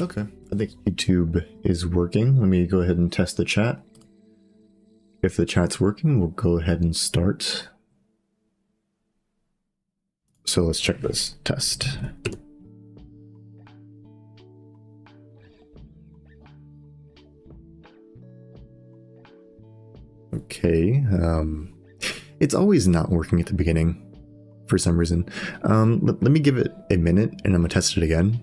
Okay, I think YouTube is working. Let me go ahead and test the chat. If the chat's working, we'll go ahead and start. So let's check this test. Okay, it's always not working at the beginning for some reason. Let me give it a minute and I'm gonna test it again.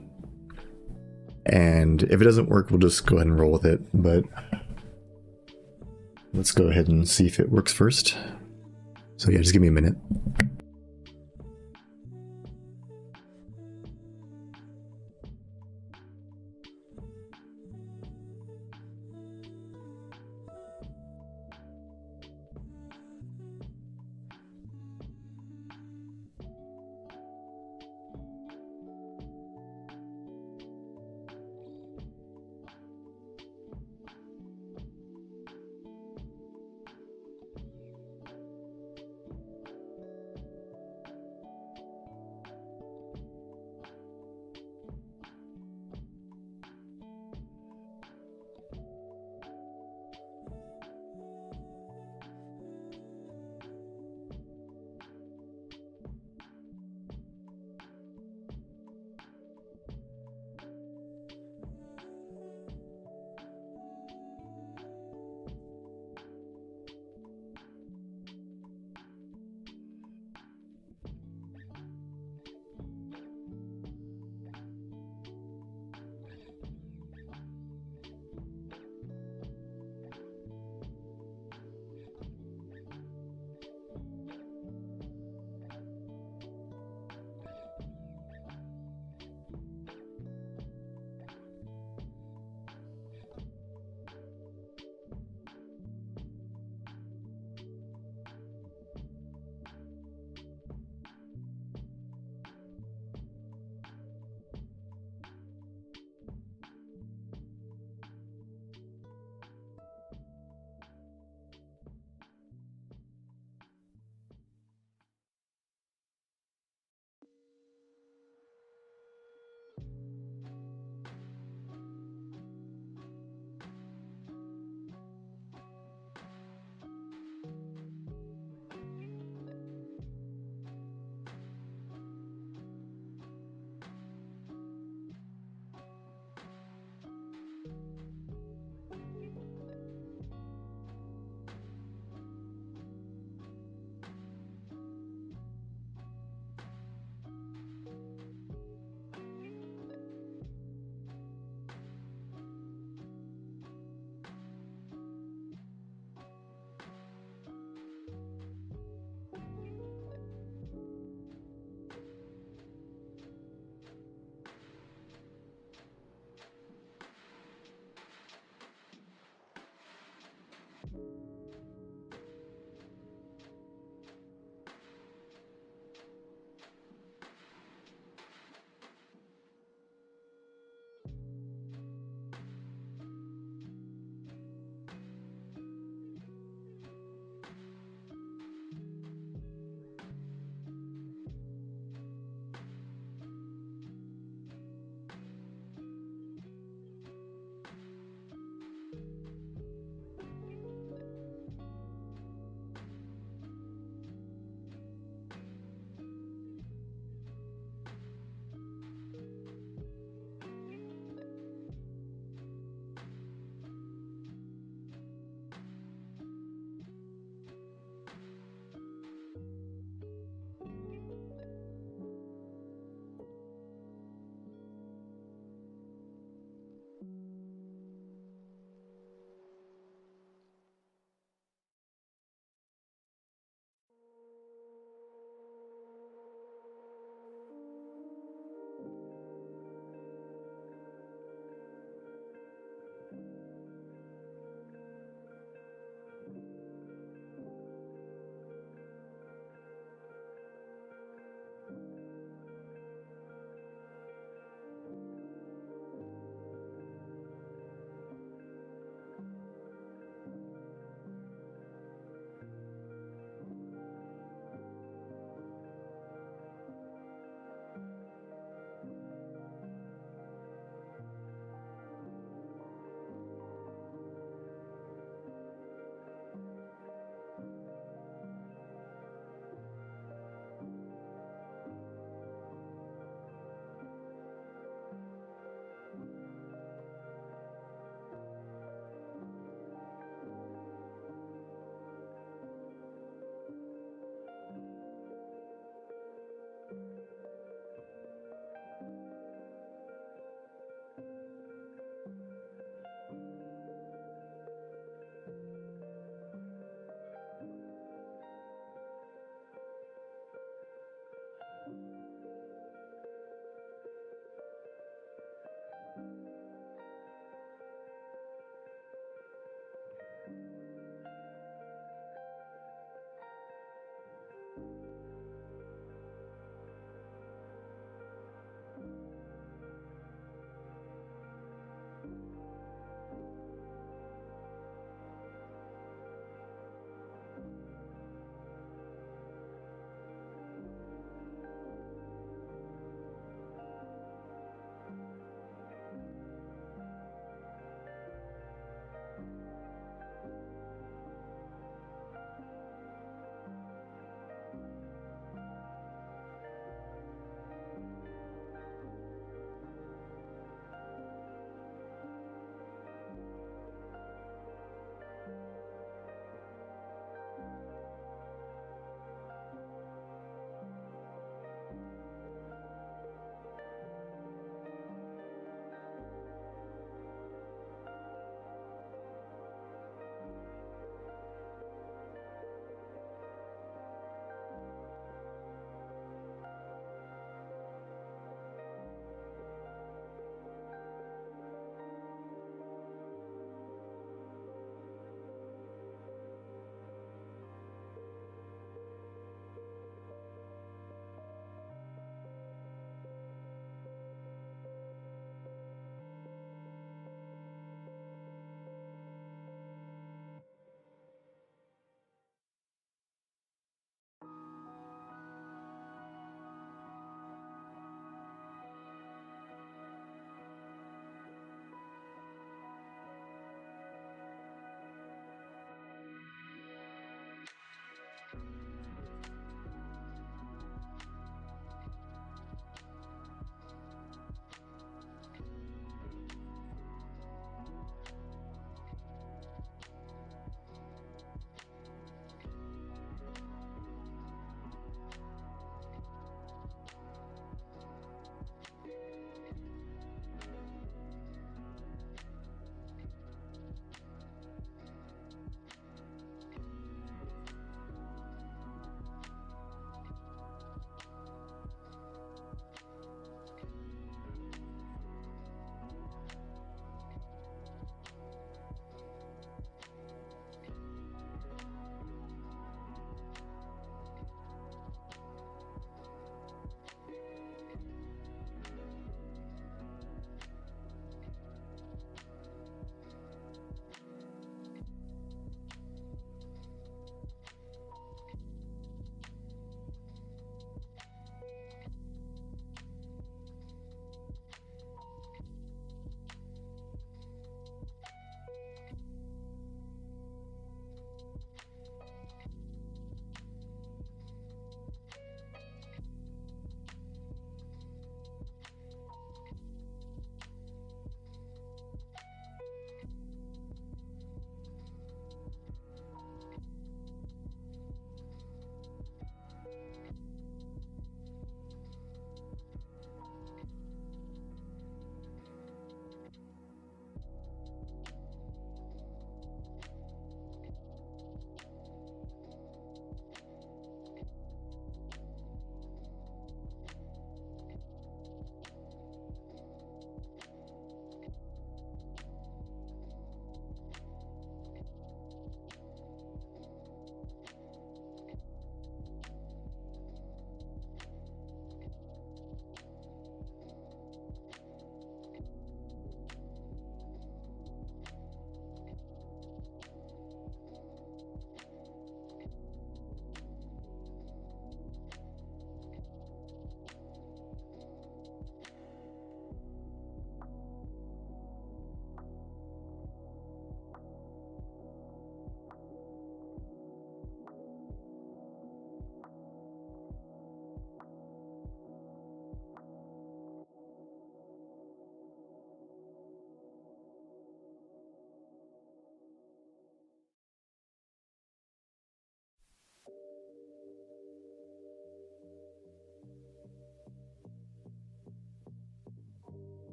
And if it doesn't work, we'll just go ahead and roll with it, but let's go ahead and see if it works first. So yeah, just give me a minute.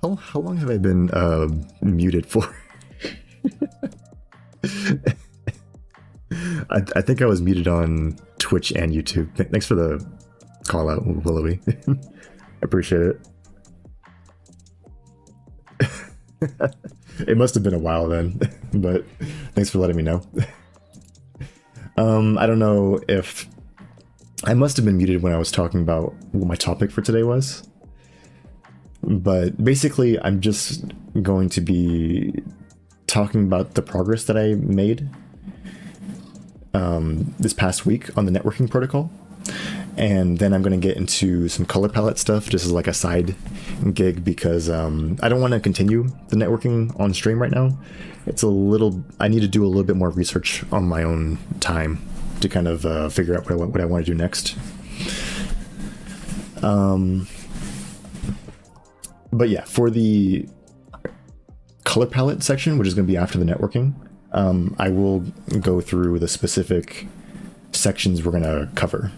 How long have I been muted for? I think I was muted on Twitch and YouTube. Thanks for the call out, Willowy. Appreciate it. It must have been a while then, but thanks for letting me know. I don't know if I must have been muted when I was talking about what my topic for today was. But basically, I'm just going to be talking about the progress that I made this past week on the networking protocol. And then I'm going to get into some color palette stuff just as like a side gig because I don't want to continue the networking on stream right now. It's a little, I need to do a little bit more research on my own time to kind of figure out what I want to do next. But yeah, for the color palette section, which is going to be after the networking, I will go through the specific sections we're going to cover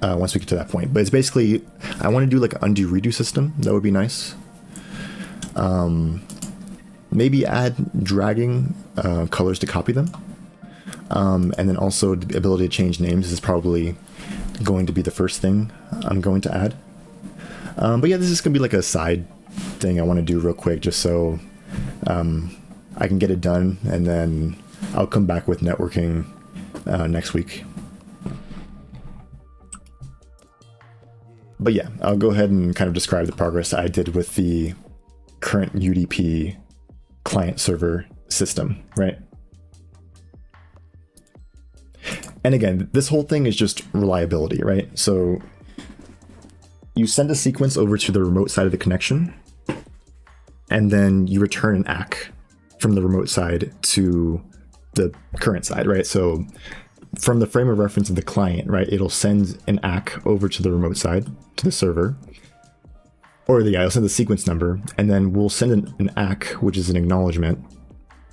once we get to that point. But it's basically, I want to do like an undo redo system. That would be nice. Maybe add dragging colors to copy them. And then also the ability to change names is probably going to be the first thing I'm going to add. But yeah, this is going to be like a side thing I want to do real quick just so I can get it done, and then I'll come back with networking next week. But yeah, I'll go ahead and kind of describe the progress I did with the current UDP client server system, right? And again, this whole thing is just reliability, right? So you send a sequence over to the remote side of the connection, and then you return an ACK from the remote side to the current side, right? So from the frame of reference of the client, right, it'll send an ACK over to the remote side, to the server, or it'll send the sequence number, and then we'll send an ACK, which is an acknowledgement.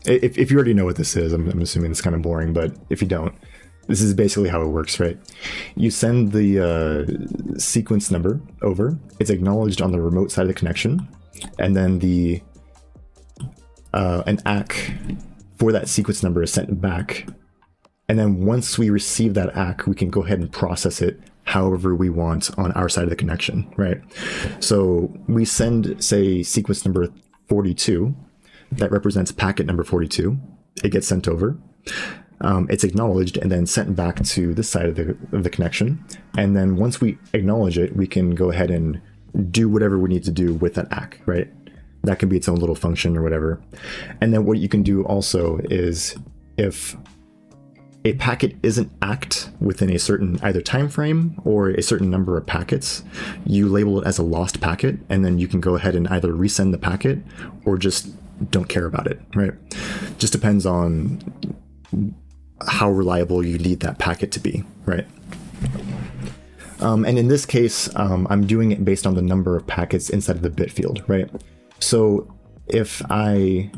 If you already know what this is, I'm assuming it's kind of boring, but if you don't, this is basically how it works, right? You send the sequence number over, it's acknowledged on the remote side of the connection, and then an ACK for that sequence number is sent back. And then once we receive that ACK, we can go ahead and process it however we want on our side of the connection, right? So we send, say, sequence number 42, that represents packet number 42. It gets sent over. It's acknowledged and then sent back to this side of the connection. And then once we acknowledge it, we can go ahead and do whatever we need to do with that ACK, right? That can be its own little function or whatever. And then what you can do also is if a packet isn't ACKed within a certain either time frame or a certain number of packets, you label it as a lost packet, and then you can go ahead and either resend the packet or just don't care about it, right? Just depends on how reliable you need that packet to be, right? And in this case, I'm doing it based on the number of packets inside of the bit field, right? So if I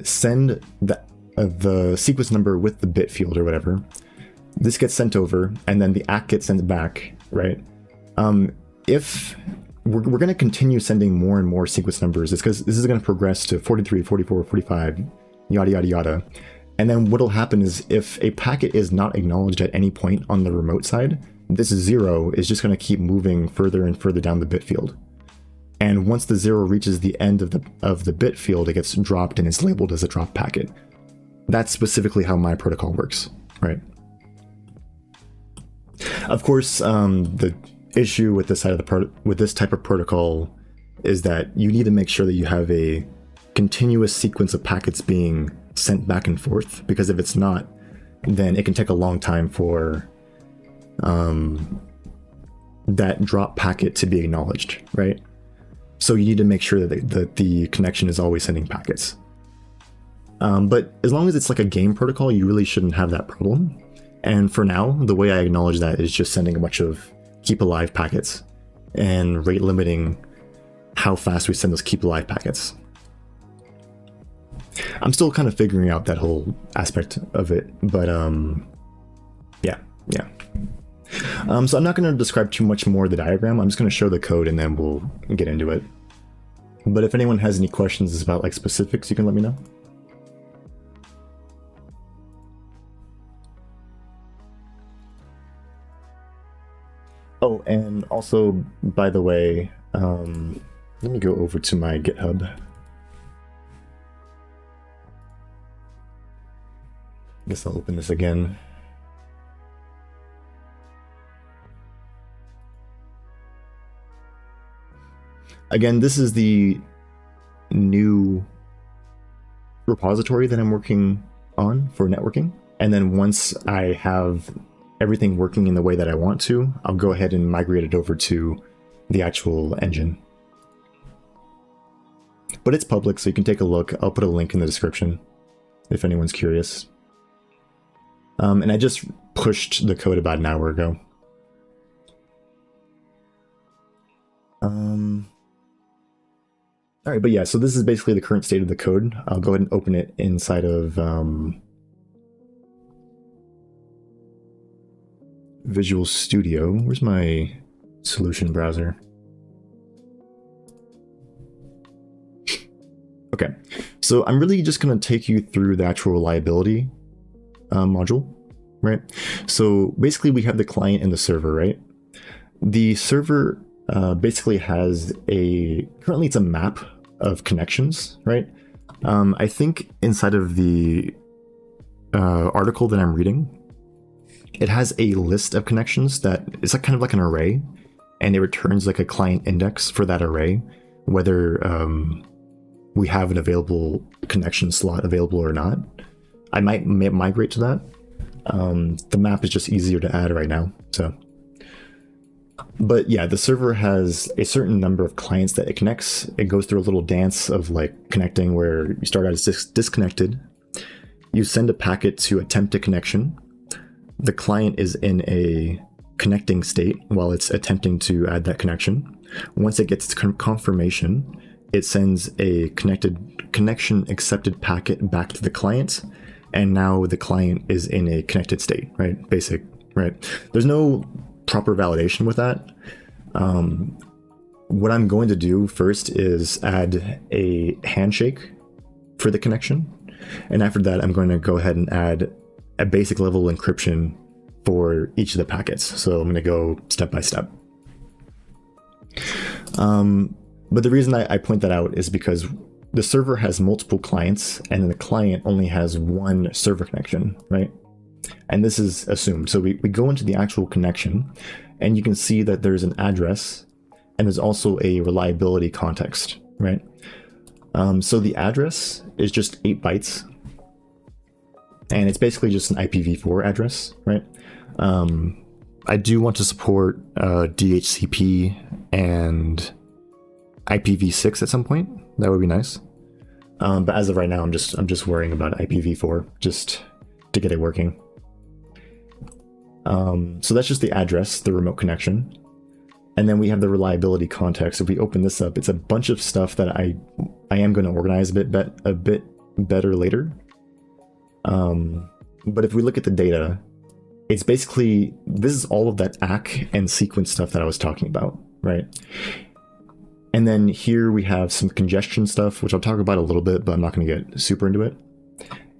send the sequence number with the bit field or whatever, this gets sent over, and then the ACK gets sent back, right? If we're going to continue sending more and more sequence numbers, it's because this is going to progress to 43, 44, 45, yada, yada, yada. And then what'll happen is if a packet is not acknowledged at any point on the remote side, this 0 is just going to keep moving further and further down the bit field. And once the 0 reaches the end of the bit field, it gets dropped and it's labeled as a drop packet. That's specifically how my protocol works, right? Of course, the issue with this type of protocol is that you need to make sure that you have a continuous sequence of packets being sent back and forth, because if it's not, then it can take a long time for that drop packet to be acknowledged, right? So you need to make sure that the connection is always sending packets. But as long as it's like a game protocol, you really shouldn't have that problem. And for now, the way I acknowledge that is just sending a bunch of keep alive packets and rate limiting how fast we send those keep alive packets. I'm still kind of figuring out that whole aspect of it, but yeah. So I'm not going to describe too much more of the diagram. I'm just going to show the code and then we'll get into it. But if anyone has any questions about like specifics, you can let me know. Oh, and also, by the way, let me go over to my GitHub. I guess I'll open this again. Again, this is the new repository that I'm working on for networking. And then once I have everything working in the way that I want to, I'll go ahead and migrate it over to the actual engine. But it's public, so you can take a look. I'll put a link in the description if anyone's curious. And I just pushed the code about an hour ago. All right, but yeah, so this is basically the current state of the code. I'll go ahead and open it inside of Visual Studio. Where's my solution browser? Okay, so I'm really just going to take you through the actual reliability module, right? So basically we have the client and the server, right? The server basically has currently it's a map of connections, right? I think inside of the article that I'm reading, it has a list of connections that it's like kind of like an array, and it returns like a client index for that array, whether we have an available connection slot available or not. I might migrate to that. The map is just easier to add right now, so. But yeah, the server has a certain number of clients that it connects. It goes through a little dance of like connecting where you start out as disconnected. You send a packet to attempt a connection. The client is in a connecting state while it's attempting to add that connection. Once it gets confirmation, it sends a connection accepted packet back to the client. And now the client is in a connected state, right? Basic, right? There's no proper validation with that. What I'm going to do first is add a handshake for the connection. And after that, I'm going to go ahead and add a basic level encryption for each of the packets. So I'm going to go step by step. But the reason I point that out is because the server has multiple clients and then the client only has one server connection, right? And this is assumed. So we go into the actual connection and you can see that there's an address and there's also a reliability context, right? So the address is just 8 bytes and it's basically just an IPv4 address, right? I do want to support DHCP and IPv6 at some point. That would be nice. But as of right now, I'm just worrying about IPv4 just to get it working. So that's just the address, the remote connection. And then we have the reliability context. If we open this up, it's a bunch of stuff that I am going to organize a bit better later. But if we look at the data, it's basically, this is all of that ACK and sequence stuff that I was talking about, right? And then here we have some congestion stuff, which I'll talk about a little bit, but I'm not going to get super into it.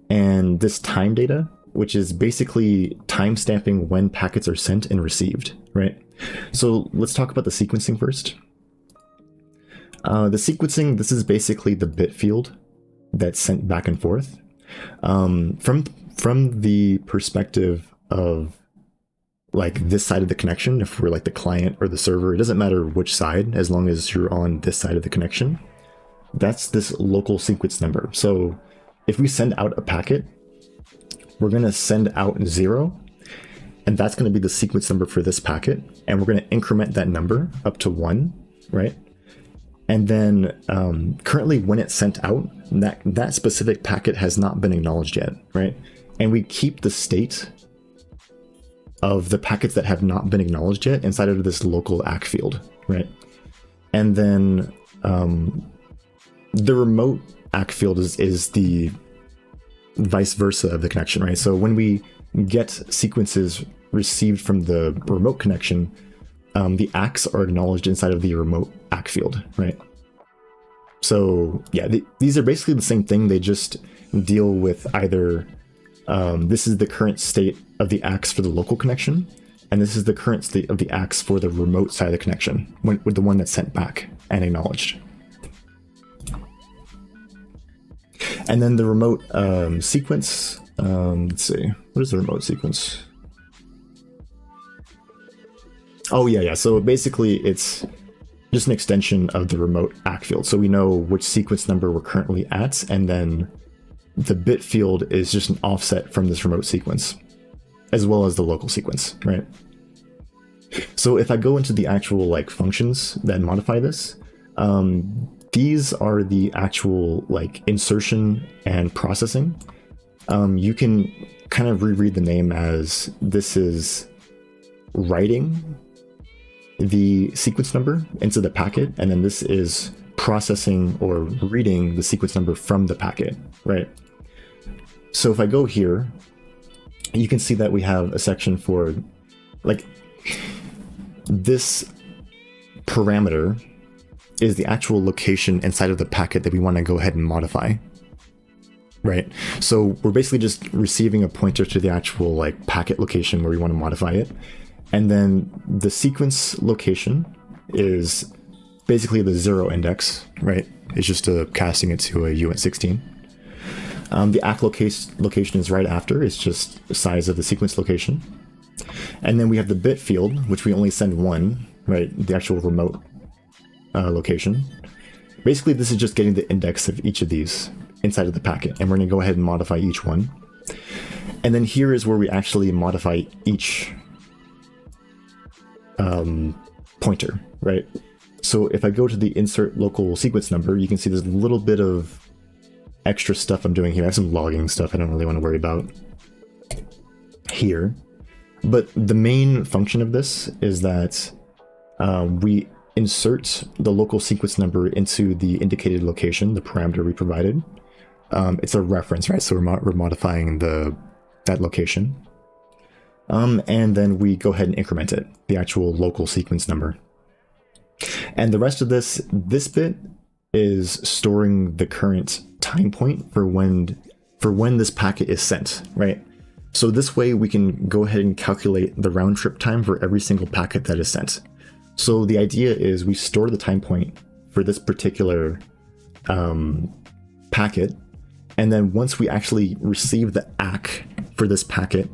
And this time data, which is basically timestamping when packets are sent and received, right? So let's talk about the sequencing first. The sequencing, this is basically the bit field that's sent back and forth. From the perspective of like this side of the connection, if we're like the client or the server, it doesn't matter which side, as long as you're on this side of the connection. That's this local sequence number. So if we send out a packet, we're going to send out 0, and that's going to be the sequence number for this packet. And we're going to increment that number up to 1, right? And then currently when it's sent out, that specific packet has not been acknowledged yet, right? And we keep the state of the packets that have not been acknowledged yet inside of this local ACK field, right? And then the remote ACK field is the vice versa of the connection, right? So when we get sequences received from the remote connection, the ACKs are acknowledged inside of the remote ACK field, right? So yeah, these are basically the same thing. They just deal with either this is the current state of the ACKs for the local connection, and this is the current state of the ACKs for the remote side of the connection, with the one that's sent back and acknowledged. And then the remote sequence, let's see, what is the remote sequence? Oh yeah, so basically it's just an extension of the remote ACK field. So we know which sequence number we're currently at, and then the bit field is just an offset from this remote sequence, as well as the local sequence, right? So if I go into the actual like functions that modify this, these are the actual like insertion and processing. You can kind of reread the name as this is writing the sequence number into the packet, and then this is processing or reading the sequence number from the packet, right? So if I go here, you can see that we have a section for like this parameter is the actual location inside of the packet that we want to go ahead and modify, right? So we're basically just receiving a pointer to the actual like packet location where we want to modify it. And then the sequence location is basically the 0 index, right? It's just casting it to a uint16. The ACK location is right after, it's just the size of the sequence location. And then we have the bit field, which we only send one, right? The actual remote location. Basically, this is just getting the index of each of these inside of the packet, and we're going to go ahead and modify each one. And then here is where we actually modify each pointer, right? So if I go to the insert local sequence number, you can see there's a little bit of extra stuff I'm doing here. I have some logging stuff I don't really want to worry about here. But the main function of this is that we insert the local sequence number into the indicated location, the parameter we provided. It's a reference, right? So we're modifying that location. And then we go ahead and increment it, the actual local sequence number. And the rest of this bit is storing the current time point for when this packet is sent, right? So this way we can go ahead and calculate the round trip time for every single packet that is sent. So the idea is we store the time point for this particular packet, and then once we actually receive the ACK for this packet,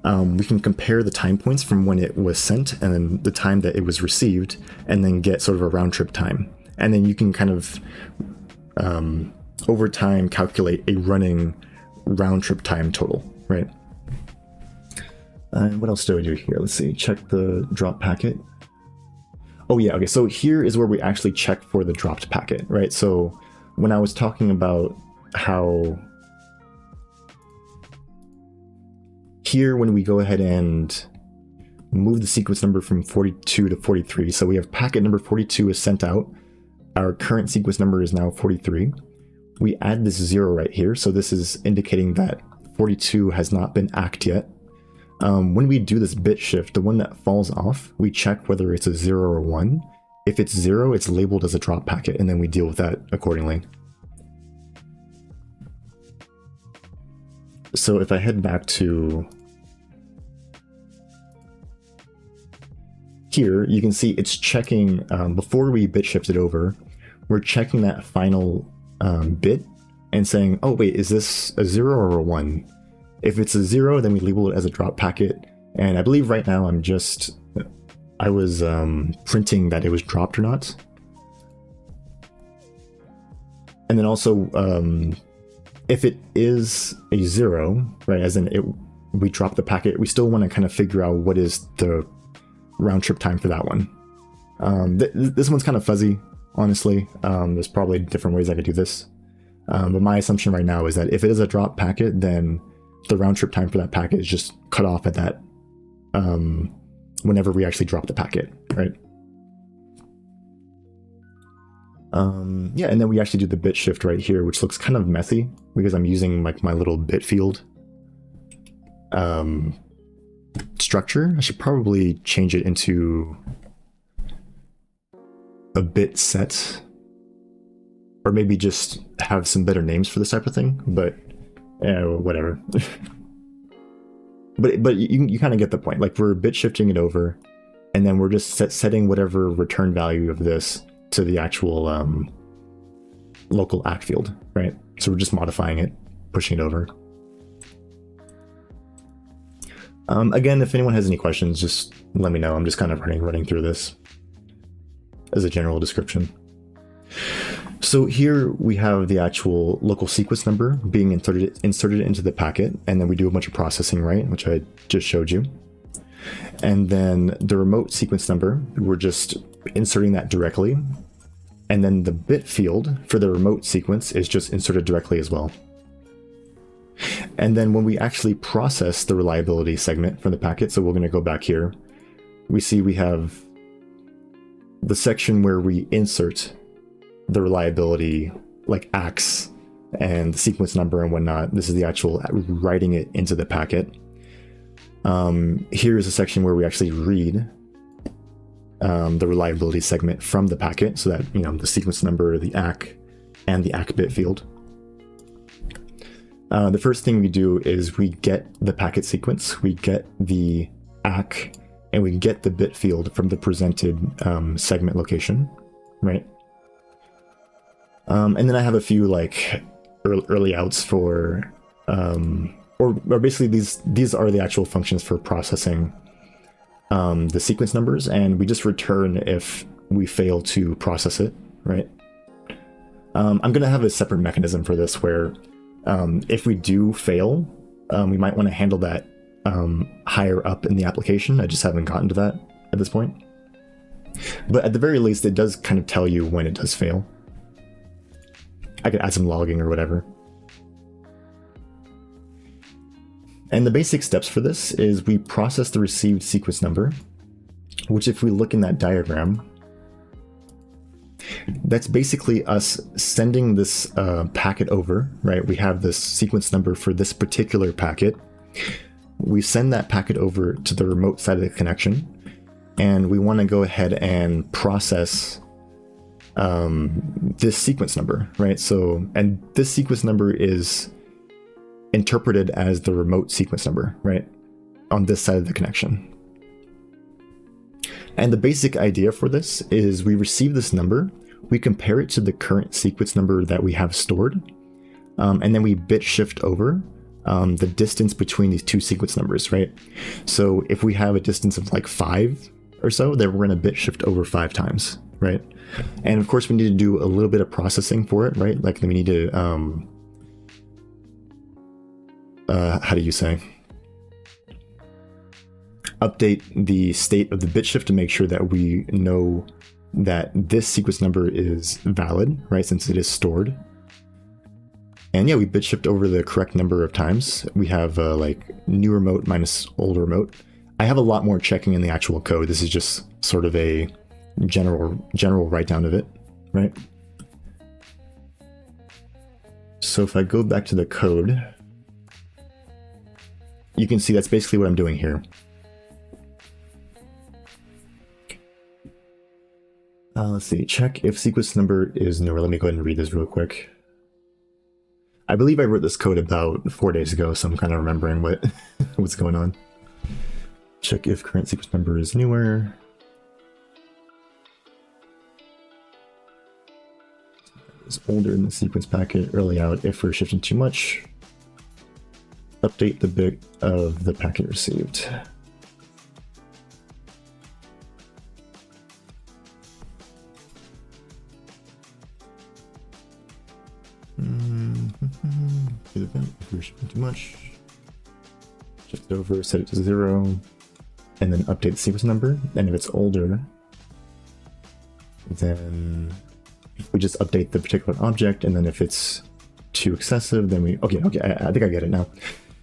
we can compare the time points from when it was sent and then the time that it was received, and then get sort of a round trip time. And then you can kind of, over time, calculate a running round trip time total, right? And what else do I do here? Let's see, check the drop packet. Oh yeah, okay, so here is where we actually check for the dropped packet, right? So when I was talking about how here, when we go ahead and move the sequence number from 42 to 43, so we have packet number 42 is sent out, our current sequence number is now 43. We add this 0 right here, so this is indicating that 42 has not been ACKed yet. When we do this bit shift, the one that falls off, we check whether it's a 0 or 1. If it's 0, it's labeled as a drop packet, and then we deal with that accordingly. So if I head back to here, you can see it's checking, before we bit shift it over, we're checking that final bit and saying, oh wait, is this a 0 or a 1? If it's a 0, then we label it as a drop packet. And I believe right now I was printing that it was dropped or not. And then also, if it is a 0, right, as in we drop the packet, we still want to kind of figure out what is the round trip time for that one. This one's kind of fuzzy, honestly. There's probably different ways I could do this. But my assumption right now is that if it is a drop packet, then the round trip time for that packet is just cut off at that whenever we actually drop the packet, right? Yeah, and then we actually do the bit shift right here, which looks kind of messy because I'm using like my little bit field. structure, I should probably change it into a bit set, or maybe just have some better names for this type of thing, but whatever. but you kind of get the point. Like, we're bit shifting it over, and then we're just setting whatever return value of this to the actual local ACK field, right? So we're just modifying it, pushing it over. Again, if anyone has any questions, just let me know. I'm just kind of running through this as a general description. So here we have the actual local sequence number being inserted into the packet, and then we do a bunch of processing, right, which I just showed you. And then the remote sequence number, we're just inserting that directly. And then the bit field for the remote sequence is just inserted directly as well. And then when we actually process the reliability segment from the packet, so we're going to go back here, we see we have the section where we insert the reliability, like ACKs and the sequence number and whatnot. This is the actual writing it into the packet. Here is a section where we actually read the reliability segment from the packet, so that, you know, the sequence number, the ACK, and the ACK bit field. The first thing we do is we get the packet sequence, we get the ACK, and we get the bit field from the presented segment location, right? And then I have a few like early outs for, or basically these are the actual functions for processing the sequence numbers, and we just return if we fail to process it, right? I'm going to have a separate mechanism for this where if we do fail, we might want to handle that higher up in the application. I just haven't gotten to that at this point. But at the very least, it does kind of tell you when it does fail. I could add some logging or whatever. And the basic steps for this is we process the received sequence number, which if we look in that diagram, that's basically us sending this packet over, right? We have this sequence number for this particular packet. We send that packet over to the remote side of the connection, and we want to go ahead and process this sequence number, right? So, and this sequence number is interpreted as the remote sequence number, right, on this side of the connection. And the basic idea for this is we receive this number, we compare it to the current sequence number that we have stored, and then we bit shift over the distance between these two sequence numbers, right? So if we have a distance of like 5 or so, then we're going to bit shift over 5 times, right? And of course we need to do a little bit of processing for it, right? Like we need to how do you say, update the state of the bit shift to make sure that we know that this sequence number is valid, right, since it is stored. And yeah, we bit shift over the correct number of times. We have like new remote minus old remote. I have a lot more checking in the actual code. This is just sort of a general write down of it, right? So if I go back to the code, you can see that's basically what I'm doing here. Let's see, check if sequence number is newer. Let me go ahead and read this real quick. I believe I wrote this code about 4 days ago, so I'm kind of remembering what's going on. Check if current sequence number is newer. It's older in the sequence packet. Early out if we're shifting too much. Update the bit of the packet received. If we're shipping too much, shift it over, set it to 0, and then update the sequence number. And if it's older, then we just update the particular object. And then if it's too excessive, then we okay, I think I get it now.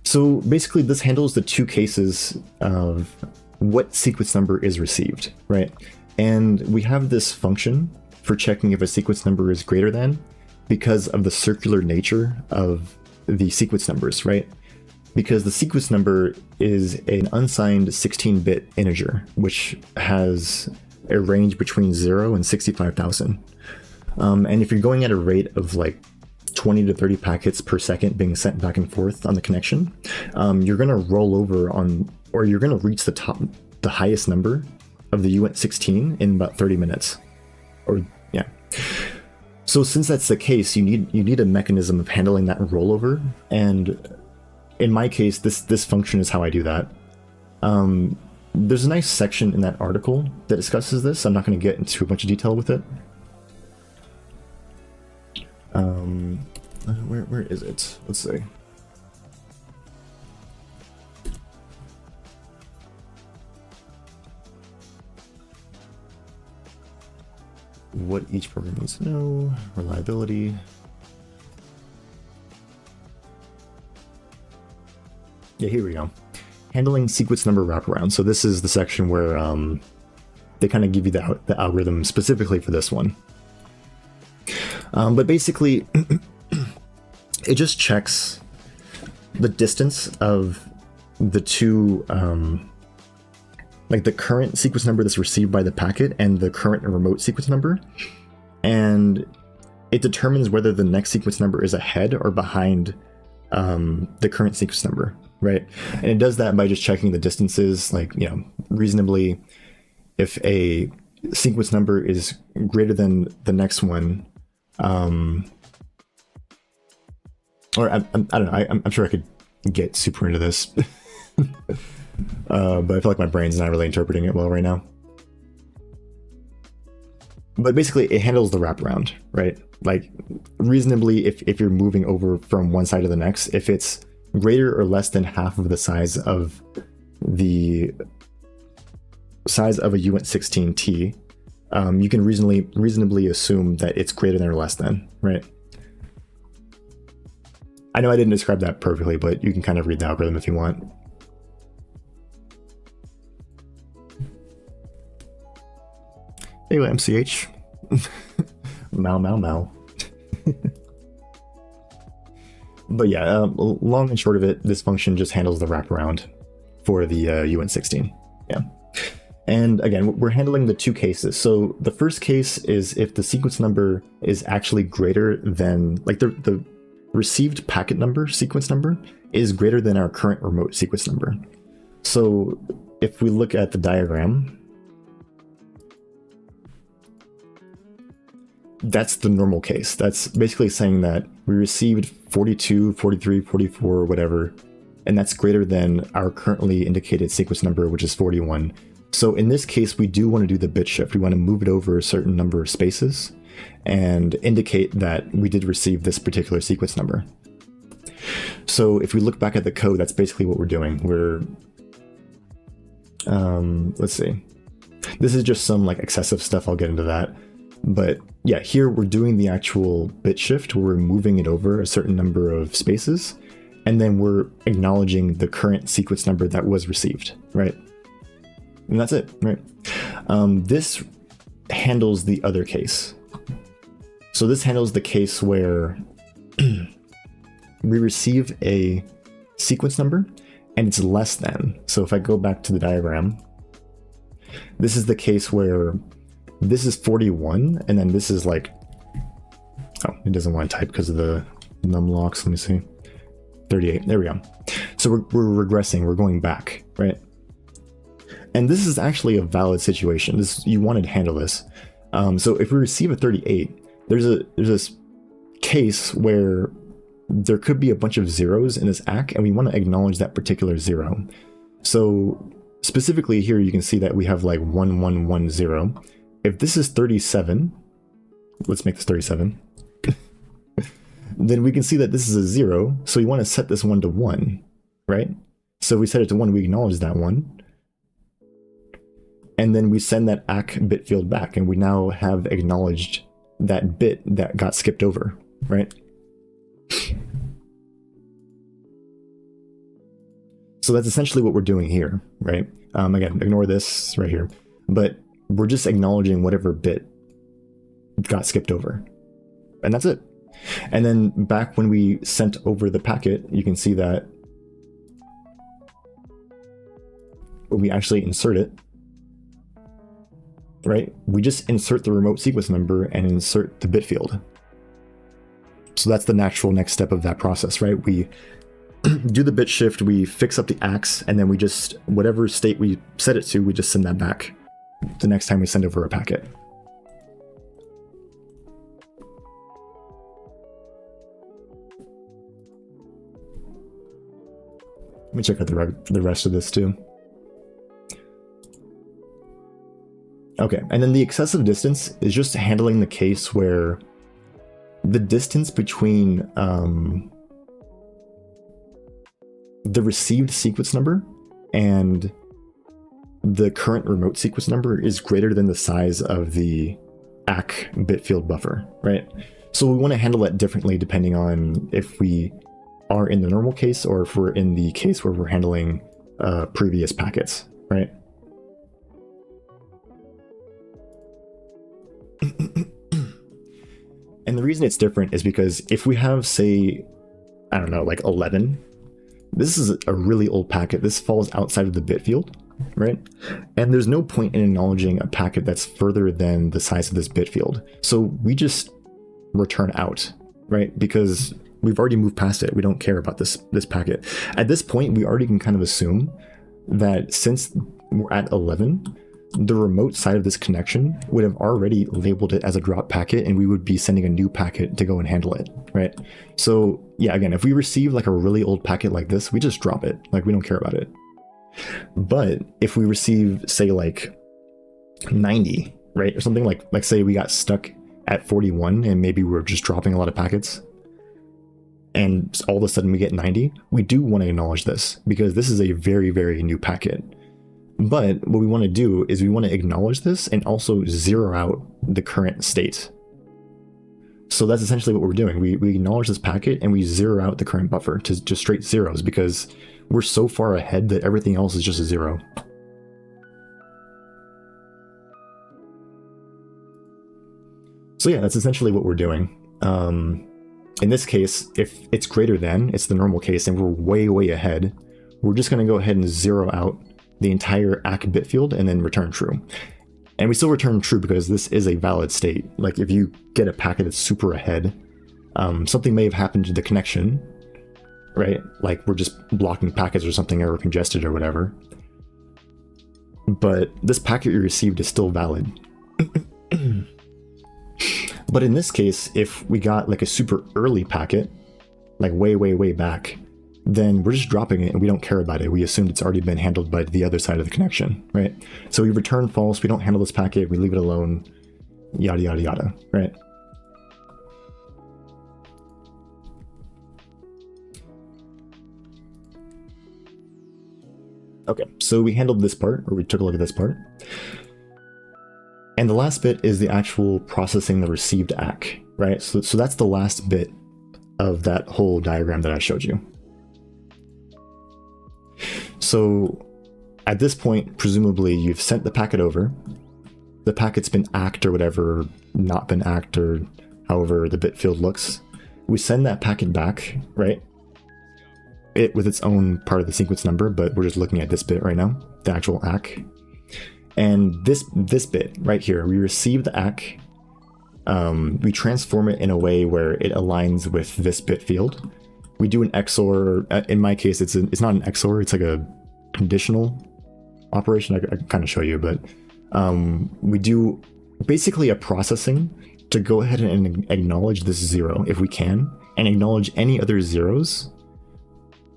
So basically this handles the two cases of what sequence number is received, right? And we have this function for checking if a sequence number is greater than, because of the circular nature of the sequence numbers, right? because the sequence number is an unsigned 16-bit integer, which has a range between 0 and 65,000. And if you're going at a rate of like 20 to 30 packets per second being sent back and forth on the connection, you're going to roll over on, or you're going to reach the highest number of the uint16 in about 30 minutes. Or yeah. So since that's the case, you need a mechanism of handling that rollover, and in my case, this function is how I do that. There's a nice section in that article that discusses this. I'm not going to get into a bunch of detail with it. Where is it? Let's see. What each program needs to know, reliability. Yeah, here we go. Handling sequence number wraparound. So this is the section where they kind of give you the algorithm specifically for this one. But basically, it just checks the distance of the two, like the current sequence number that's received by the packet and the current remote sequence number. And it determines whether the next sequence number is ahead or behind the current sequence number, right? And it does that by just checking the distances, like, you know, reasonably, if a sequence number is greater than the next one, or I don't know, I'm sure I could get super into this, but I feel like my brain's not really interpreting it well right now. But basically, it handles the wraparound, right? Like, reasonably, if you're moving over from one side to the next, if it's greater or less than half of the size of a uint16T, you can reasonably assume that it's greater than or less than, right? I know I didn't describe that perfectly, but you can kind of read the algorithm if you want. Anyway, MCH. Mau. But yeah, long and short of it, this function just handles the wraparound for the uint16. Yeah. And again, we're handling the two cases. So the first case is if the sequence number is actually greater than, like the received packet number, sequence number, is greater than our current remote sequence number. So if we look at the diagram, that's the normal case. That's basically saying that we received 42, 43, 44, whatever, and that's greater than our currently indicated sequence number, which is 41. So in this case, we do want to do the bit shift. We want to move it over a certain number of spaces and indicate that we did receive this particular sequence number. So if we look back at the code, that's basically what we're doing. We're, let's see. This is just some like excessive stuff. I'll get into that. But yeah, here we're doing the actual bit shift where we're moving it over a certain number of spaces, and then we're acknowledging the current sequence number that was received, right? And that's it, right? This handles the other case. So this handles the case where we receive a sequence number and it's less than. So if I go back to the diagram, this is the case where this is 41, and then this is like, oh, it doesn't want to type because of the num locks. Let me see. 38. There we go. So we're regressing. We're going back, right? And this is actually a valid situation. You wanted to handle this. So if we receive a 38, there's this case where there could be a bunch of zeros in this ACK, and we want to acknowledge that particular zero. So specifically here, you can see that we have like 1110. If this is 37, let's make this 37, then we can see that this is a 0, so we want to set this one to 1, right? So we set it to 1, we acknowledge that one, and then we send that ACK bit field back, and we now have acknowledged that bit that got skipped over, right? So that's essentially what we're doing here, right? Again, ignore this right here, but we're just acknowledging whatever bit got skipped over, and that's it. And then back when we sent over the packet, you can see that when we actually insert it, right, we just insert the remote sequence number and insert the bit field. So that's the natural next step of that process, right? We do the bit shift, we fix up the ACKs, and then we just, whatever state we set it to, we just send that back the next time we send over a packet. Let me check out the rest of this too. Okay, and then the excessive distance is just handling the case where the distance between the received sequence number and the current remote sequence number is greater than the size of the ACK bit field buffer, right? So we want to handle that differently depending on if we are in the normal case or if we're in the case where we're handling previous packets, right? And the reason it's different is because if we have, say, I don't know, like 11, this is a really old packet. This falls outside of the bit field, right? And there's no point in acknowledging a packet that's further than the size of this bit field. So we just return out, right? Because we've already moved past it. We don't care about this packet. At this point, we already can kind of assume that since we're at 11, the remote side of this connection would have already labeled it as a drop packet, and we would be sending a new packet to go and handle it, right? So yeah, again, if we receive like a really old packet like this, we just drop it. Like, we don't care about it. But if we receive, say, like 90, right, or something, like say we got stuck at 41 and maybe we're just dropping a lot of packets, and all of a sudden we get 90, we do want to acknowledge this because this is a very, very new packet. But what we want to do is we want to acknowledge this and also zero out the current state. So that's essentially what we're doing. We acknowledge this packet and we zero out the current buffer to just straight zeros because we're so far ahead that everything else is just a zero. So yeah, that's essentially what we're doing. In this case, if it's greater than, it's the normal case, and we're way, way ahead, we're just going to go ahead and zero out the entire ACK bit field and then return true. And we still return true because this is a valid state. Like, if you get a packet that's super ahead, something may have happened to the connection, right? Like, we're just blocking packets or something, or congested or whatever. But this packet you received is still valid. But in this case, if we got like a super early packet, like way, way, way back, then we're just dropping it and we don't care about it. We assumed it's already been handled by the other side of the connection, right? So we return false, we don't handle this packet, we leave it alone, yada, yada, yada, right? Okay, so we handled this part, or we took a look at this part. And the last bit is the actual processing the received ACK, right? So that's the last bit of that whole diagram that I showed you. So at this point, presumably you've sent the packet over, the packet's been ACKed or whatever, not been ACKed, or however the bit field looks. We send that packet back, right? It with its own part of the sequence number, but we're just looking at this bit right now, the actual ACK. And this bit right here, we receive the ACK, we transform it in a way where it aligns with this bit field. We do an XOR. In my case, it's not an XOR, it's like a conditional operation. I can kind of show you, but we do basically a processing to go ahead and acknowledge this zero if we can, and acknowledge any other zeros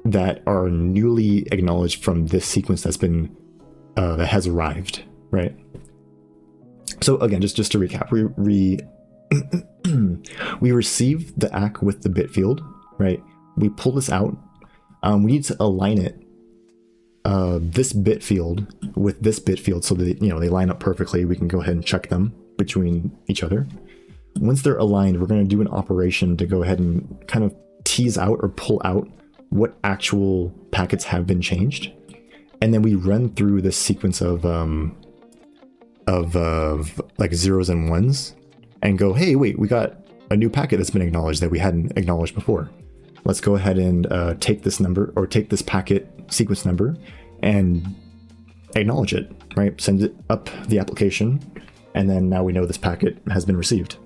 that are newly acknowledged from this sequence that's been that has arrived, right? So again, just to recap, we receive the ACK with the bit field, right? We pull this out. We need to align it, this bit field with this bit field, so that they line up perfectly. We can go ahead and check them between each other. Once they're aligned, we're going to do an operation to go ahead and kind of tease out or pull out what actual packets have been changed. And then we run through this sequence of like zeros and ones and go, hey, wait, we got a new packet that's been acknowledged that we hadn't acknowledged before. Let's go ahead and take this number, or take this packet sequence number, and acknowledge it, right? Send it up the application, and then now we know this packet has been received.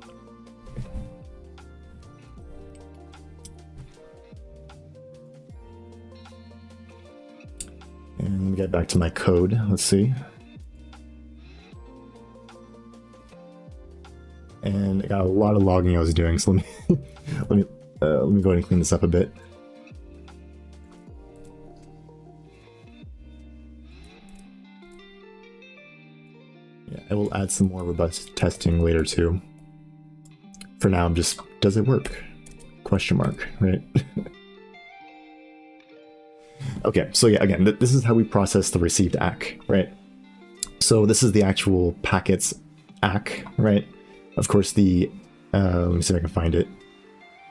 And let me get back to my code. Let's see. And I got a lot of logging I was doing, so let me let me go ahead and clean this up a bit. Yeah, I will add some more robust testing later too. For now, I'm just, does it work? Question mark, right? Okay, so yeah, again, this is how we process the received ACK, right? So this is the actual packets ACK, right? Of course, the, let me see if I can find it.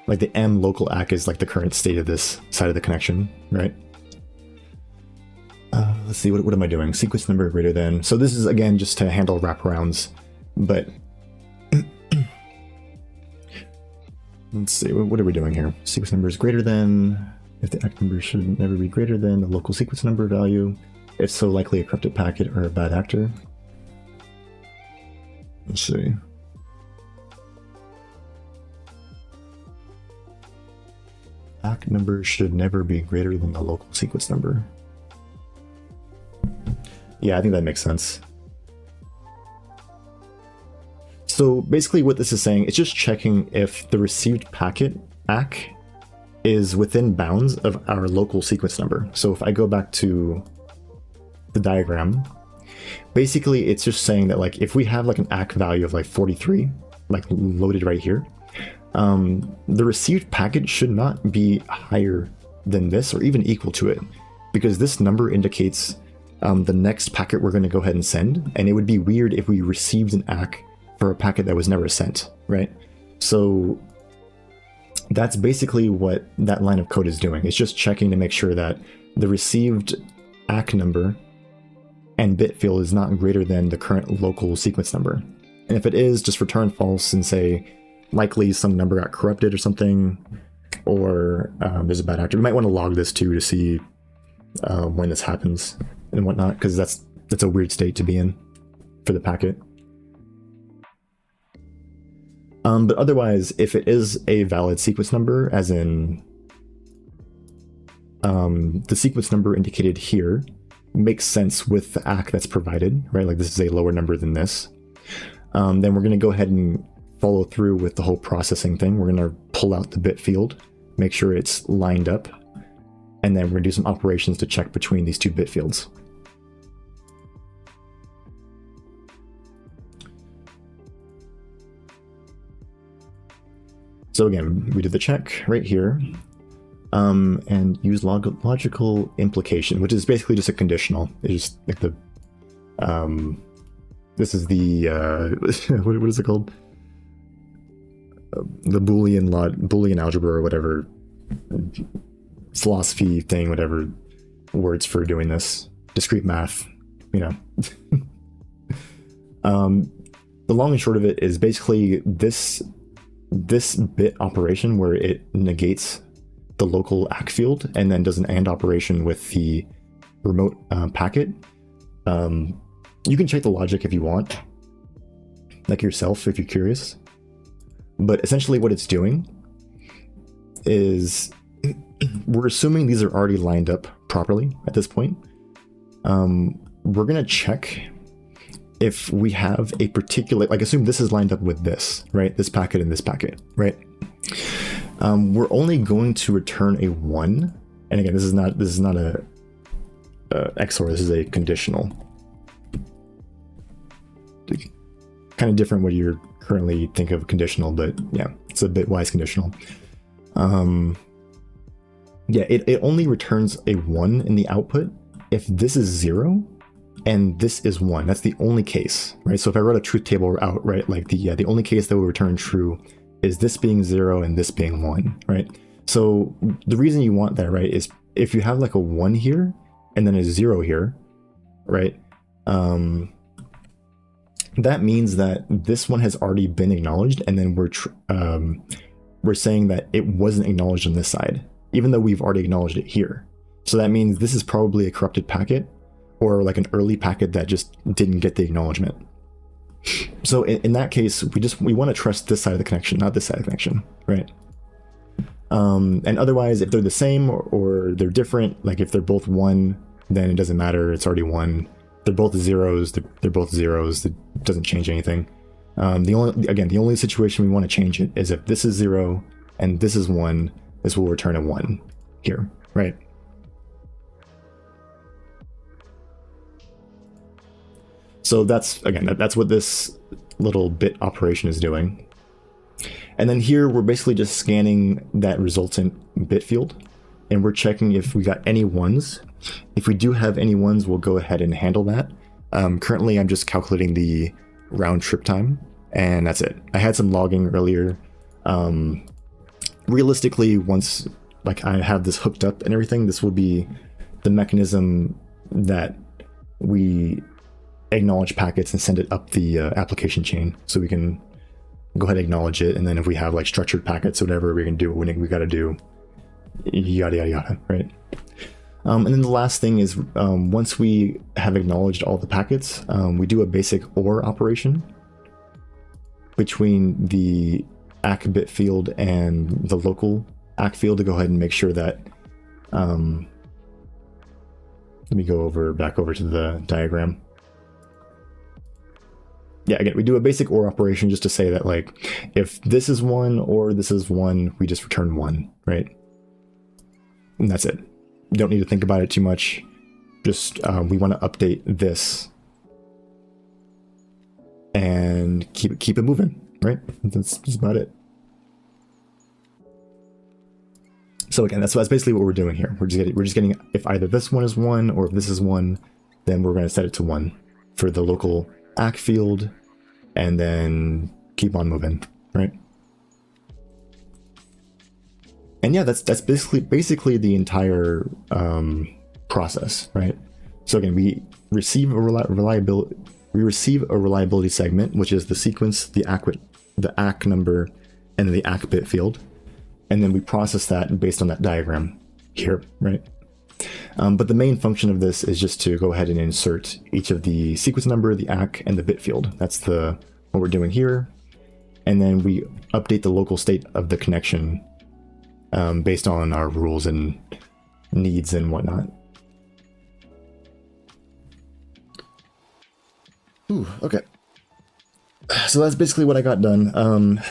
Like the M local ACK is like the current state of this side of the connection, right? Let's see, what am I doing? Sequence number greater than. So this is, again, just to handle wraparounds, but let's see, what are we doing here? Sequence number is greater than, if the ACK number should never be greater than the local sequence number value, if so likely a corrupted packet or a bad actor. Let's see. ACK number should never be greater than the local sequence number. Yeah, I think that makes sense. So basically what this is saying, it's just checking if the received packet ACK is within bounds of our local sequence number. So if I go back to the diagram, basically it's just saying that like if we have like an ACK value of like 43, like loaded right here, the received packet should not be higher than this or even equal to it, because this number indicates the next packet we're going to go ahead and send, and it would be weird if we received an ACK for a packet that was never sent, right? So that's basically what that line of code is doing. It's just checking to make sure that the received ACK number and bit field is not greater than the current local sequence number. And if it is, just return false and say likely some number got corrupted or something, or there's a bad actor. We might want to log this too to see when this happens and whatnot, because that's a weird state to be in for the packet. But otherwise, if it is a valid sequence number, as in the sequence number indicated here makes sense with the ACK that's provided, right? Like this is a lower number than this. Then we're going to go ahead and follow through with the whole processing thing. We're going to pull out the bit field, make sure it's lined up, and then we're going to do some operations to check between these two bit fields. So again, we did the check right here, and use logical implication, which is basically just a conditional. It's just like the, this is the, what is it called? The Boolean algebra or whatever philosophy thing, whatever words for doing this, discrete math, you know. The long and short of it is basically this bit operation where it negates the local ACK field and then does an AND operation with the remote packet. You can check the logic if you want, like yourself, if you're curious. But essentially what it's doing is we're assuming these are already lined up properly at this point. We're going to check if we have a particular, like assume this is lined up with this, right? This packet and this packet, right? We're only going to return a 1. And again, this is not a XOR, this is a conditional. Kind of different what you're currently think of conditional, but yeah, it's a bitwise conditional. Yeah, it only returns a 1 in the output if this is 0 and this is 1. That's the only case, right? So if I wrote a truth table out, right, like the only case that will return true is this being 0 and this being 1, right? So the reason you want that, right, is if you have like a 1 here and then a 0 here, right? That means that this one has already been acknowledged, and then we're saying that it wasn't acknowledged on this side, even though we've already acknowledged it here. So that means this is probably a corrupted packet, or like an early packet that just didn't get the acknowledgement. So in that case, we want to trust this side of the connection, not this side of the connection, right? And otherwise, if they're the same or they're different, like if they're both 1, then it doesn't matter. It's already 1. They're both zeros. They're both zeros. It doesn't change anything. The only situation we want to change it is if this is 0 and this is 1. This will return a 1 here, right? So that's what this little bit operation is doing. And then here we're basically just scanning that resultant bit field, and we're checking if we got any 1s. If we do have any 1s, we'll go ahead and handle that. Currently, I'm just calculating the round trip time, and that's it. I had some logging earlier. Realistically, once like I have this hooked up and everything, this will be the mechanism that we acknowledge packets and send it up the application chain, so we can go ahead and acknowledge it. And then if we have like structured packets or whatever, we can do what we got to do, yada yada yada, right? And then the last thing is once we have acknowledged all the packets, we do a basic OR operation between the ACK bit field and the local ACK field to go ahead and make sure that let me go back over to the diagram. Yeah, again, we do a basic OR operation just to say that, like, if this is 1 or this is 1, we just return 1, right? And that's it. You don't need to think about it too much. Just we want to update this and keep it moving, right? That's about it. So again, that's basically what we're doing here. We're just getting if either this one is 1 or if this is 1, then we're going to set it to 1 for the local ACK field, and then keep on moving, right? And yeah, that's basically the entire process, right? So again, we receive a reliability segment, which is the sequence, the ACK number, and the ACK bit field, and then we process that based on that diagram here, right? But the main function of this is just to go ahead and insert each of the sequence number, the ACK, and the bit field. That's what we're doing here. And then we update the local state of the connection based on our rules and needs and whatnot. Ooh, okay. So that's basically what I got done.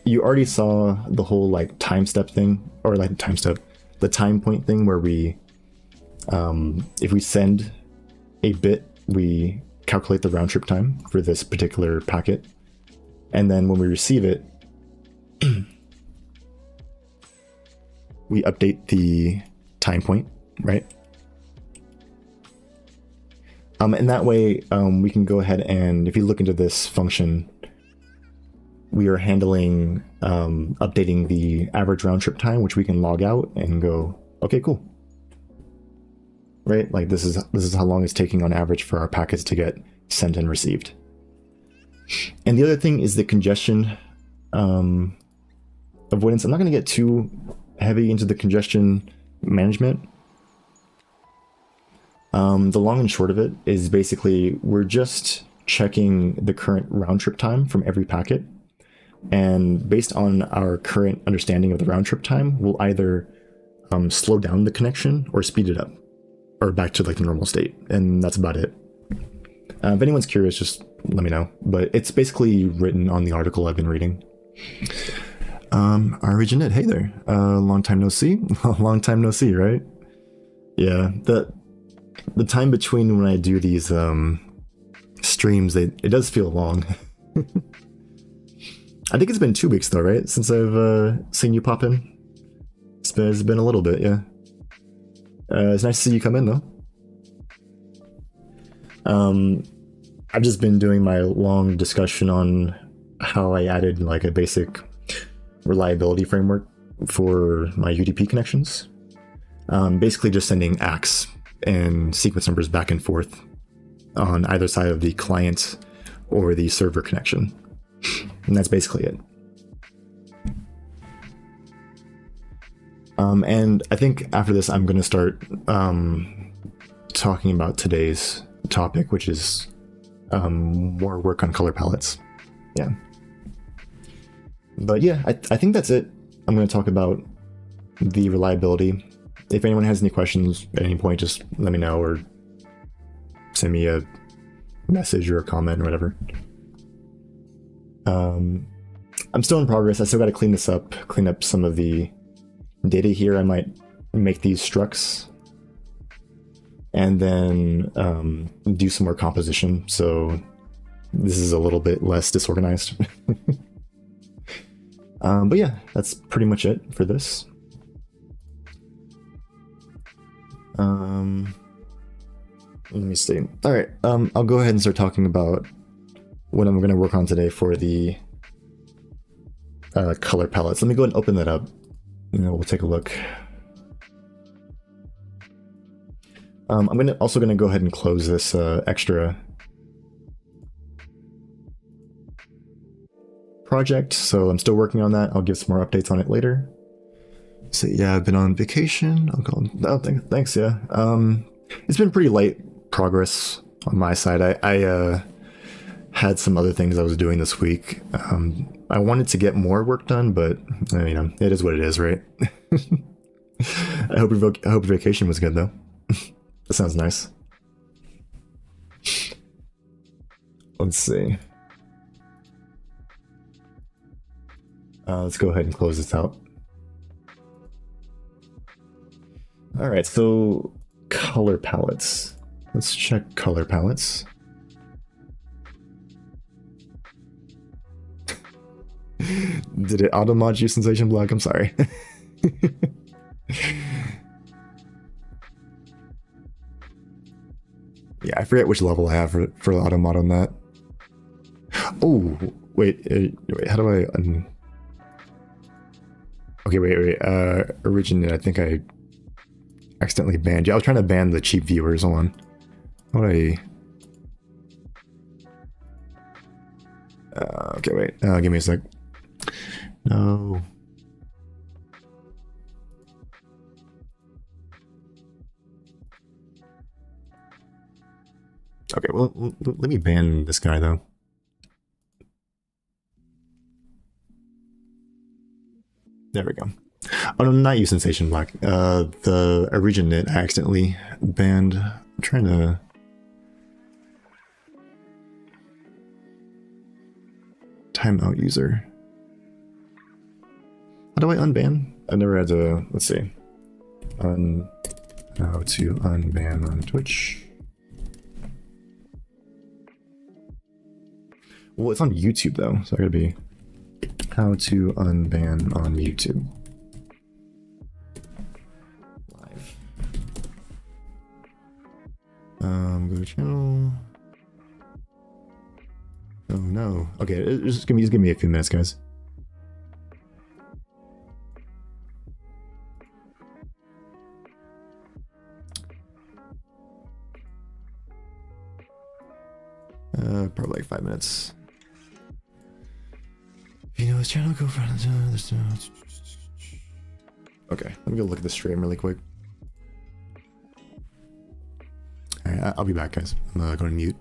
You already saw the whole like time step thing, or like the time point thing where we if we send a bit, we calculate the round trip time for this particular packet, and then when we receive it, we update the time point, right? And that way we can go ahead and, if you look into this function, we are handling updating the average round trip time, which we can log out and go, okay, cool. Right? Like this is how long it's taking on average for our packets to get sent and received. And the other thing is the congestion avoidance. I'm not going to get too heavy into the congestion management. The long and short of it is basically we're just checking the current round trip time from every packet. And based on our current understanding of the round trip time, we'll either slow down the connection or speed it up, or back to like the normal state. And that's about it. If anyone's curious, just let me know. But it's basically written on the article I've been reading. Originate, hey there. Long time no see. Long time no see, right? Yeah, the time between when I do these streams, it does feel long. I think it's been 2 weeks though, right? Since I've seen you pop in. It's been a little bit, yeah. It's nice to see you come in though. I've just been doing my long discussion on how I added like a basic reliability framework for my UDP connections. Basically just sending ACKs and sequence numbers back and forth on either side of the client or the server connection. And that's basically it. And I think after this, I'm going to start talking about today's topic, which is more work on color palettes. Yeah. But yeah, I think that's it. I'm going to talk about the reliability. If anyone has any questions at any point, just let me know or send me a message or a comment or whatever. I'm still in progress. I still got to clean this up, clean up some of the data here. I might make these structs and then do some more composition. So this is a little bit less disorganized. But yeah, that's pretty much it for this. Let me see. All right, I'll go ahead and start talking about what I'm going to work on today for the color palettes. Let me go ahead and open that up. We'll take a look. I'm also going to go ahead and close this extra project. So I'm still working on that. I'll give some more updates on it later. So yeah, I've been on vacation. I'll go. Oh, thanks. Yeah. It's been pretty light progress on my side. I had some other things I was doing this week. I wanted to get more work done, but it is what it is, right? I hope your vacation was good though. That sounds nice. Let's see. Let's go ahead and close this out. All right, so color palettes. Let's check color palettes. Did it auto-mod you, Sensation Block? I'm sorry. Yeah, I forget which level I have for the auto-mod on that. Oh, wait, how do I... Okay, wait. Origin, I think I accidentally banned you. I was trying to ban the cheap viewers. Hold on. What okay, wait. Give me a sec. No. Okay, well, let me ban this guy, though. There we go. Oh, no, not you, Sensation Black. The Originate I accidentally banned. I'm trying to... Timeout user. How do I unban? I've never had to... Let's see. How to unban on Twitch. Well, it's on YouTube, though, so I gotta be... How to unban on YouTube. Live. Go to channel. Oh no. Okay, just give me a few minutes, guys. Probably like 5 minutes. If you know his channel, go find this. Okay, let me go look at the stream really quick. Alright, I'll be back, guys. I'm going to mute.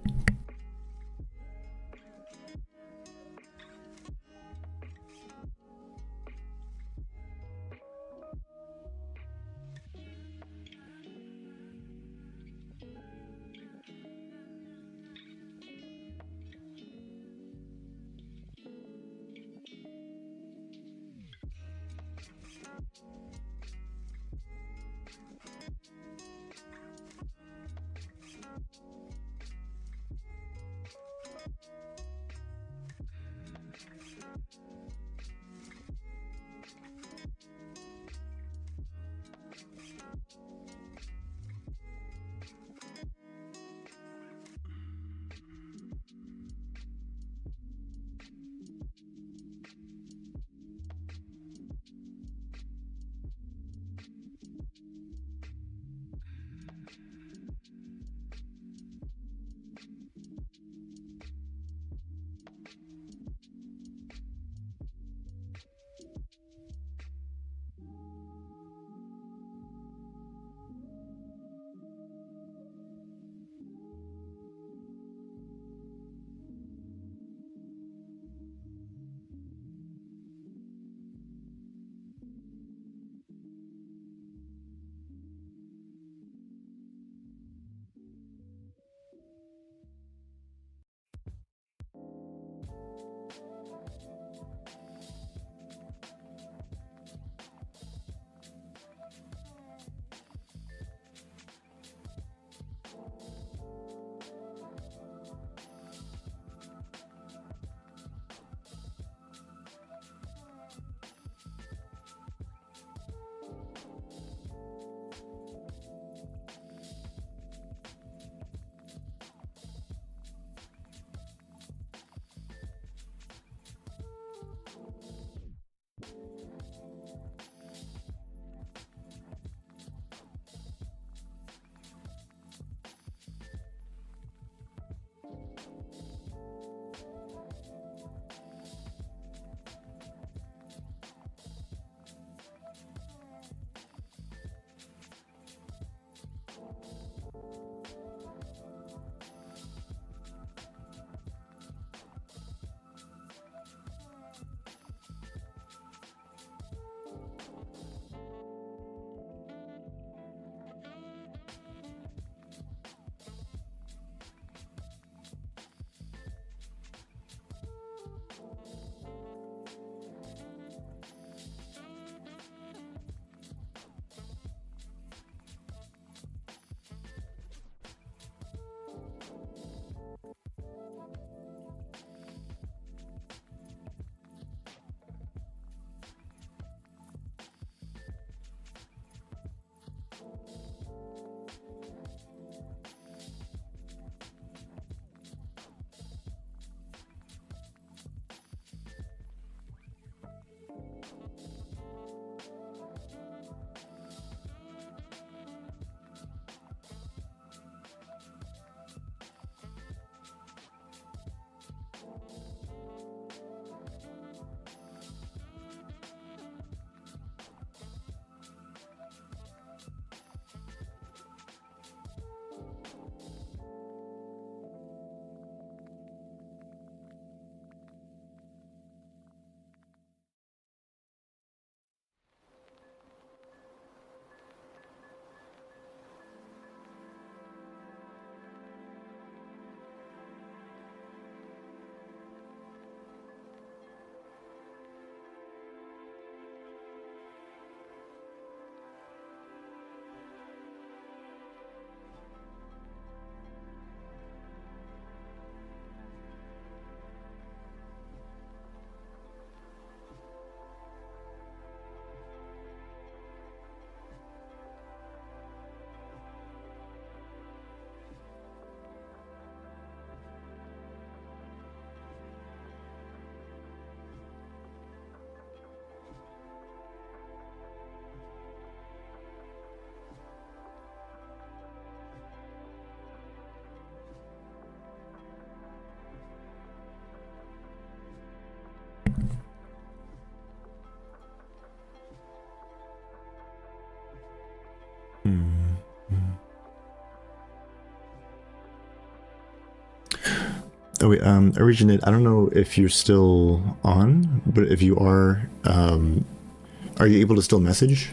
Oh wait, Originate, I don't know if you're still on, but if you are you able to still message?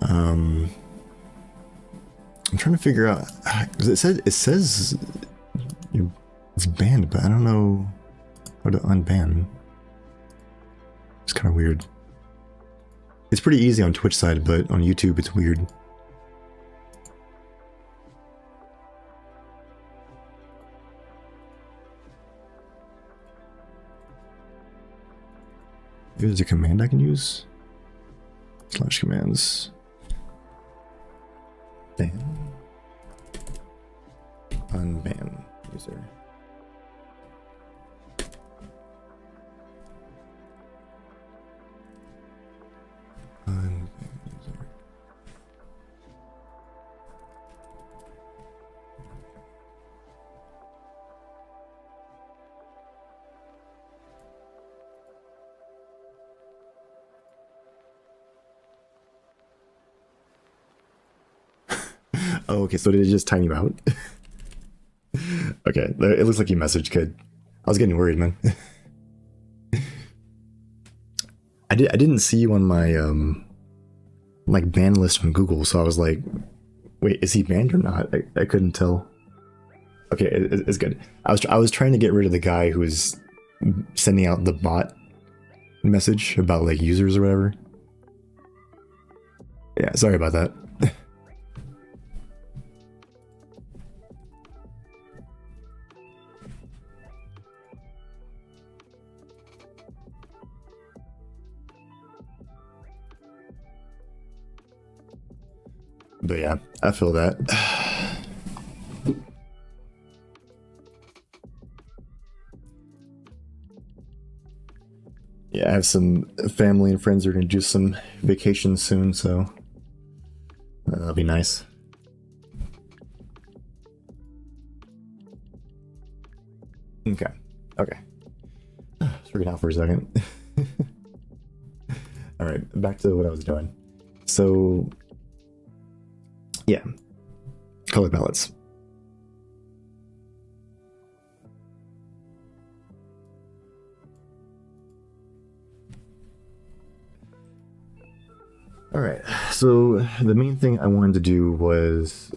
I'm trying to figure out, because it says it's banned, but I don't know how to unban. It's kind of weird. It's pretty easy on Twitch side, but on YouTube it's weird. Maybe there's a command I can use? / commands. Ban. Unban user. Unban user. Oh, okay, so did it just time you out? Okay, it looks like you messaged, kid. I was getting worried, man. I didn't see you on my like ban list on Google, so I was like, wait, is he banned or not? I couldn't tell. Okay, it's good. I was trying to get rid of the guy who was sending out the bot message about like users or whatever. Yeah, sorry about that. But yeah, I feel that. Yeah, I have some family and friends who are going to do some vacations soon, so that'll be nice. Okay. Just freaking out for a second. All right, back to what I was doing. So, yeah, color palettes. All right, so the main thing I wanted to do was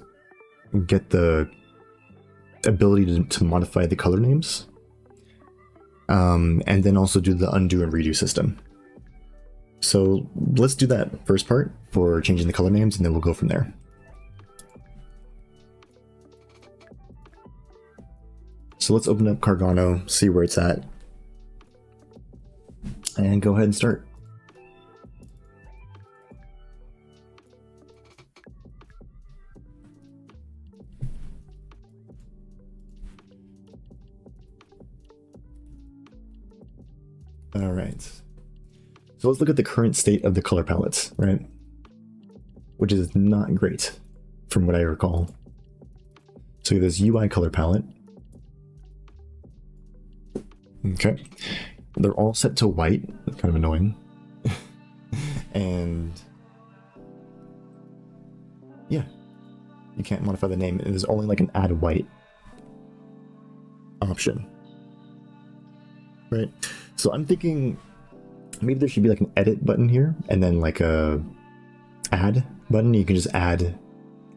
get the ability to modify the color names, and then also do the undo and redo system. So let's do that first part for changing the color names, and then we'll go from there. So let's open up Cargano, see where it's at, and go ahead and start. All right, so let's look at the current state of the color palettes, right? Which is not great from what I recall. So we have this UI color palette. Okay, they're all set to white. That's kind of annoying. And yeah, you can't modify the name. There's only like an add white option, right? So I'm thinking maybe there should be like an edit button here, and then like a add button. You can just add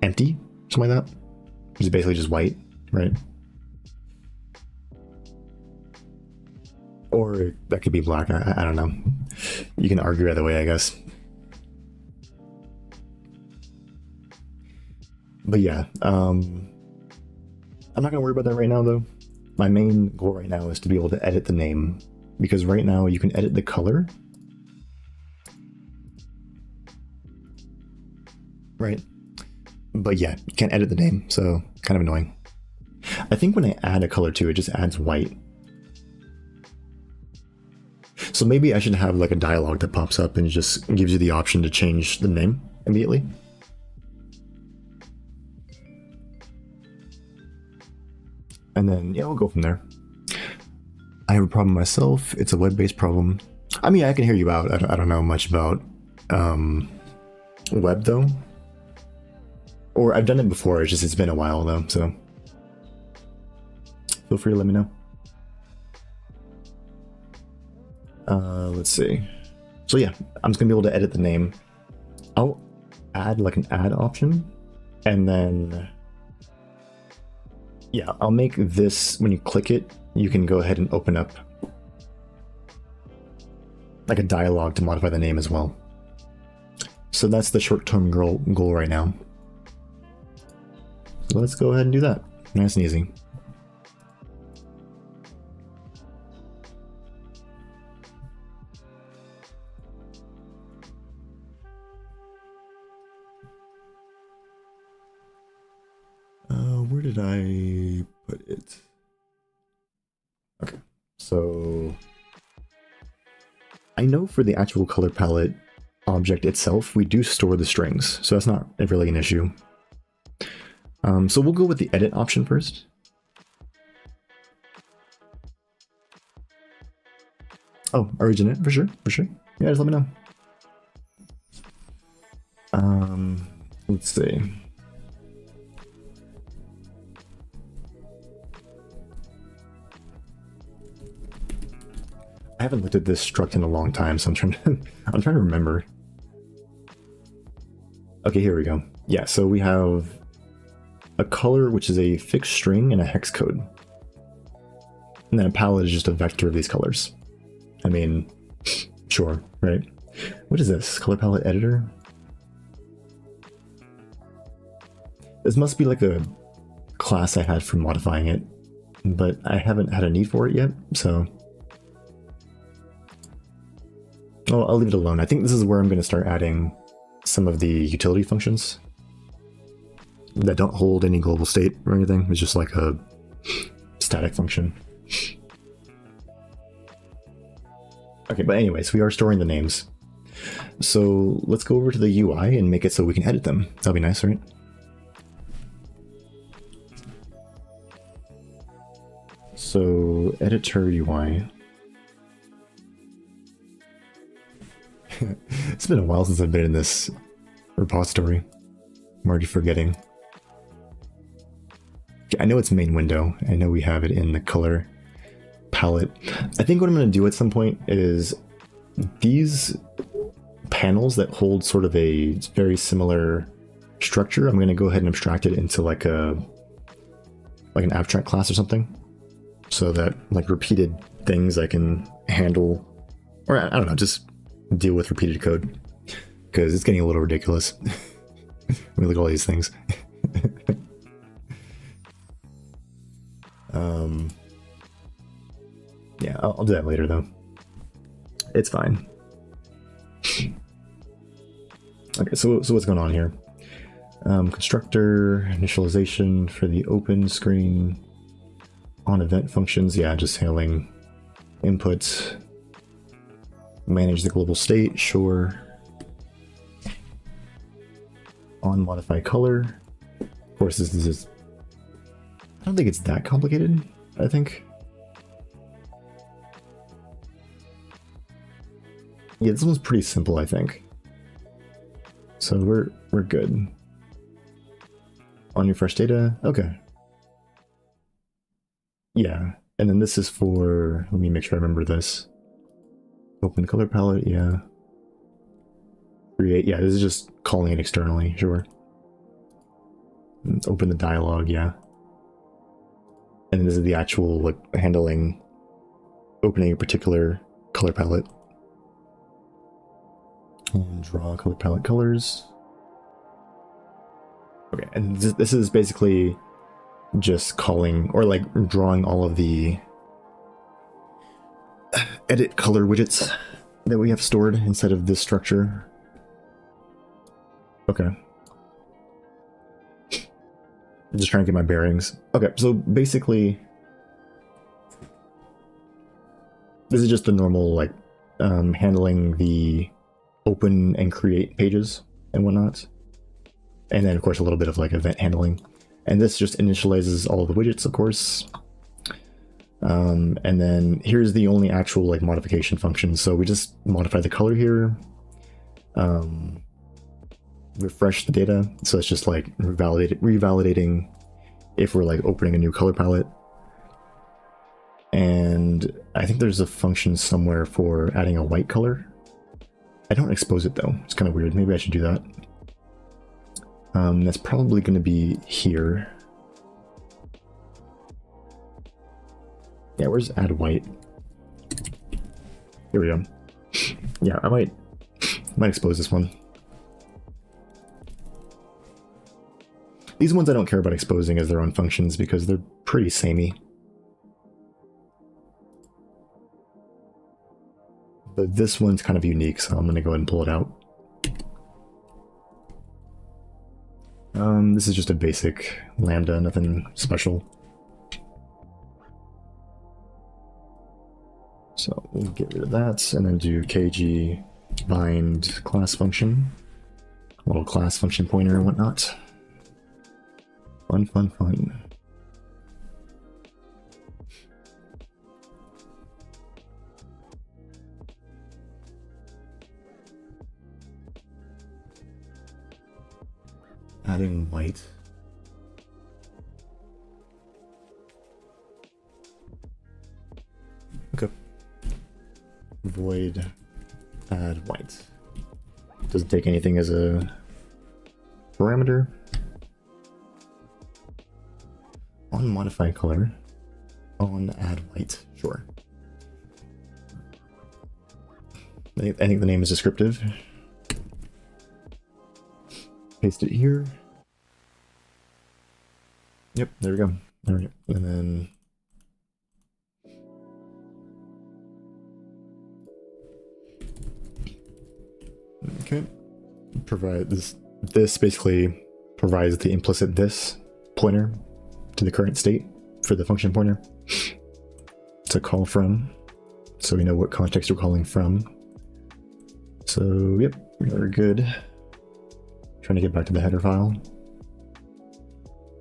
empty, something like that. Which is basically just white, right? Or that could be black. I don't know. You can argue either way, I guess. But yeah, I'm not gonna worry about that right now, though. My main goal right now is to be able to edit the name, because right now you can edit the color, right? But yeah, you can't edit the name, so kind of annoying. I think when I add a color to it, just adds white. So maybe I should have like a dialogue that pops up and just gives you the option to change the name immediately. And then, yeah, we'll go from there. I have a problem myself. It's a web-based problem. I mean, I can hear you out. I don't know much about web, though. Or I've done it before. It's just it's been a while, though, so. feel free to let me know. Let's see. So yeah, I'm just gonna be able to edit the name. I'll add like an add option, and then yeah, I'll make this, when you click it, you can go ahead and open up like a dialogue to modify the name as well. So that's the short-term goal right now. So let's go ahead and do that. Nice and easy. Where did I put it? Okay, so I know for the actual color palette object itself, we do store the strings, so that's not really an issue. So we'll go with the edit option first. Oh, origin it, for sure, for sure. Yeah, just let me know. Let's see. I haven't looked at this struct in a long time, so I'm trying to remember. Okay, here we go. Yeah, so we have a color, which is a fixed string and a hex code. And then a palette is just a vector of these colors. I mean, sure, right? What is this? Color palette editor? This must be like a class I had for modifying it, but I haven't had a need for it yet, so... Oh, I'll leave it alone. I think this is where I'm going to start adding some of the utility functions that don't hold any global state or anything. It's just like a static function. Okay, but anyways, we are storing the names. So let's go over to the UI and make it so we can edit them. That'll be nice, right? So editor UI. It's been a while since I've been in this repository. I'm already forgetting. I know it's main window. I know we have it in the color palette. I think what I'm going to do at some point is these panels that hold sort of a very similar structure, I'm going to go ahead and abstract it into like an abstract class or something, so that like repeated things I can handle, or I don't know, just deal with repeated code, because it's getting a little ridiculous. When we look at all these things. Yeah, I'll do that later though. It's fine. Okay, so what's going on here? Constructor initialization for the open screen on event functions. Yeah, just handling inputs. Manage the global state, sure. On modify color. Of course, this is... I don't think it's that complicated, I think. Yeah, this one's pretty simple, I think. So we're good. On your fresh data, okay. Yeah, and then this is for, let me make sure I remember this. Open color palette, yeah. Create, yeah, this is just calling it externally, sure. And open the dialogue, yeah. And this is the actual, like, handling, opening a particular color palette. And draw color palette colors. Okay, and this is basically just calling, or like drawing all of the edit color widgets that we have stored inside of this structure. Okay. I'm just trying to get my bearings. Okay, so basically this is just the normal, like, handling the open and create pages and whatnot. And then, of course, a little bit of, like, event handling. And this just initializes all of the widgets, of course. And then here's the only actual, like, modification function. So we just modify the color here. Refresh the data. So it's just, like, revalidating if we're, like, opening a new color palette. And I think there's a function somewhere for adding a white color. I don't expose it though. It's kind of weird. Maybe I should do that. That's probably going to be here. Yeah, where's add white? Here we go. Yeah, I might expose this one. These ones I don't care about exposing as their own functions because they're pretty samey. But this one's kind of unique, so I'm going to go ahead and pull it out. This is just a basic lambda, nothing special. So we'll get rid of that and then do kg bind class function, a little class function pointer and whatnot. Fun, fun, fun. Adding white. Okay. Void add white. Doesn't take anything as a parameter. On modify color. On add white. Sure. I think the name is descriptive. Paste it here. Yep, there we go. All right, and then okay, provide this. This basically provides the implicit this pointer to the current state for the function pointer to call from, so we know what context we're calling from. So yep, we're good. Trying to get back to the header file.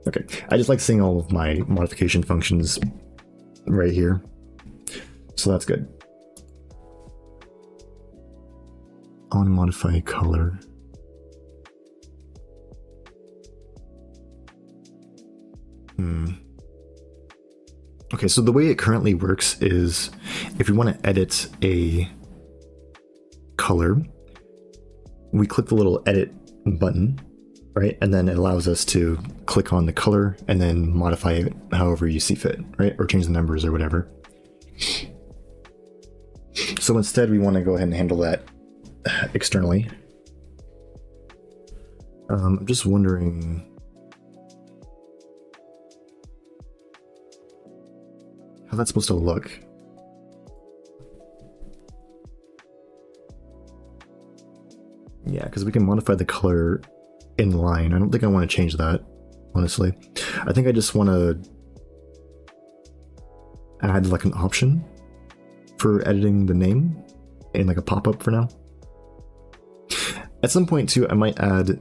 Okay, I just like seeing all of my modification functions right here, so that's good. On modify color. Okay, so the way it currently works is if we want to edit a color, we click the little edit button, right? And then it allows us to click on the color and then modify it however you see fit, right? Or change the numbers or whatever. So instead we want to go ahead and handle that externally. I'm just wondering how that's supposed to look. Yeah, because we can modify the color in line. I don't think I want to change that, honestly. I think I just want to add like an option for editing the name in like a pop-up for now. At some point too, I might add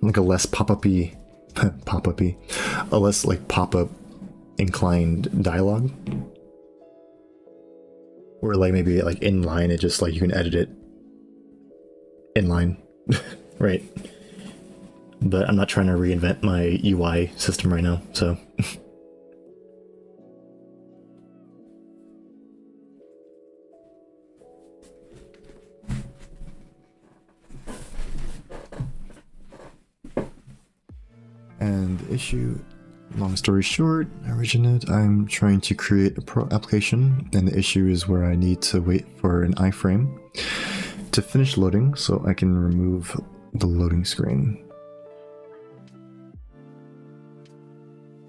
like a less pop-up-y, a less like pop-up inclined dialogue. Where like maybe like inline, it just like you can edit it inline, right? But I'm not trying to reinvent my UI system right now, so. And the issue, long story short, originate, I'm trying to create a pro application, and the issue is where I need to wait for an iframe to finish loading so I can remove the loading screen.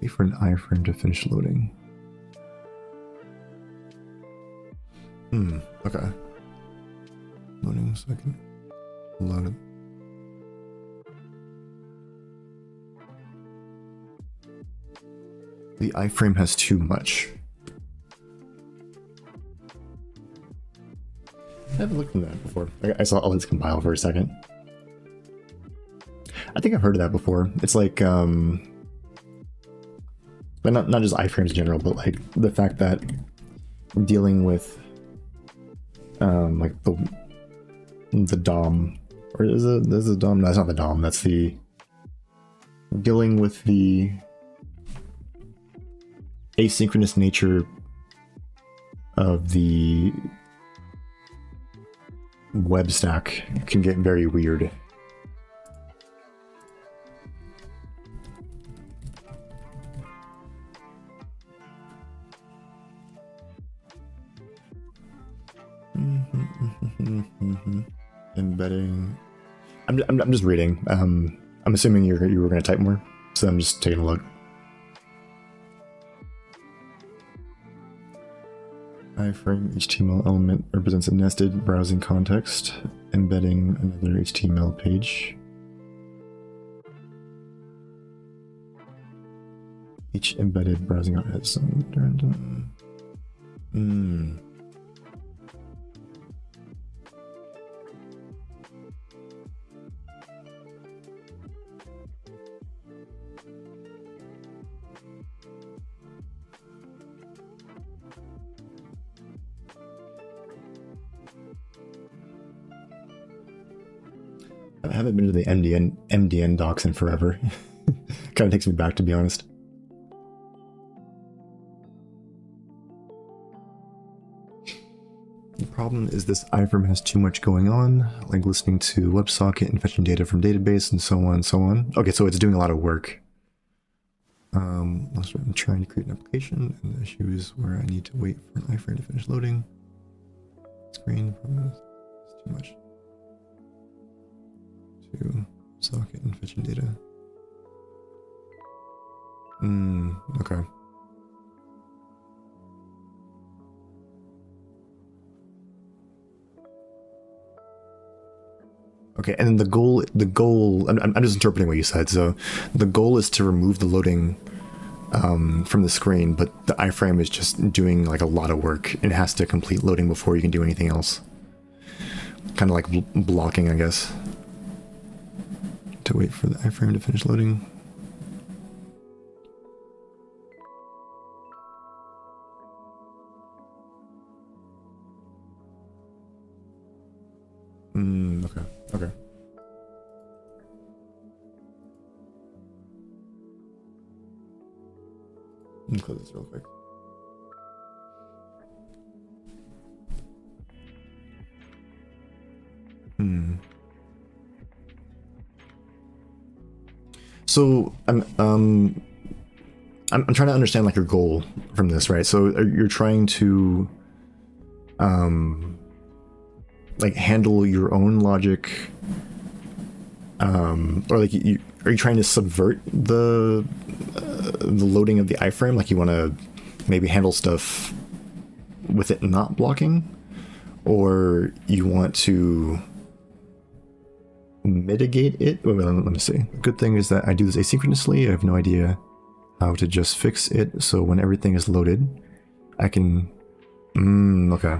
Wait for an iframe to finish loading. Okay. Loading so I can load it. The iframe has too much. I haven't looked into that before. I saw all this compile for a second. I think I've heard of that before. It's like, but not just iframes in general, but like the fact that dealing with, like the DOM, or is it the DOM? No, that's not the DOM. That's the dealing with the asynchronous nature of the web stack can get very weird. Embedding. I'm just reading. I'm assuming you were going to type more, so I'm just taking a look. iframe HTML element represents a nested browsing context, embedding another HTML page. Each embedded browsing out has some random. I haven't been to the MDN docs in forever. Kind of takes me back, to be honest. The problem is this iframe has too much going on, like listening to WebSocket and fetching data from database and so on and so on. Okay, so it's doing a lot of work. I'm trying to create an application, and the issue is where I need to wait for an iframe to finish loading. Screen, it's too much. To socket and fetching data. Okay. Okay, and then the goal, I'm just interpreting what you said. So the goal is to remove the loading from the screen, but the iframe is just doing like a lot of work. It has to complete loading before you can do anything else. Kind of like blocking, I guess. To wait for the iframe to finish loading. Okay. Okay. Let me close this real quick. So I'm trying to understand like your goal from this, right? So you're trying to like handle your own logic, or like are you trying to subvert the loading of the iframe? Like you want to maybe handle stuff with it not blocking, or you want to mitigate it? Wait, let me see. The good thing is that I do this asynchronously. I have no idea how to just fix it. So when everything is loaded, I can. Okay.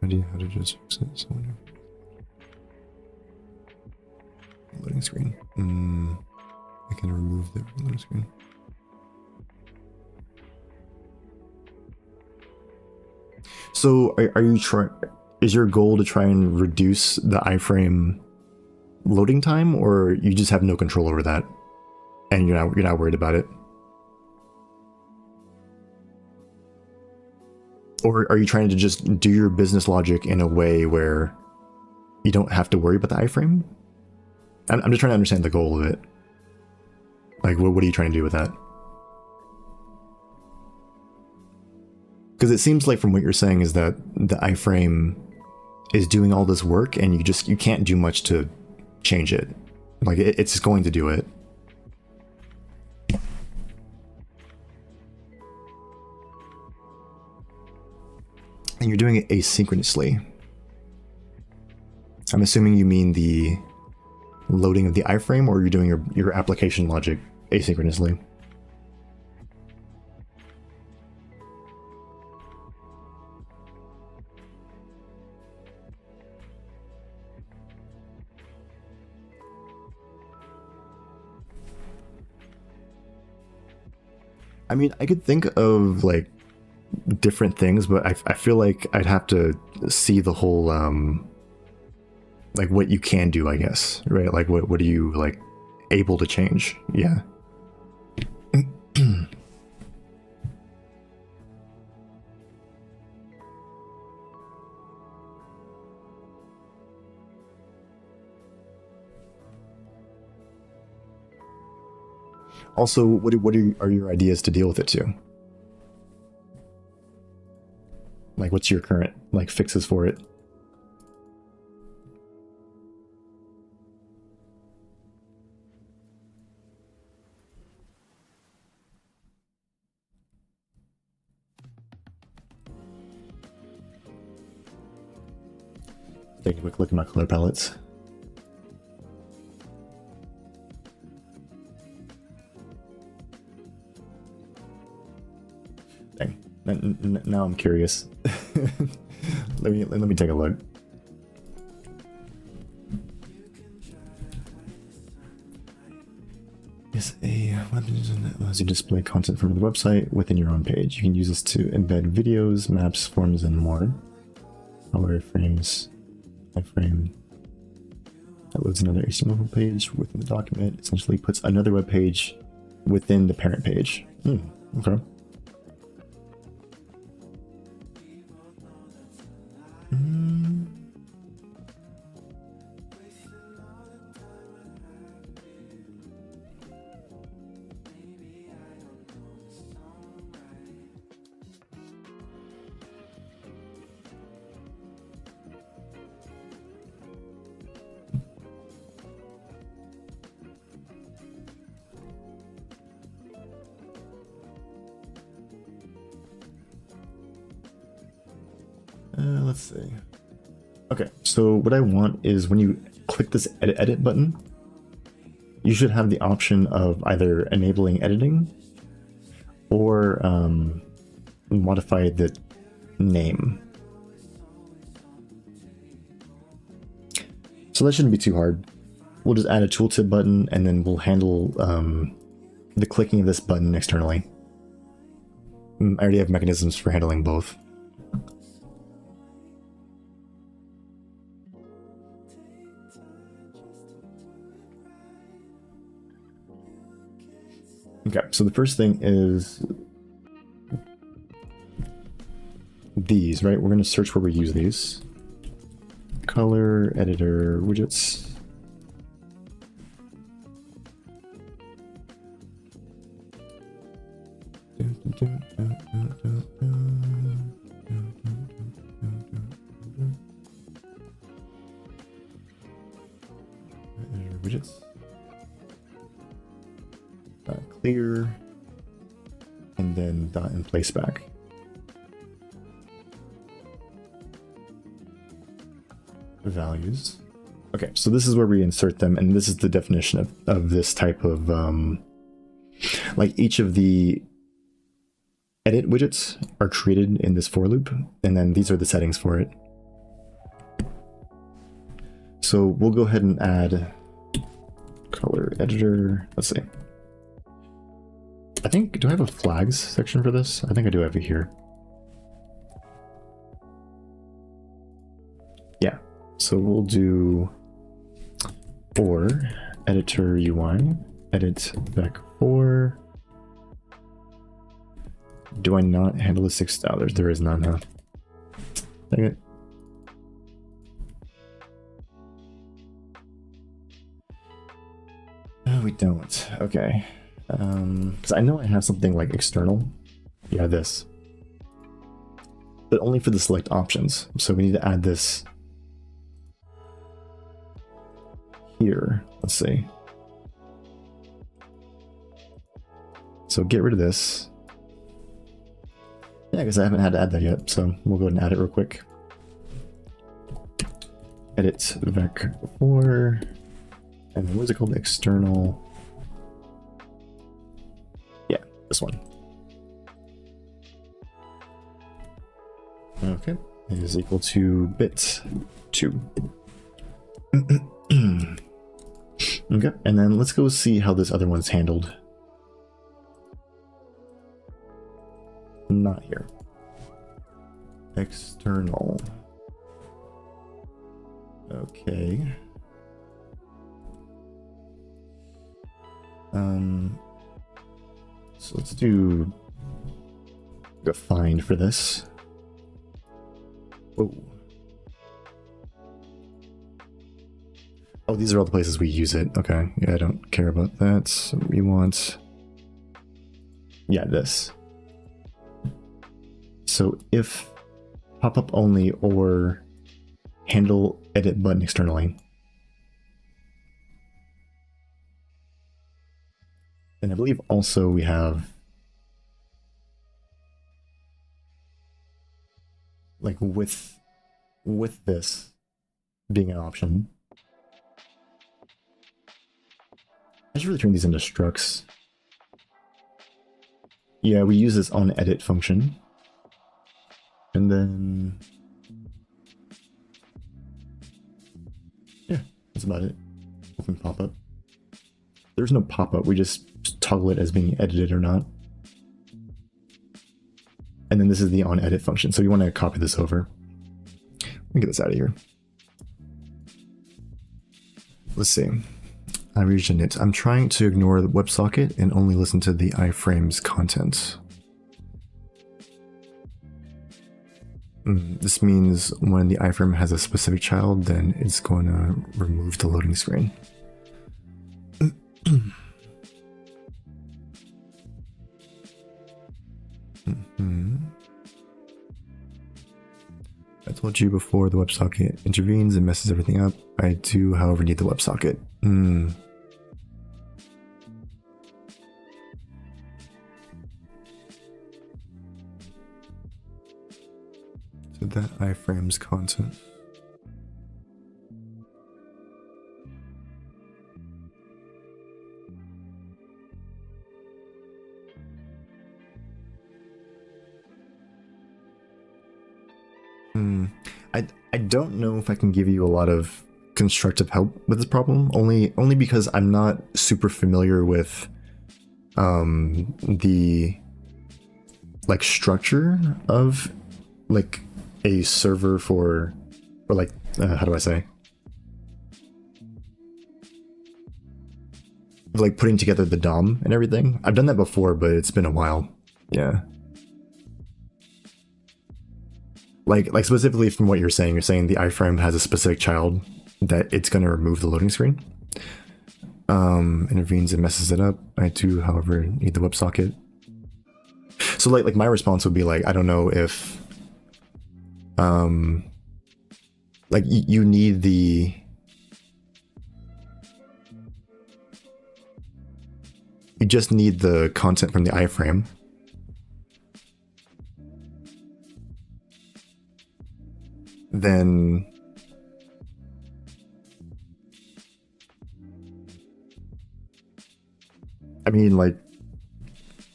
Idea how to just fix it. So loading screen. I can remove the loading screen. So are you trying? Is your goal to try and reduce the iframe loading time, or you just have no control over that, and you're not worried about it? Or are you trying to just do your business logic in a way where you don't have to worry about the iframe? I'm just trying to understand the goal of it. Like, what are you trying to do with that? Because it seems like from what you're saying is that the iframe is doing all this work and you can't do much to change it. Like it's just going to do it. And you're doing it asynchronously. I'm assuming you mean the loading of the iframe, or you're doing your application logic asynchronously. I mean, I could think of like different things, but I feel like I'd have to see the whole like what you can do, I guess, right? Like what are you like able to change? Yeah. Also, are your ideas to deal with it too? Like, what's your current like fixes for it? Take a quick look at my color palettes. Dang. Now I'm curious. let me take a look. Is a allows you to display content from the website within your own page. You can use this to embed videos, maps, forms, and more. Color frames, iframe. That loads another HTML page within the document. Essentially puts another web page within the parent page. Okay. Let's see. Okay, so what I want is when you click this edit button, you should have the option of either enabling editing or modify the name. So that shouldn't be too hard. We'll just add a tooltip button and then we'll handle the clicking of this button externally. I already have mechanisms for handling both. Okay, so the first thing is these, right? We're going to search where we use these. Color, editor, widgets. Editor, widgets. Clear, and then dot and place back. Values. Okay, so this is where we insert them, and this is the definition of this type of like each of the edit widgets are created in this for loop, and then these are the settings for it. So we'll go ahead and add color editor. Let's see. I think, do I have a flags section for this? I think I do have it here. Yeah, so we'll do for editor UI, edit vec 4. Do I not handle the $6? There is none, huh? Dang it. No, we don't. Okay. Because I know I have something like external. Yeah, this. But only for the select options. So we need to add this here. Let's see. So get rid of this. Yeah, because I haven't had to add that yet. So we'll go ahead and add it real quick. Edit vec 4. And then what is it called? External. This one. Okay, it is equal to bit 2. Okay, and then let's go see how this other one's handled. Not here. External. Okay. So let's do a find for this. Oh, these are all the places we use it. Okay, yeah, I don't care about that. So we want Yeah, this. So if pop-up only or handle edit button externally, and I believe also we have like with this being an option. I should really turn these into structs. Yeah, we use this on edit function. And then yeah, that's about it. Open pop-up. There's no pop-up, we just toggle it as being edited or not. And then this is the on edit function, so you want to copy this over. Let me get this out of here. Let's see. I reached it. I'm trying to ignore the WebSocket and only listen to the iframe's content. This means when the iframe has a specific child, then it's going to remove the loading screen. I told you before the WebSocket intervenes and messes everything up. I do, however, need the WebSocket. So that iframe's content. I don't know if I can give you a lot of constructive help with this problem, only because I'm not super familiar with the like structure of like a server for, or like how do I say, like putting together the DOM and everything. I've done that before, but it's been a while. Yeah. Like specifically from what you're saying the iframe has a specific child that it's going to remove the loading screen. Intervenes and messes it up. I do, however, need the WebSocket. So like my response would be like, I don't know if like you need the you just need the content from the iframe. Then I mean, like,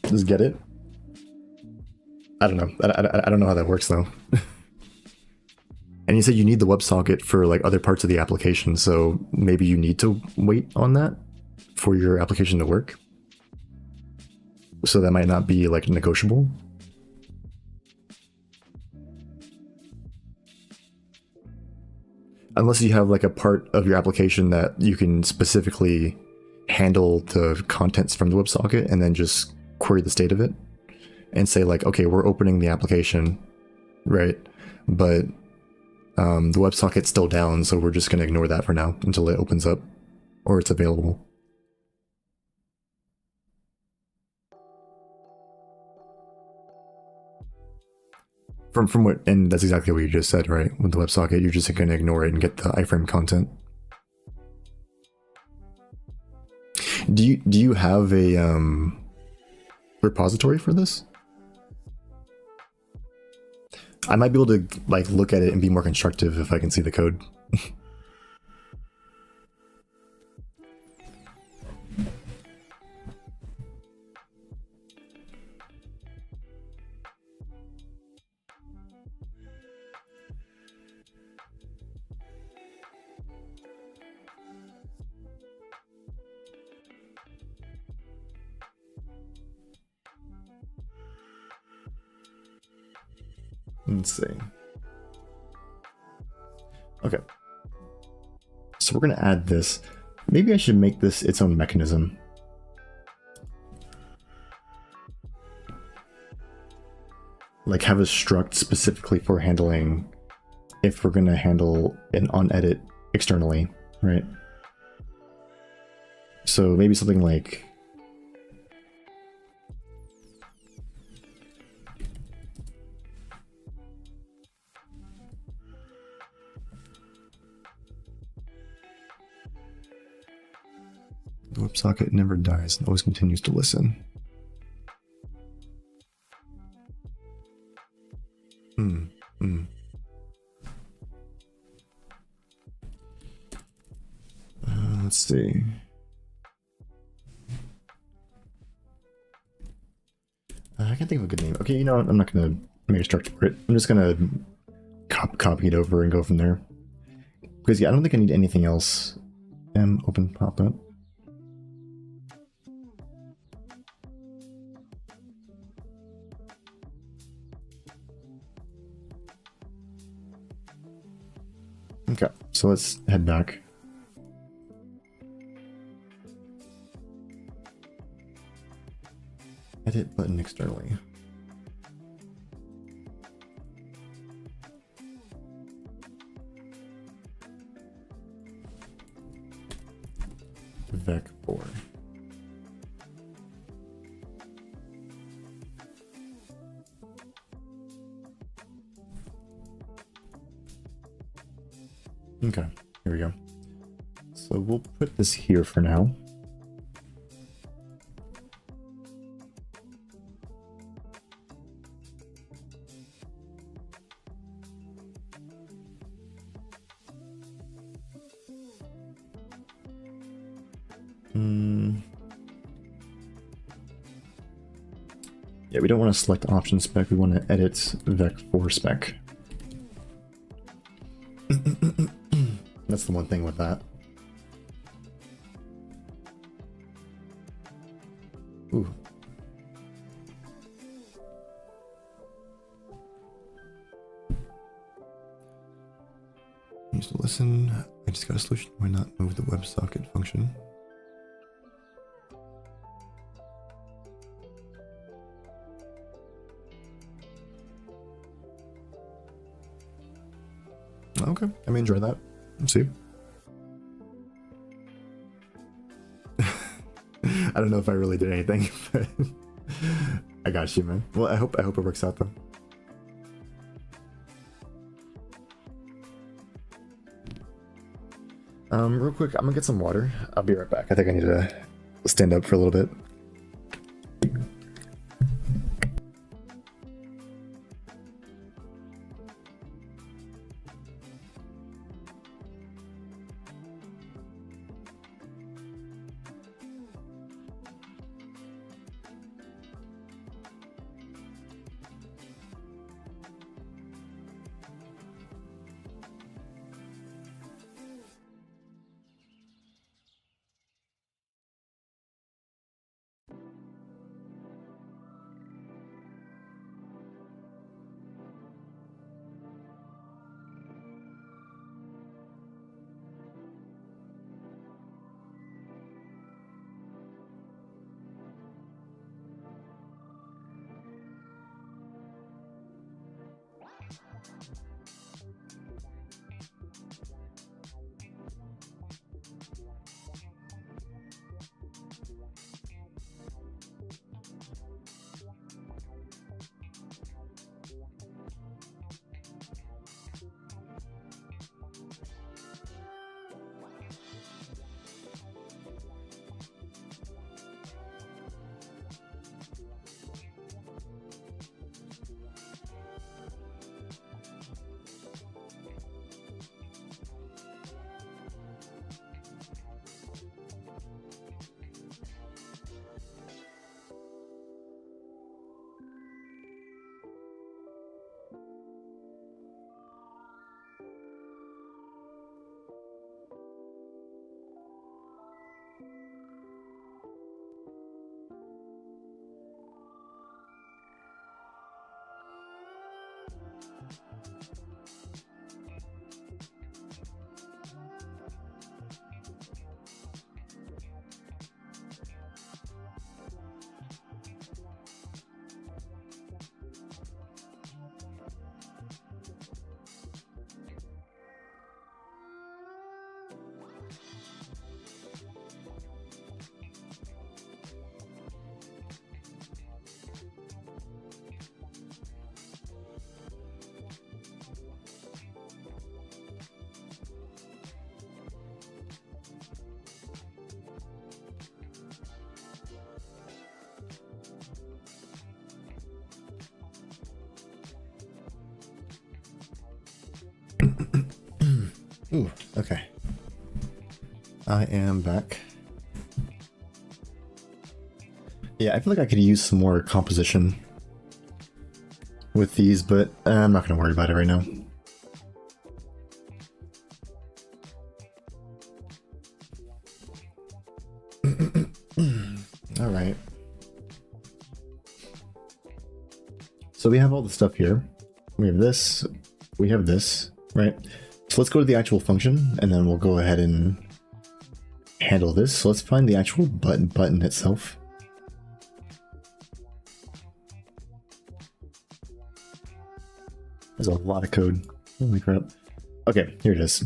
just get it. I don't know. I don't know how that works though. And you said you need the WebSocket for like other parts of the application, so maybe you need to wait on that for your application to work. So that might not be like negotiable. Unless you have like a part of your application that you can specifically handle the contents from the WebSocket and then just query the state of it and say like, okay, we're opening the application, right? But the WebSocket's still down, so we're just going to ignore that for now until it opens up or it's available. From what, and that's exactly what you just said, right? With the WebSocket, you're just going to ignore it and get the iframe content. Do you have a repository for this? I might be able to like look at it and be more constructive if I can see the code. Let's see. Okay. So we're going to add this. Maybe I should make this its own mechanism. Like have a struct specifically for handling if we're going to handle an onEdit externally, right? So maybe something like The WebSocket never dies and always continues to listen. Let's see. I can't think of a good name. Okay, you know what? I'm not gonna make a structure for it. I'm just gonna copy it over and go from there. Because yeah, I don't think I need anything else. Open pop-up. Okay, so let's head back. Edit button externally. Vec4. Okay, here we go. So we'll put this here for now. Yeah, we don't want to select option spec, we want to edit vec4 spec. That's the one thing with that. Ooh. Needs to listen. I just got a solution. Why not move the WebSocket function? Okay, I may enjoy that. Let's see. I don't know if I really did anything, but I got you, man. Well, I hope it works out though. Real quick, I'm gonna get some water. I'll be right back. I think I need to stand up for a little bit. Ooh, okay. I am back. Yeah, I feel like I could use some more composition with these, but I'm not going to worry about it right now. All right. So we have all the stuff here. We have this, right? So let's go to the actual function, and then we'll go ahead and handle this. So let's find the actual button itself. There's a lot of code. Holy crap. Okay, here it is.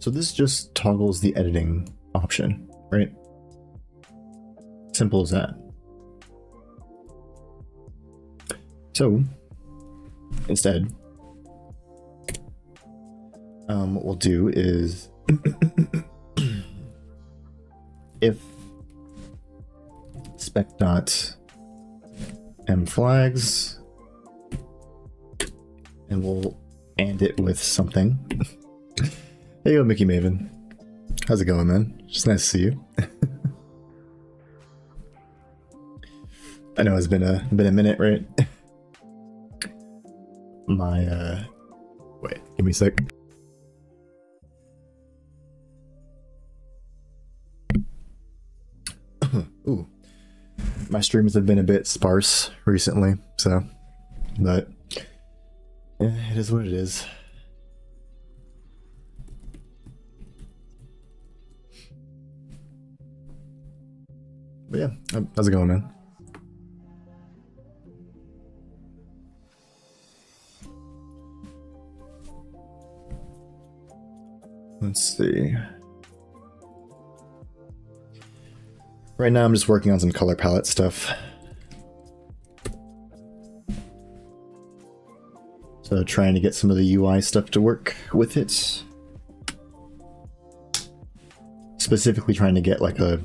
So this just toggles the editing option, right? Simple as that. So instead, what we'll do is if spec.mFlags, and we'll and it with something. Hey yo, Mickey Maven. How's it going, man? Just nice to see you. I know it's been a minute, right? My wait, give me a sec. Ooh. My streams have been a bit sparse recently, so but yeah, it is what it is. But yeah, how's it going, man? Let's see. Right now I'm just working on some color palette stuff. So trying to get some of the UI stuff to work with it. Specifically trying to get like a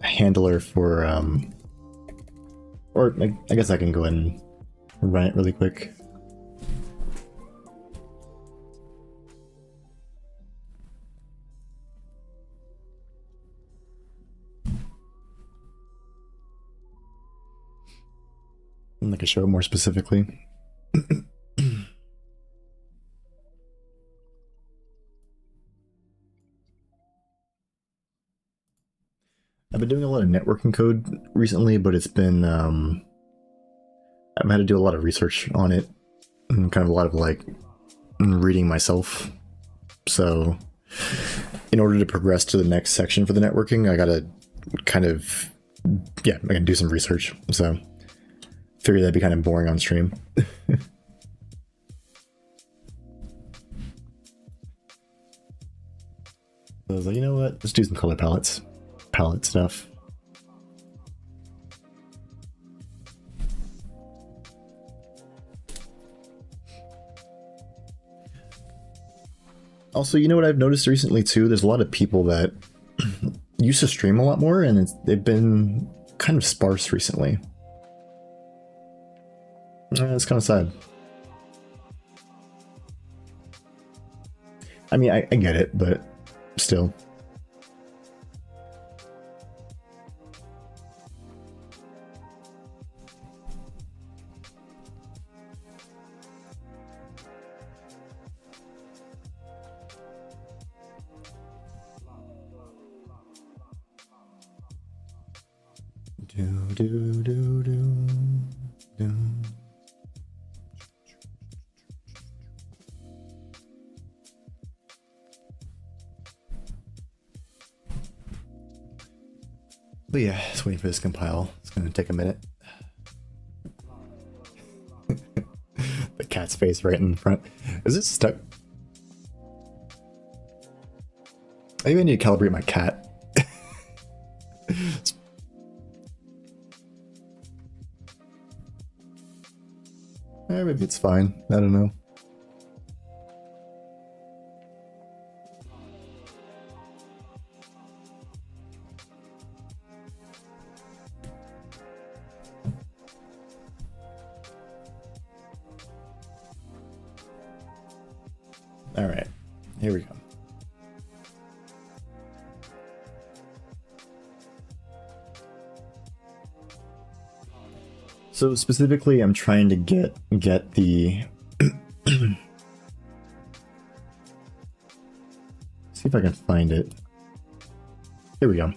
handler for, or I guess I can go ahead and run it really quick. And I can show it more specifically. I've been doing a lot of networking code recently, but it's been, I've had to do a lot of research on it, and kind of a lot of like reading myself. So in order to progress to the next section for the networking, I gotta kind of, yeah, I can do some research. So figured that'd be kind of boring on stream. I was like, you know what? Let's do some color palette stuff. Also, you know what I've noticed recently too? There's a lot of people that used to stream a lot more, and they've been kind of sparse recently. It's kind of sad. I mean, I get it, but still. But yeah, just waiting for this to compile. It's gonna take a minute. The cat's face right in front. Is it stuck? Maybe I need to calibrate my cat. Maybe it's fine. I don't know. here we go. So specifically, I'm trying to get the see if I can find it. Here we go.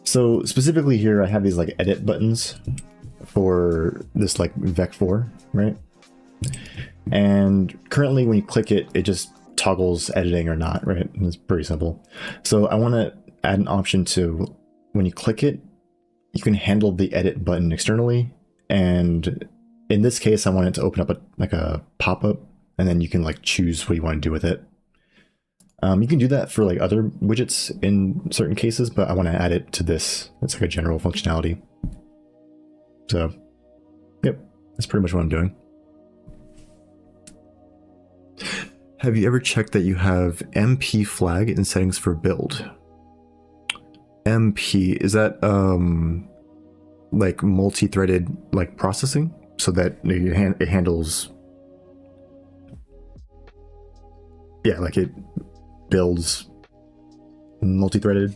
So specifically here, I have these like edit buttons for this like Vec4, right? And currently when you click it, it just toggles editing or not, right? And it's pretty simple. So I want to add an option to when you click it, you can handle the edit button externally. And in this case, I want it to open up a pop-up, and then you can like choose what you want to do with it. You can do that for like other widgets in certain cases, but I want to add it to this. It's like a general functionality. So, yep, that's pretty much what I'm doing. Have you ever checked that you have MP flag in settings for build? MP, is that like multi-threaded like processing, so that it handles, yeah, like it builds multi-threaded.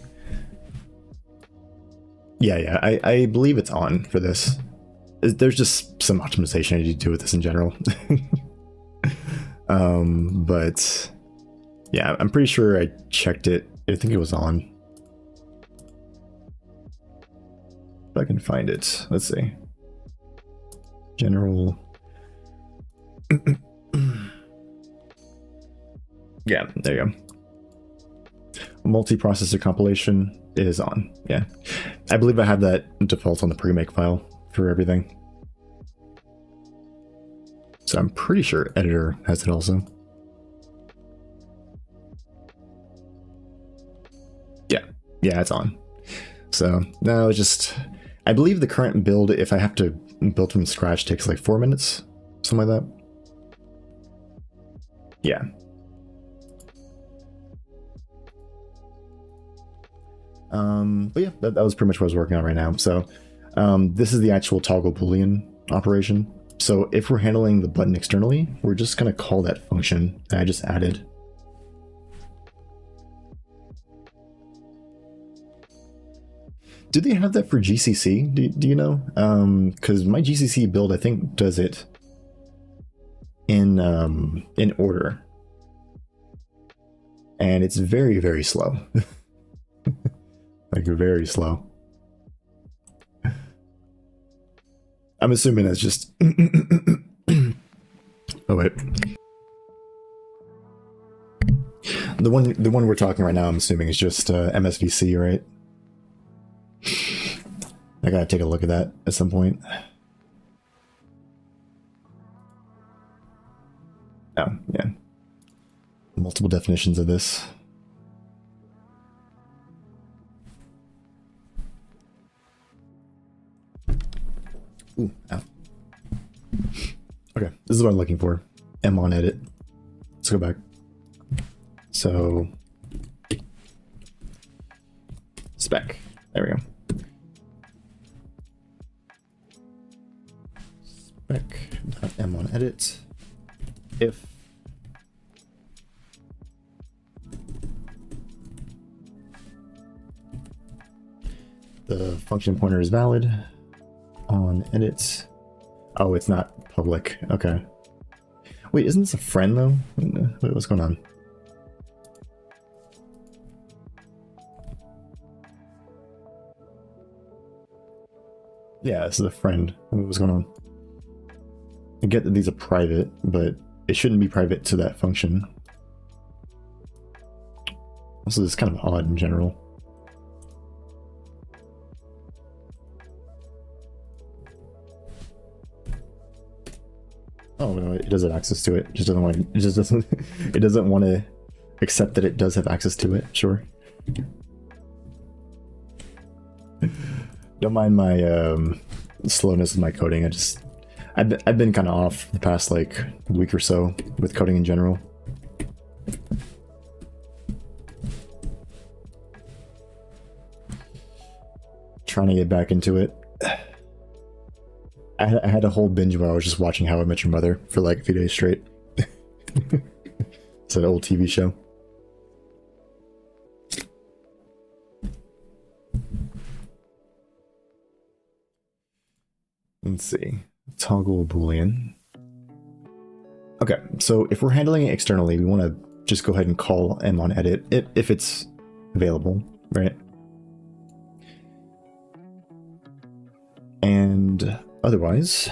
Yeah, I believe it's on for this. There's just some optimization I need to do with this in general. But yeah, I'm pretty sure I checked it. I think it was on. If I can find it, let's see. General. Yeah, there you go. Multiprocessor compilation is on. Yeah, I believe I have that default on the pre-make file for everything. So I'm pretty sure editor has it also. Yeah, it's on. So no, it's just, I believe the current build, if I have to build from scratch, takes like 4 minutes, something like that. Yeah. But yeah, that was pretty much what I was working on right now. So this is the actual toggle boolean operation. So if we're handling the button externally, we're just going to call that function that I just added. Do they have that for GCC? Do you know? Because my GCC build, I think, does it in order, and it's very, very slow. Like very slow. I'm assuming that's just. Oh wait. The one we're talking right now, I'm assuming, is just MSVC, right? I gotta take a look at that at some point. Oh, yeah. Multiple definitions of this. Ooh, ow. Okay, this is what I'm looking for. M on edit. Let's go back. So, spec. There we go. Spec.m on edit. If the function pointer is valid on edit. Oh, it's not public. Okay. Wait, isn't this a friend though? Wait, what's going on? Yeah, this is a friend. What's going on? I get that these are private, but it shouldn't be private to that function. Also, this is kind of odd in general. Oh no, it does have access to it. It just doesn't want to. It just doesn't. It doesn't want to accept that it does have access to it. Sure. Don't mind my slowness with my coding. I've been kind of off the past like week or so with coding in general. Trying to get back into it. I had a whole binge where I was just watching How I Met Your Mother for like a few days straight. It's an old TV show. Let's see. Toggle Boolean. Okay, so if we're handling it externally, we want to just go ahead and call M on edit if it's available, right? And otherwise,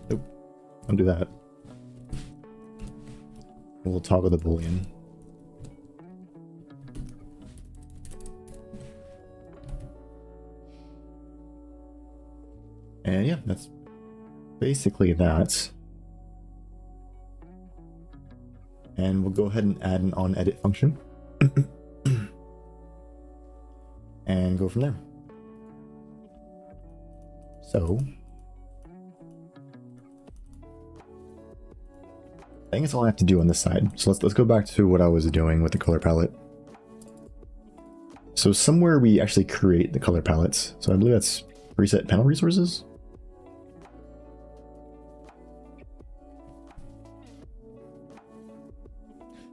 nope, don't do that. We'll toggle the Boolean. And yeah, that's basically that. And we'll go ahead and add an onEdit function. And go from there. So I think that's all I have to do on this side. So let's go back to what I was doing with the color palette. So somewhere we actually create the color palettes. So I believe that's reset panel resources.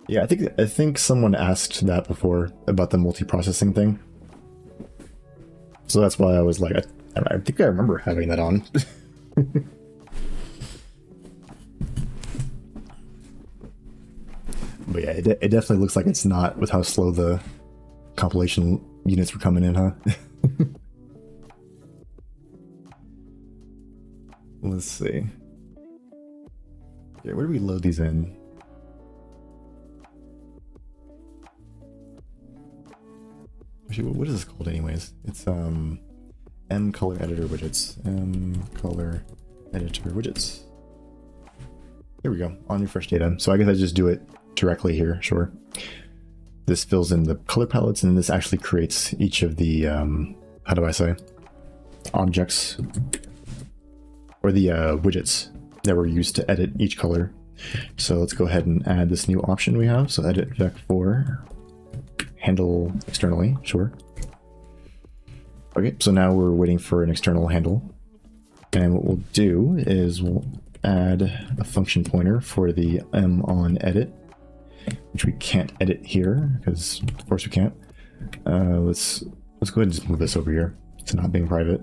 Yeah, I think someone asked that before about the multiprocessing thing. So that's why I was like, I think I remember having that on. But yeah, it definitely looks like it's not with how slow the compilation units were coming in, huh? Let's see. Okay, where do we load these in? Actually, what is this called anyways? It's M color editor widgets. M color editor widgets. Here we go, on refresh data. So I guess I just do it directly here, sure. This fills in the color palettes, and this actually creates each of the, how do I say, objects, or the widgets that were used to edit each color. So let's go ahead and add this new option we have. So edit vec4, handle externally, sure. Okay, so now we're waiting for an external handle. And what we'll do is we'll add a function pointer for the M on edit, which we can't edit here because of course we can't. Let's go ahead and just move this over here to not being private.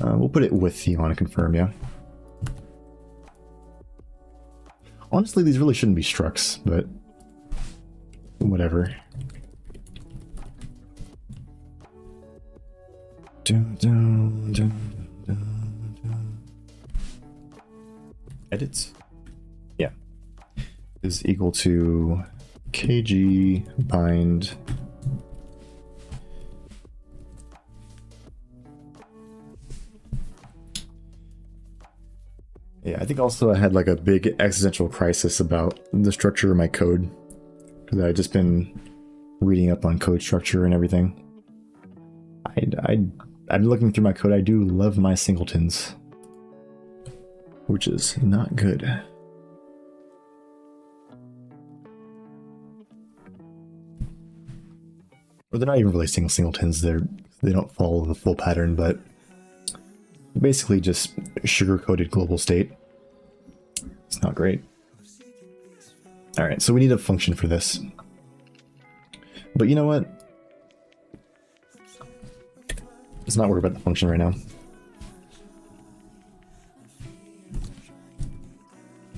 We'll put it with the on confirm, yeah. Honestly, these really shouldn't be structs, but whatever. Edits, yeah, is equal to kg bind yeah. I think also I had like a big existential crisis about the structure of my code because I've just been reading up on code structure and everything. I'm looking through my code. I do love my singletons, which is not good. Or they're not even really singletons. They don't follow the full pattern, but basically just sugar-coated global state. It's not great. All right, so we need a function for this. But you know what? Let's not worry about the function right now.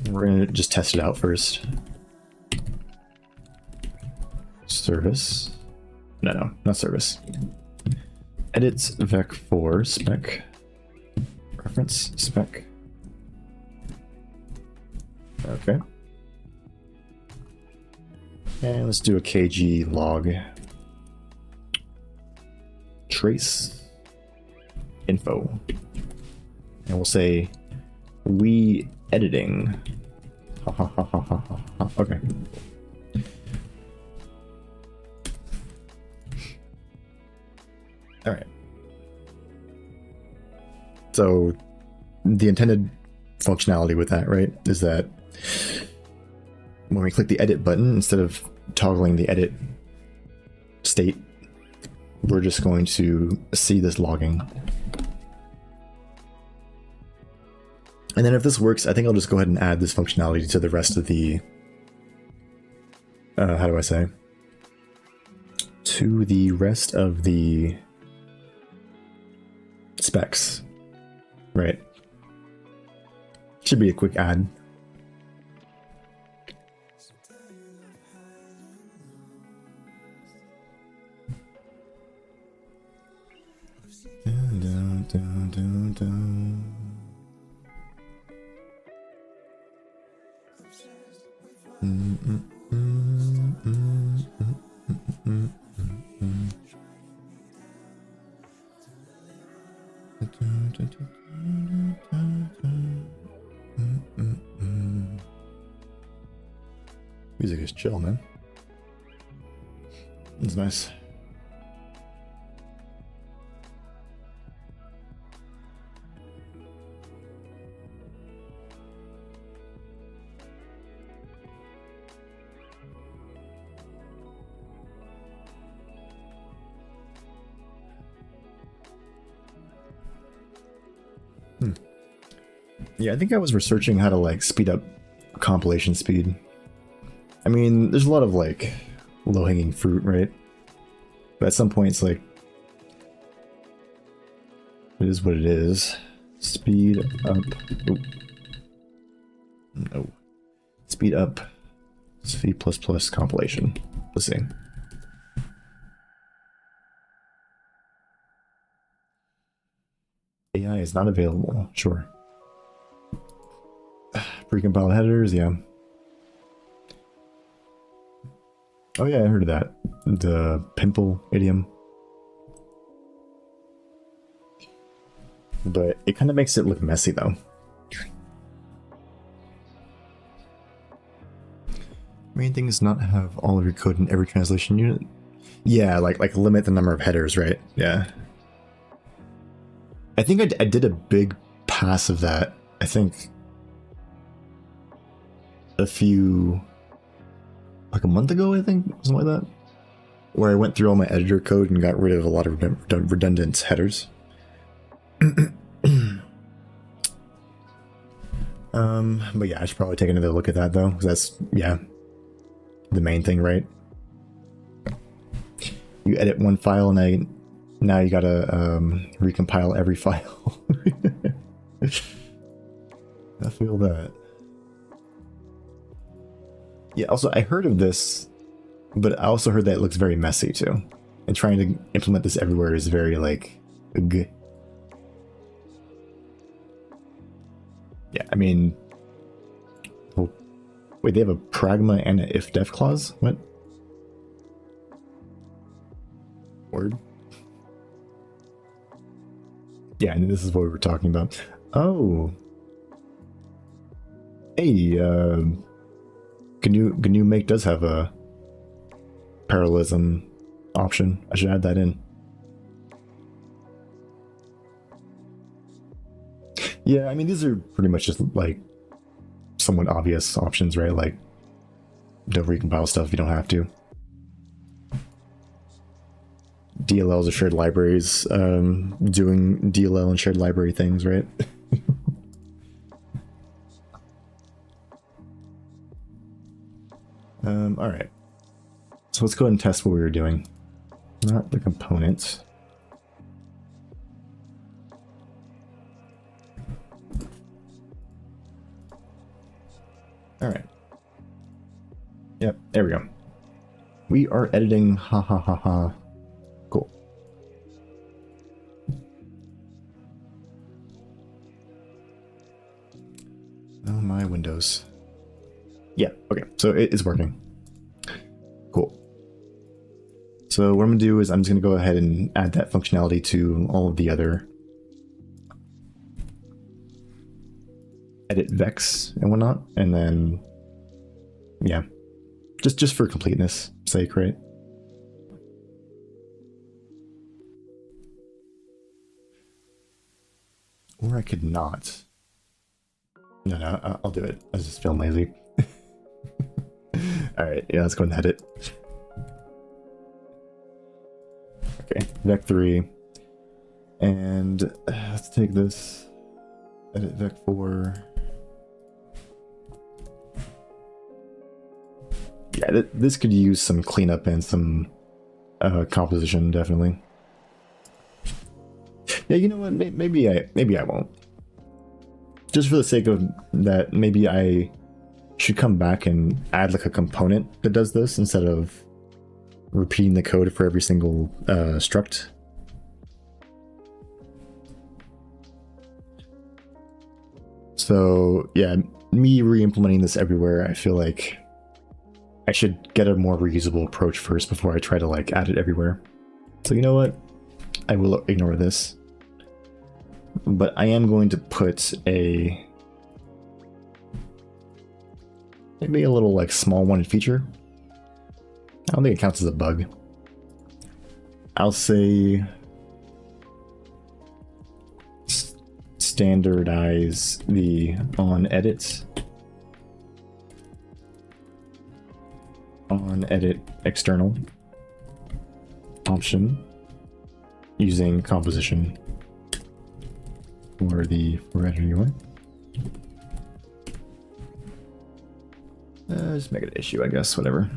We're gonna just test it out first. Service. No, not service. Edits vec4 spec. Reference spec. Okay. And let's do a kg log. Trace info. And we'll say we editing. Ha ha ha ha ha ha. Okay. All right. So the intended functionality with that, right, is that when we click the edit button, instead of toggling the edit state, we're just going to see this logging. And then if this works, I think I'll just go ahead and add this functionality to the rest of the, how do I say? To the rest of the specs, right? Should be a quick add. Music is chill, man. It's nice. Yeah, I think I was researching how to like speed up compilation speed. I mean, there's a lot of like low-hanging fruit, right? But at some point it's like, it is what it is. Speed up. Oh. No. Speed up C++ compilation. Let's see. AI is not available. Sure. Precompiled headers, yeah. Oh yeah, I heard of that. The pimple idiom. But it kind of makes it look messy though. Main thing is not have all of your code in every translation unit. Yeah, like limit the number of headers, right? Yeah. I think I did a big pass of that. I think like a month ago, I think, something like that, where I went through all my editor code and got rid of a lot of redundant headers. But yeah, I should probably take another look at that though, because that's, yeah, the main thing, right? You edit one file and now you gotta recompile every file. I feel that. Yeah, also I heard of this, but I also heard that it looks very messy too. And trying to implement this everywhere is very like, ugh. Yeah, I mean, oh, wait, they have a pragma and an if-def clause? What? Word? Yeah, and this is what we were talking about. Oh. Hey, GNU Make does have a parallelism option. I should add that in. Yeah, I mean, these are pretty much just like somewhat obvious options, right? Like, don't recompile stuff if you don't have to. DLLs are shared libraries, doing DLL and shared library things, right? All right. So let's go ahead and test what we were doing. Not the components. All right. Yep, there we go. We are editing, ha ha ha ha. Cool. Oh, my Windows. Yeah, okay, so it is working. Cool. So what I'm gonna do is I'm just gonna go ahead and add that functionality to all of the other edit vex and whatnot, and then yeah, just for completeness sake, right? Or I could not. No, I'll do it. I was just feeling lazy. All right, yeah, let's go ahead and edit. Okay, vec3, and let's take this. Edit Vec4. Yeah, this could use some cleanup and some composition, definitely. Yeah, you know what? Maybe I won't. Just for the sake of that, maybe I should come back and add like a component that does this instead of repeating the code for every single struct. So yeah, me re-implementing this everywhere, I feel like I should get a more reusable approach first before I try to like add it everywhere. So you know what? I will ignore this. But I am going to put maybe a little like small wanted feature. I don't think it counts as a bug. I'll say standardize the on edit external option using composition for editor UI. Just make it an issue, I guess, whatever.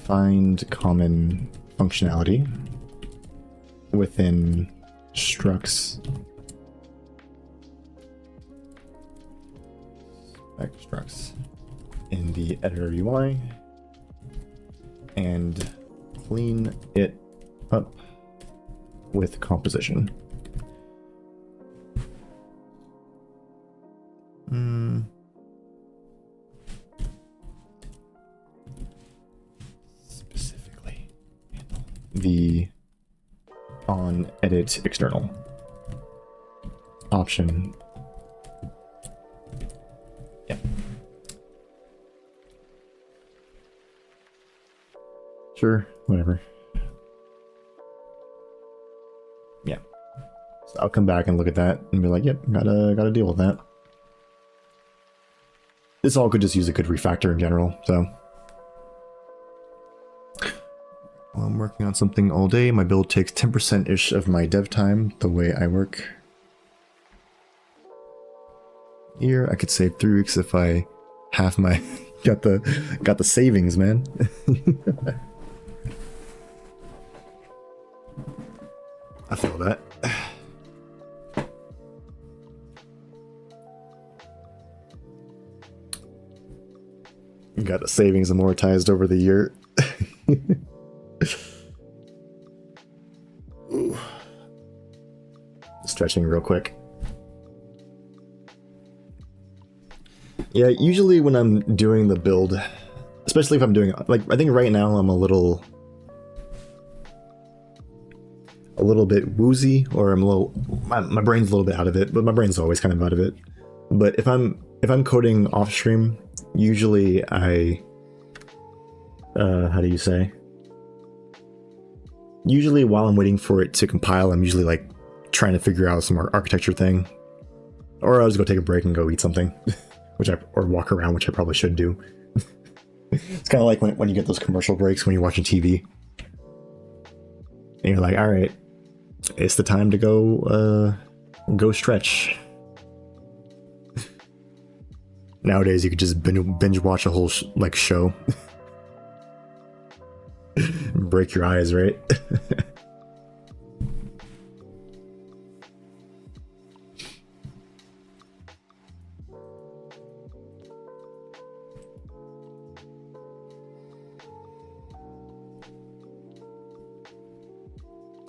Find common functionality within structs. Structs in the editor UI and clean it up with composition. Specifically handle the on edit external option. Yeah. Sure, whatever. Yeah. So I'll come back and look at that and be like, yep, gotta deal with that. This all could just use a good refactor in general, so. While I'm working on something all day, my build takes 10%-ish of my dev time, the way I work. Here, I could save 3 weeks if I half my got the savings, man. I feel that. Got the savings amortized over the year. Stretching real quick. Yeah, usually when I'm doing the build, especially if I'm doing, like, I think right now I'm a little bit woozy, or I'm a little, my brain's a little bit out of it, but my brain's always kind of out of it. But if I'm coding off stream, usually I, how do you say? Usually while I'm waiting for it to compile, I'm usually like trying to figure out some architecture thing, or I'll just go take a break and go eat something, or walk around, which I probably should do. It's kind of like when you get those commercial breaks when you're watching TV, and you're like, all right, it's the time to go stretch. Nowadays, you could just binge watch a whole show. Break your eyes, right?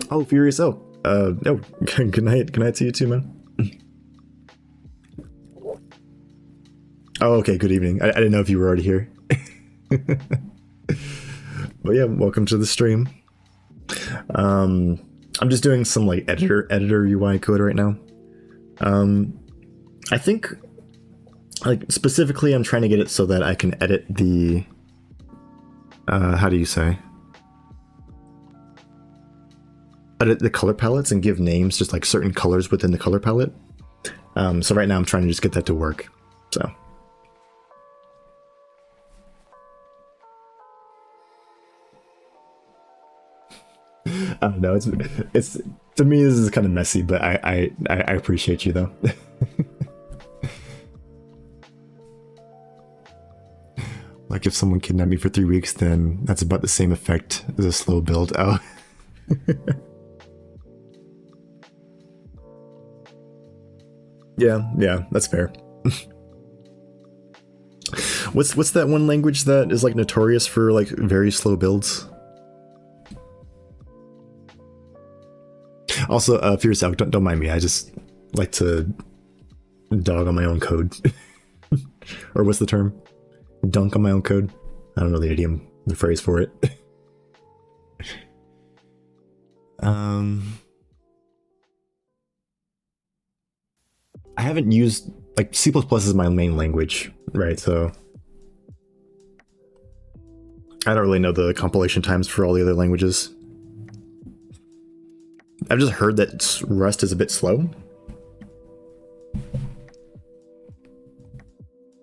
Oh, Furious. Oh, no. Good night. Good night to you too, man. Oh, okay. Good evening. I didn't know if you were already here. But yeah, welcome to the stream. I'm just doing some like editor UI code right now. I think, like, specifically I'm trying to get it so that I can edit the, how do you say? Edit the color palettes and give names, just like certain colors within the color palette. So right now I'm trying to just get that to work. So. I don't know. It's to me this is kind of messy, but I appreciate you though. Like if someone kidnapped me for 3 weeks, then that's about the same effect as a slow build. Oh. Yeah, that's fair. What's that one language that is like notorious for like very slow builds? Also, Fierce Elk, don't mind me. I just like to dog on my own code. Or what's the term? Dunk on my own code? I don't know the idiom, the phrase for it. I haven't used, like, C++ is my main language, right? So I don't really know the compilation times for all the other languages. I've just heard that Rust is a bit slow.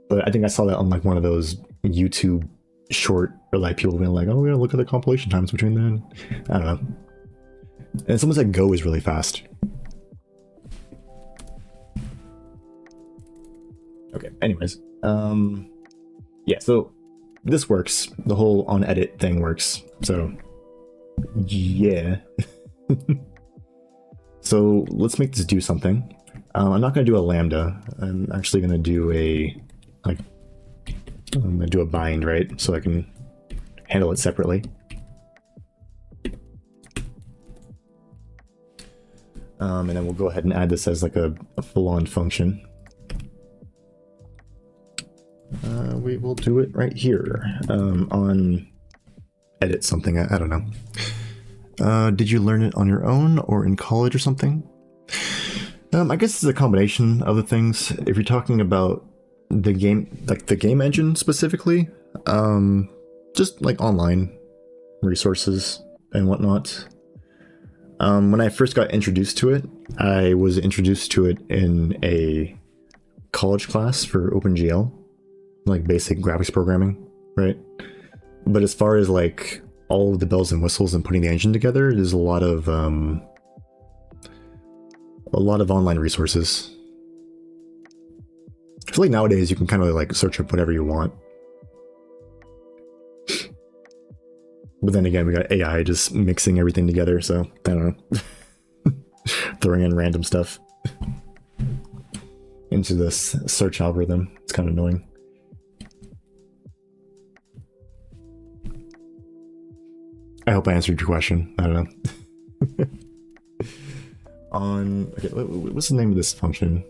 But I think I saw that on like one of those YouTube short, or like people being like, oh yeah, look at the compilation times between then. I don't know. And someone said Go is really fast. Okay, anyways. Yeah, so this works. The whole on edit thing works. So yeah. So let's make this do something. I'm not going to do a lambda. I'm actually going to do a, like, I'm going to do a bind, right? So I can handle it separately. And then we'll go ahead and add this as like a full-on function. We will do it right here on edit something. I don't know. Did you learn it on your own or in college or something? I guess it's a combination of the things. If you're talking about the game, like the game engine specifically, just like online resources and whatnot. When I first got introduced to it, I was introduced to it in a college class for OpenGL, like basic graphics programming, right? But as far as like all of the bells and whistles and putting the engine together, there's a lot of online resources. I feel like nowadays you can kind of like search up whatever you want. But then again, we got AI just mixing everything together, so I don't know. Throwing in random stuff into this search algorithm. It's kind of annoying. I hope I answered your question. I don't know. Okay, what's the name of this function?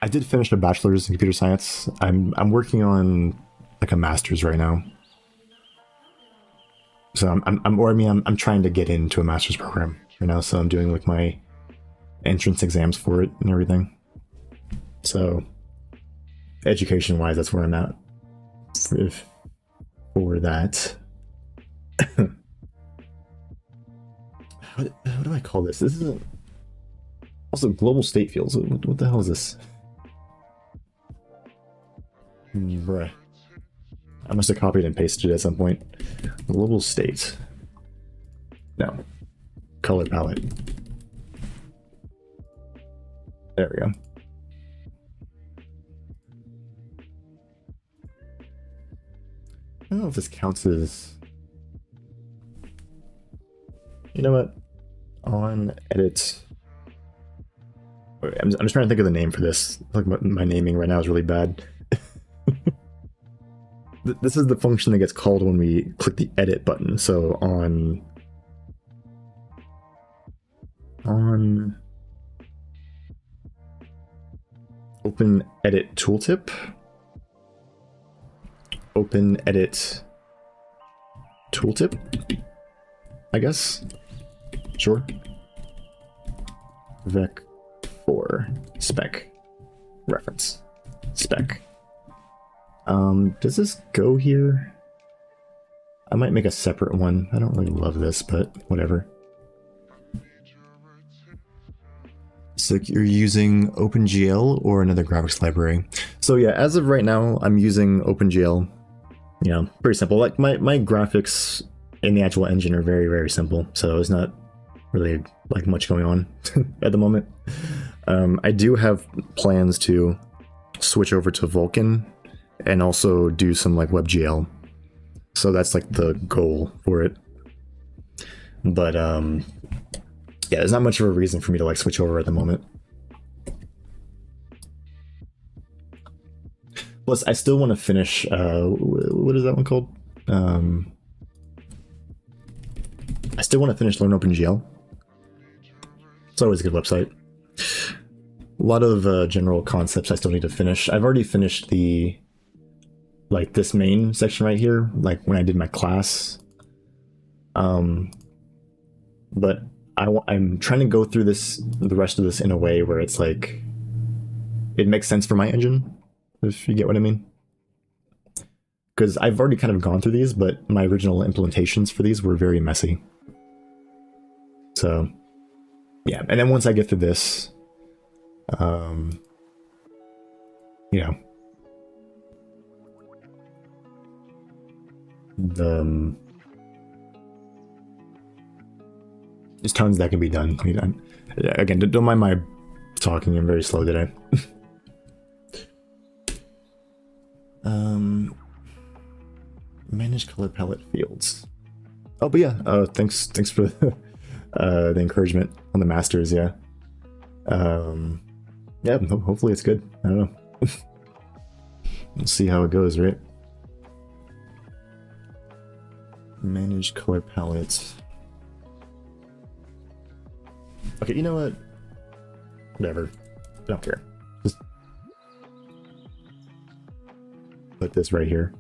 I did finish a bachelor's in computer science. I'm working on like a master's right now. So I'm trying to get into a master's program right now. So I'm doing like my entrance exams for it and everything. So education-wise, that's where I'm at for that. What do I call this? This isn't also global state fields. What the hell is this? Bruh. I must have copied and pasted it at some point. Global state. No. Color palette. There we go. I don't know if this counts as... You know what? On edit... I'm just trying to think of the name for this. Like my naming right now is really bad. This is the function that gets called when we click the edit button. So on open edit tooltip, open edit tooltip, I guess. Sure. Vec4 spec reference spec. Does this go here? I might make a separate one. I don't really love this, but whatever. So you're using OpenGL or another graphics library? So yeah, as of right now, I'm using OpenGL. You know, pretty simple. Like my graphics in the actual engine are very, very simple. So it's not really like much going on at the moment. I do have plans to switch over to Vulkan and also do some like WebGL. So that's like the goal for it. But yeah, there's not much of a reason for me to like switch over at the moment. Plus, I still want to finish, what is that one called? I still want to finish Learn OpenGL. It's always a good website. A lot of general concepts I still need to finish. I've already finished the, like this main section right here, like when I did my class. But I'm trying to go through the rest of this in a way where it's like, it makes sense for my engine, if you get what I mean. Because I've already kind of gone through these, but my original implementations for these were very messy. So, yeah, and then once I get through this, you know, there's tons that can be done. Again, don't mind my talking. I'm very slow today. Manage color palette fields. Oh, but yeah. Thanks for the encouragement on the masters. Yeah. Yeah. Hopefully it's good. I don't know. We'll see how it goes, right? Manage color palettes. Okay, you know what? Whatever. I don't care. Just put this right here.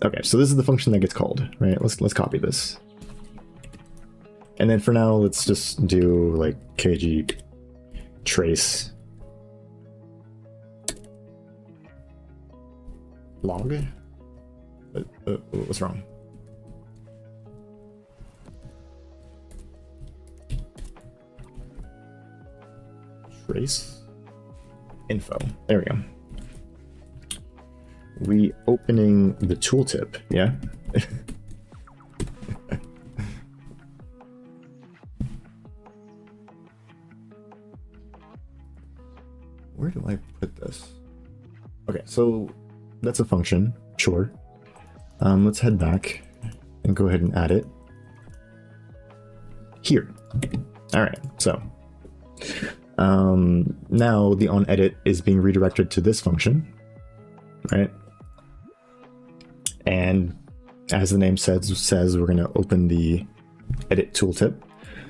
Okay, so this is the function that gets called, right? Let's copy this. And then for now, let's just do like kg trace log. What's wrong? Trace info. There we go. Reopening the tooltip, yeah? Where do I put this? Okay, so that's a function, sure. Let's head back and go ahead and add it here. All right, so now the onEdit is being redirected to this function, right? And as the name says, we're going to open the edit tooltip.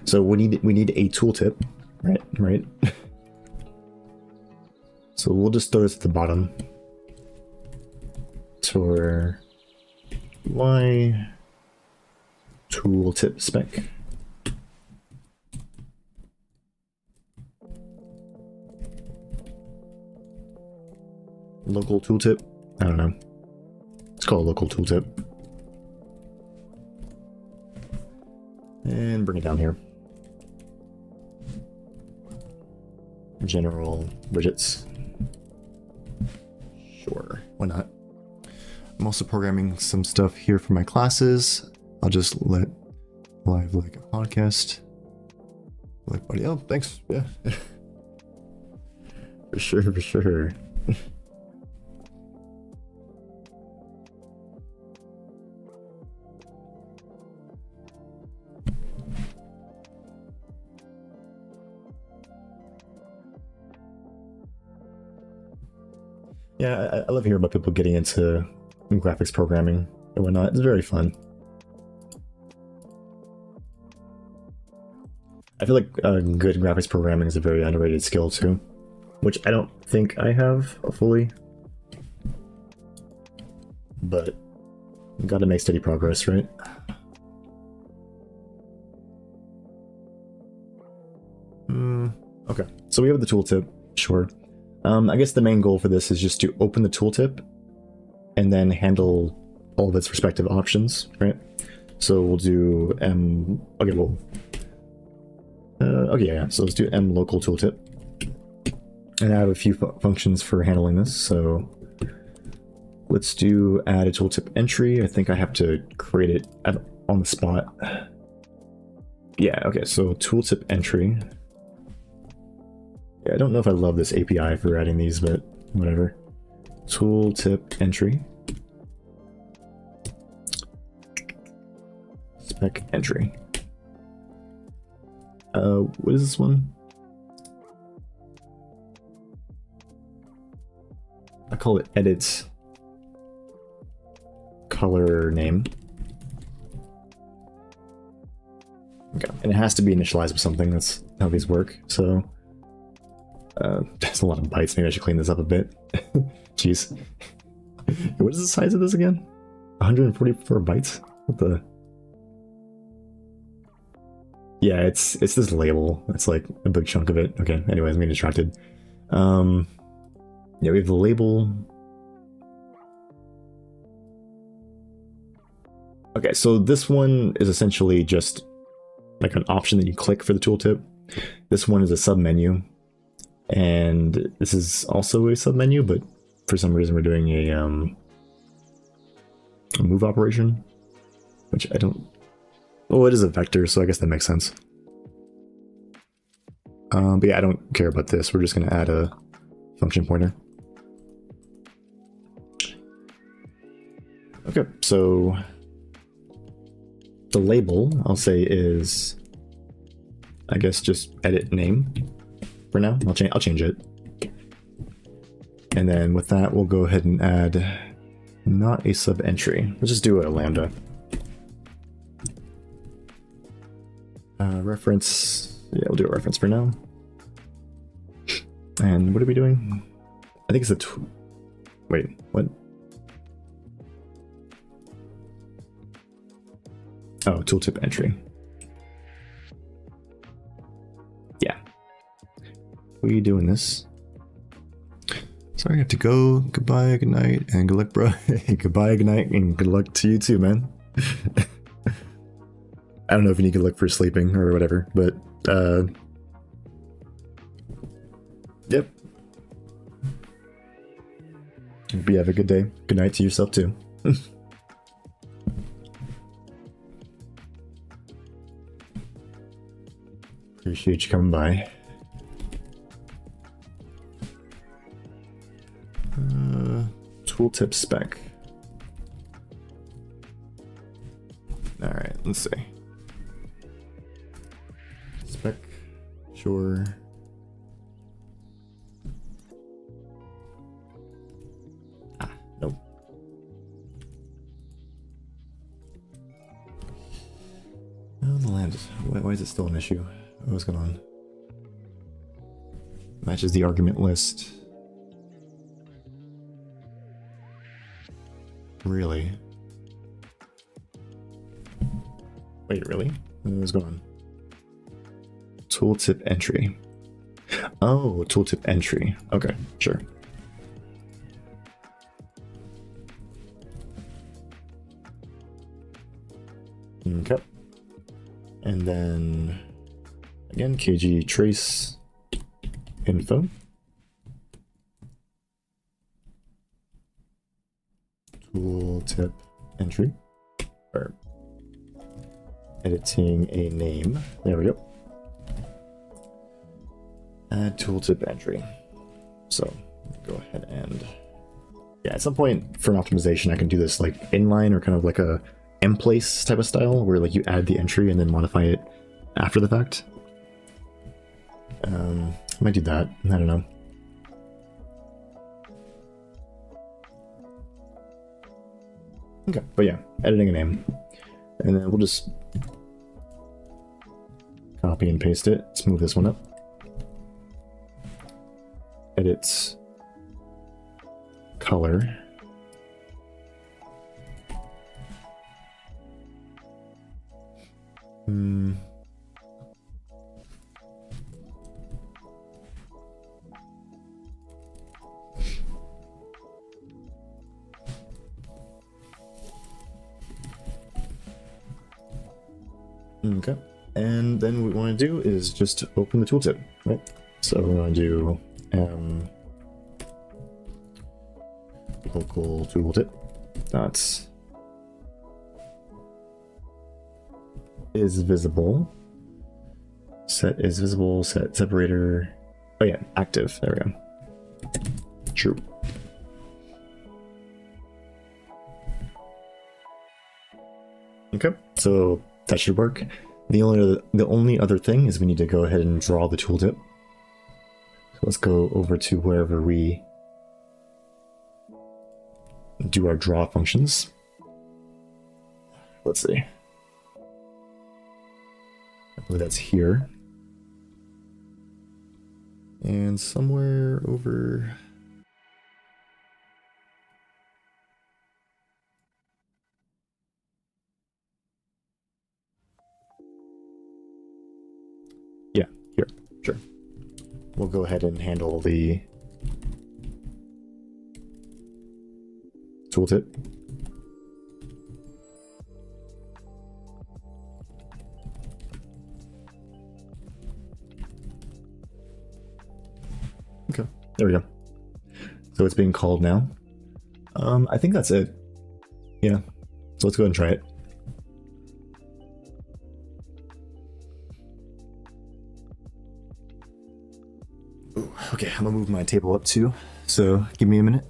So we need a tooltip, right? So we'll just throw this at the bottom. Tor y tooltip spec. Local tooltip. I don't know. It's called local tooltip. And bring it down here. General widgets. Sure, why not? I'm also programming some stuff here for my classes. I'll just let live like a podcast. Like buddy, oh thanks, yeah. For sure. Yeah, I love hearing about people getting into graphics programming and whatnot. It's very fun. I feel like good graphics programming is a very underrated skill too, which I don't think I have fully, but gotta make steady progress, right? Okay, so we have the tooltip, sure. I guess the main goal for this is just to open the tooltip and then handle all of its respective options, right? So we'll do m. Okay, well, okay, yeah. So let's do m local tooltip, and I have a few functions for handling this. So let's do add a tooltip entry. I think I have to create it on the spot. Yeah. Okay. So tooltip entry. Yeah, I don't know if I love this API for adding these, but whatever. Tooltip entry. Spec entry. What is this one? I call it edit color name. Okay, and it has to be initialized with something. That's how these work. So there's a lot of bytes. Maybe I should clean this up a bit. Jeez. What is the size of this again? 144 bytes? What the? Yeah, it's this label. It's like a big chunk of it. Okay, anyways, I'm getting distracted. Yeah, we have the label. Okay, so this one is essentially just like an option that you click for the tooltip. This one is a submenu, and this is also a submenu, but for some reason we're doing a move operation, which I don't. Oh, it is a vector, so I guess that makes sense. But yeah, I don't care about this. We're just going to add a function pointer. Okay, so the label, I'll say, is, I guess, just edit name for now. I'll change it. And then with that, we'll go ahead and add not a sub entry. Let's just do a lambda. Reference, yeah, we'll do a reference for now. And what are we doing? I think it's a wait, what? Oh, tooltip entry. Yeah. We doing this. Sorry, I have to go. Goodbye, good night, and good luck, bro. Goodbye, good night, and good luck to you too, man. I don't know if you need good luck for sleeping or whatever, but yep. Hope you have a good day. Good night to yourself too. Appreciate you coming by. Tooltip spec. All right, let's see. Spec, sure. Nope. Oh, the land. Why is it still an issue? What's going on? Matches the argument list. Really? Wait, really? What's going on? Tooltip entry. Oh, tooltip entry. Okay, sure. Okay. And then again, kg trace info. Tooltip entry. Or editing a name. There we go. Add tooltip entry. So go ahead and yeah, at some point for an optimization, I can do this like inline or kind of like a emplace type of style where like you add the entry and then modify it after the fact. I might do that. I don't know. Okay, but yeah, editing a name. And then we'll just copy and paste it. Let's move this one up. Edit color. Okay. And then what we want to do is just open the tooltip, right? So we're going to do local tooltip dots is visible. Set is visible, set separator. Oh yeah, active. There we go. True. Okay, so that should work. The only other thing is we need to go ahead and draw the tooltip. So let's go over to wherever we do our draw functions. Let's see. I believe that's here. And somewhere over... Yeah, here, sure. We'll go ahead and handle the tooltip. Okay, there we go. So it's being called now. I think that's it. Yeah, so let's go ahead and try it. Ooh, okay, I'm gonna move my table up too, so give me a minute.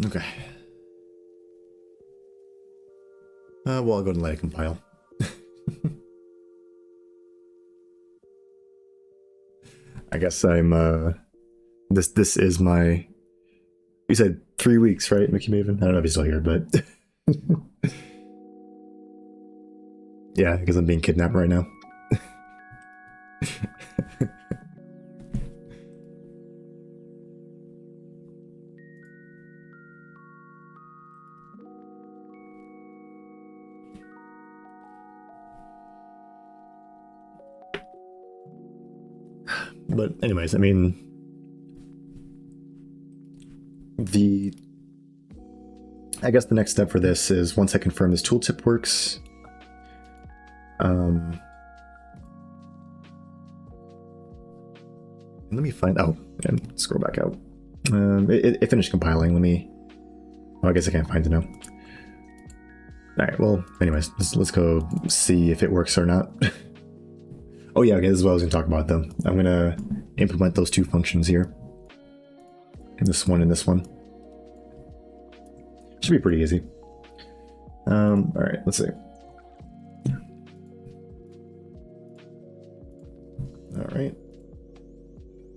Okay. Well, I'll go and let it compile. I guess I'm, this is my, you said 3 weeks, right, Mickey Maven? I don't know if he's still here, but yeah, because I'm being kidnapped right now. But anyways, I mean, I guess the next step for this is once I confirm this tooltip works, let me find, oh, and scroll back out. It finished compiling. Oh, I guess I can't find it now. All right, well, anyways, let's go see if it works or not. Oh yeah, okay, this is what I was gonna talk about though. I'm gonna implement those two functions here. This one and this one. Should be pretty easy. All right, let's see. All right.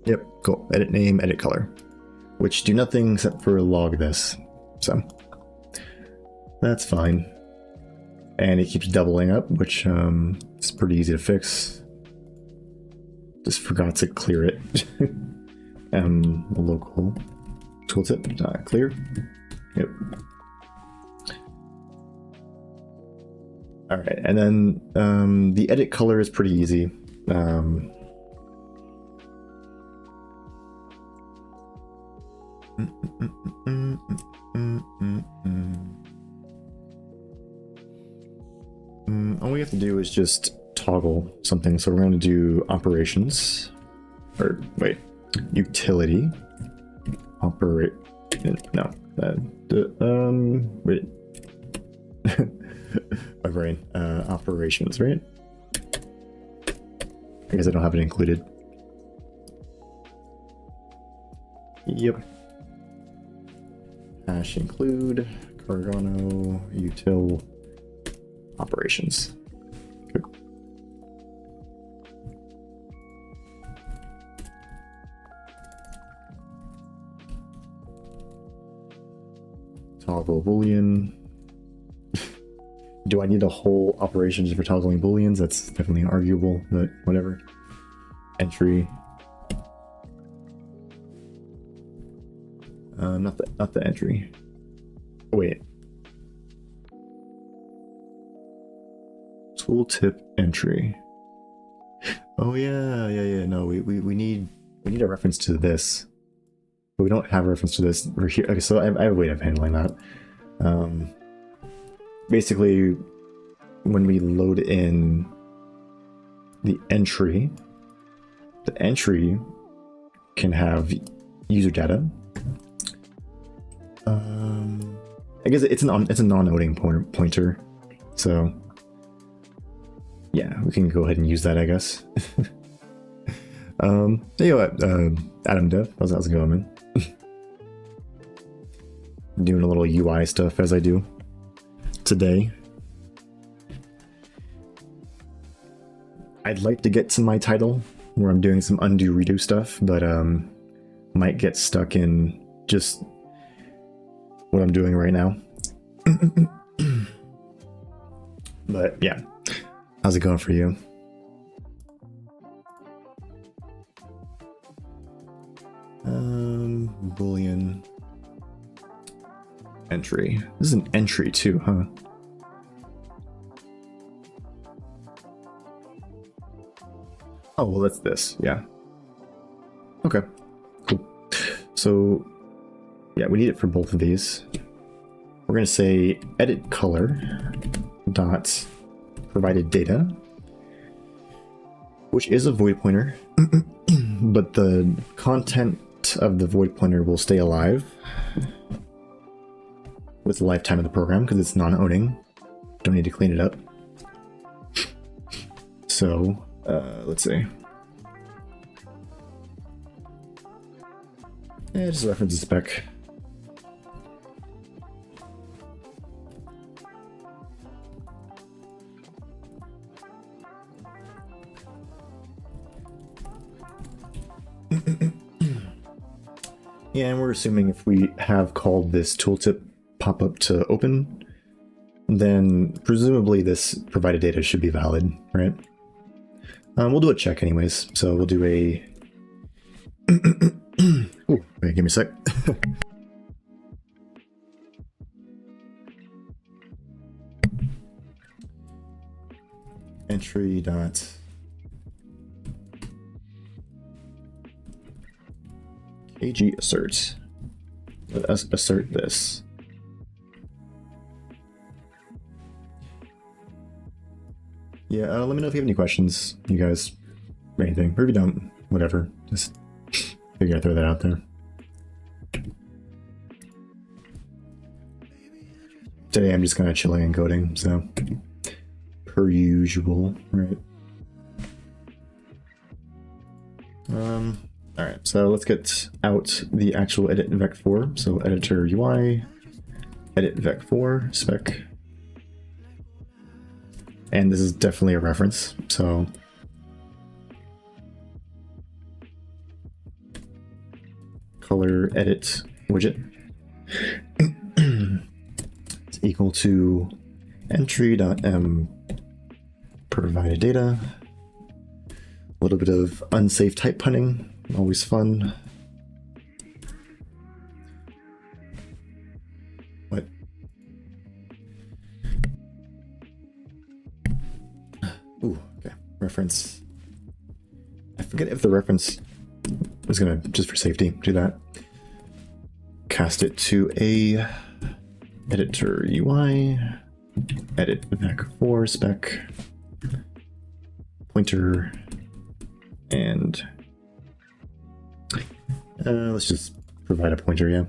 Yep, cool. Edit name, edit color, which do nothing except for log this. So that's fine. And it keeps doubling up, which is pretty easy to fix. Just forgot to clear it. The local tooltip clear. Yep. All right, and then the edit color is pretty easy. All we have to do is just toggle something. So we're going to do operations, or wait, utility, operate. No, wait. My brain. Operations, right? I guess I don't have it included. Yep. Hash include Cardano util operations. Good. Toggle boolean. Do I need a whole operation just for toggling booleans? That's definitely arguable, but whatever. Entry. Not the entry. Wait. Tooltip entry. Oh yeah. No, we need a reference to this, but we don't have a reference to this. We're here. Okay, so I have a way of handling that. Basically, when we load in the entry can have user data. I guess it's a non-noting pointer, so yeah, we can go ahead and use that, I guess. Hey, what, Adam Dev, how's it going, man? Doing a little UI stuff as I do today. I'd like to get to my title where I'm doing some undo redo stuff, but might get stuck in just what I'm doing right now. But yeah, how's it going for you? Boolean entry. This is an entry too, huh? Oh, well, that's this. Yeah. Okay. Cool. So, yeah, we need it for both of these. We're going to say edit color dot provided data, which is a void pointer, but the content of the void pointer will stay alive with the lifetime of the program because it's non-owning. Don't need to clean it up. So, let's see. Yeah, just reference the spec. Yeah, and we're assuming if we have called this tooltip pop-up to open, then presumably this provided data should be valid, right? We'll do a check anyways, so we'll do a... Ooh, wait, give me a sec. Entry dot... KG assert. Let us assert this. Yeah, let me know if you have any questions, you guys, or anything. Or if you don't, whatever. Just figure I'd throw that out there. Today I'm just kind of chilling and coding, so per usual, right? All right, so let's get out the actual edit vec4. So editor UI, edit vec4 spec. And this is definitely a reference, so color edit widget is equal to entry.m provided data. A little bit of unsafe type punning, always fun. What? Ooh, okay. Reference. I forget if the reference is gonna, just for safety, do that. Cast it to a editor UI, edit vec4 spec, pointer, and let's just provide a pointer, yeah.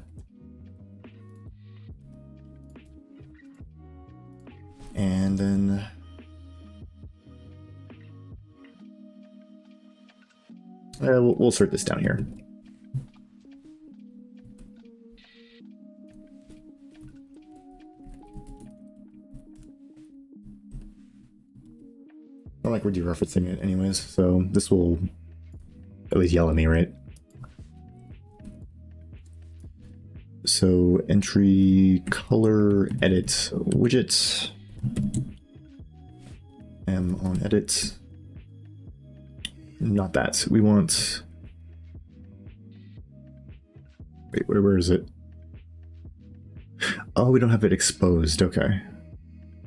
And then we'll sort this down here. Not like we're dereferencing it anyways, so this will at least yell at me, right? So entry color edit widget. M on edit. Not that. We want. Wait, where is it? Oh, we don't have it exposed. Okay.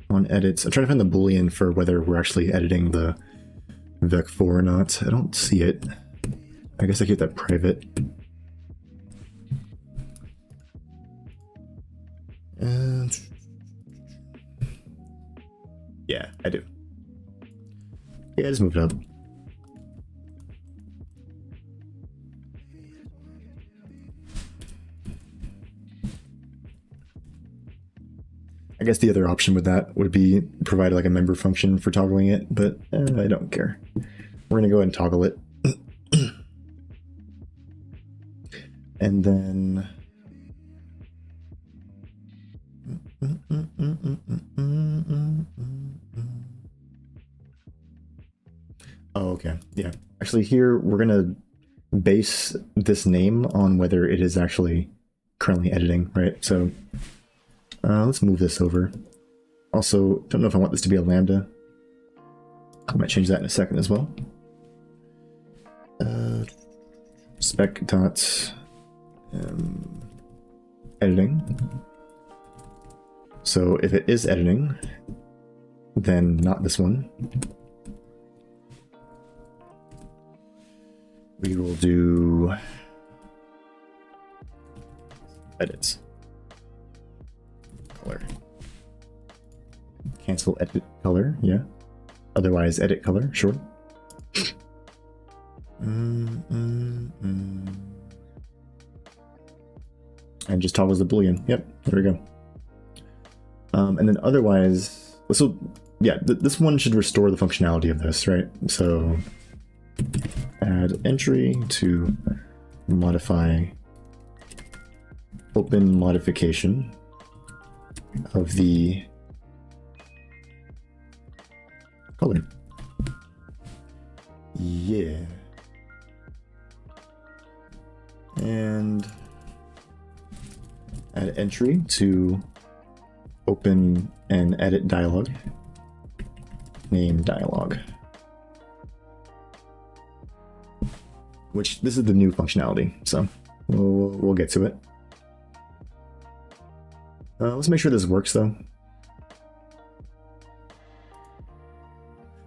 On edits. I'm trying to find the boolean for whether we're actually editing the vec4 or not. I don't see it. I guess I keep that private. And yeah, I do. Yeah, just move it up. I guess the other option with that would be provide like a member function for toggling it, but I don't care. We're gonna go ahead and toggle it. And then oh, okay. Yeah. Actually here we're gonna base this name on whether it is actually currently editing, right? So let's move this over. Also, don't know if I want this to be a lambda. I might change that in a second as well. Spec dot editing. So if it is editing, then not this one. We will do edits. Color. Cancel edit color, yeah. Otherwise, edit color, sure. And just toggles the boolean. Yep, there we go. And then otherwise, so yeah, this one should restore the functionality of this, right? So add entry to modify open modification of the color. Yeah. And add entry to open and edit dialog. Name dialog. Which this is the new functionality, so we'll get to it. Let's make sure this works though.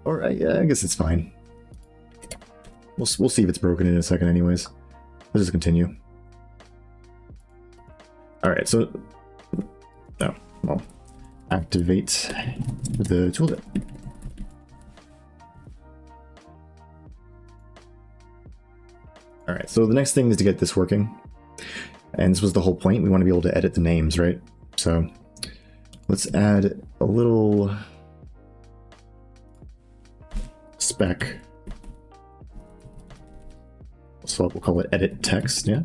Or yeah, I guess it's fine. We'll see if it's broken in a second anyways. Let's just continue. Alright, so oh, well, activate the tooltip. Alright, so the next thing is to get this working. And this was the whole point. We want to be able to edit the names, right? So let's add a little spec. So we'll call it edit text, yeah.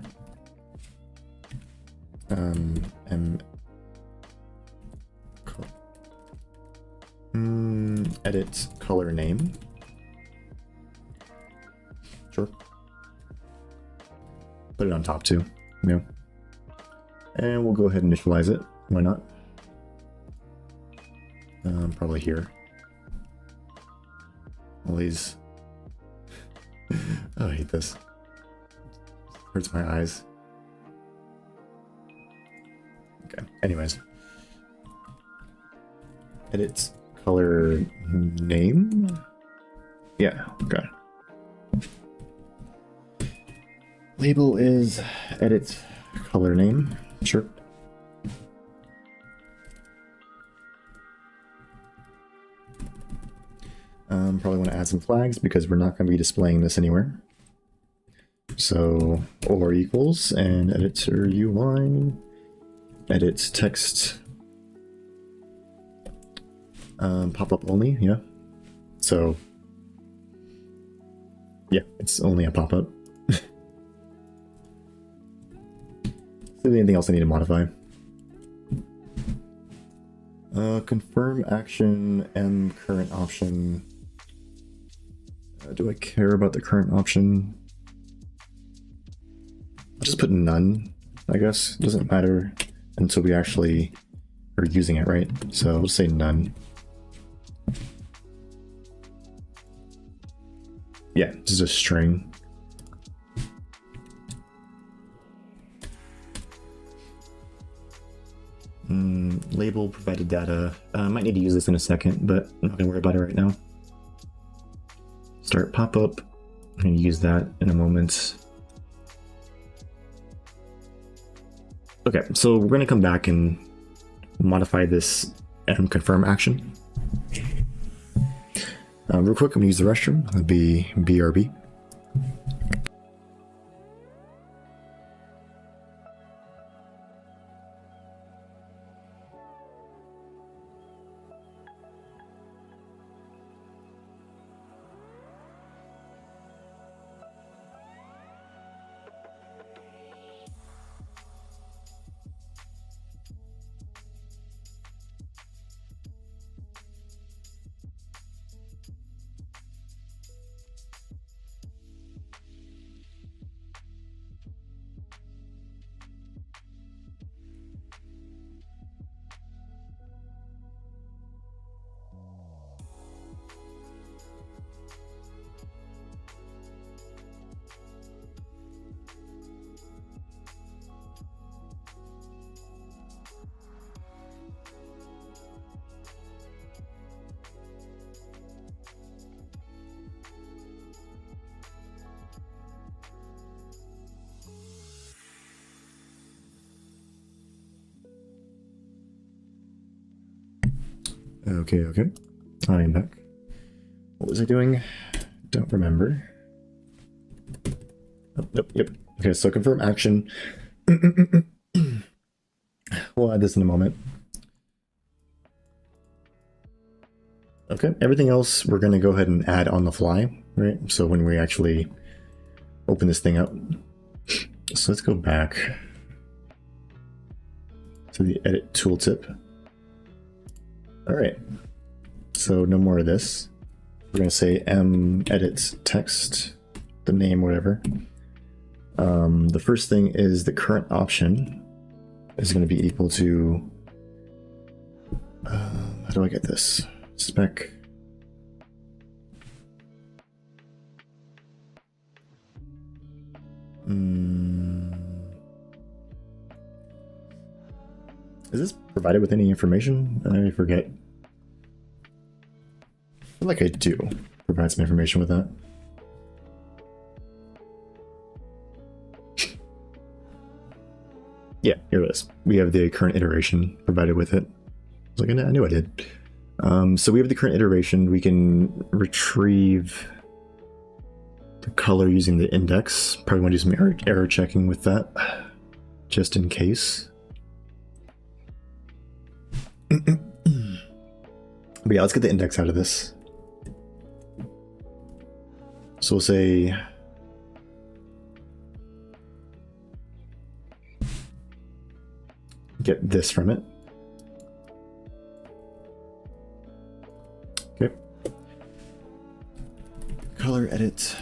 Edit color name. Sure. Put it on top too. Yeah. And we'll go ahead and initialize it. Why not? Probably here. All these. Oh, I hate this. Hurts my eyes. Okay. Anyways. Edit color name. Yeah, okay. Label is edit color name. Sure. Probably want to add some flags because we're not going to be displaying this anywhere. So or equals and editor UI, edit text, pop up only, yeah. So yeah, it's only a pop up. Is there anything else I need to modify? Confirm action and current option. Do I care about the current option? I'll just put none, I guess. It doesn't matter until we actually are using it, right? So we'll say none. Yeah, just a string. Label provided data. I might need to use this in a second, but I'm not gonna worry about it right now. Start pop-up. I'm gonna use that in a moment. Okay, so we're gonna come back and modify this confirm action. Real quick, I'm gonna use the restroom. That'd be BRB. Okay. I am back. What was I doing? Don't remember. Oh, yep. Okay, so confirm action. We'll add this in a moment. Okay, everything else we're going to go ahead and add on the fly, right? So when we actually open this thing up. So let's go back to the edit tooltip. All right, so no more of this. We're going to say edit text, the name, whatever. The first thing is the current option is going to be equal to, how do I get this? Spec. Is this provided with any information? I forget. I feel like I do provide some information with that. Yeah, here it is. We have the current iteration provided with it. I was like, I knew I did. So we have the current iteration. We can retrieve the color using the index. Probably want to do some error checking with that, just in case. But yeah, let's get the index out of this. So we'll say get this from it. Okay. Color edit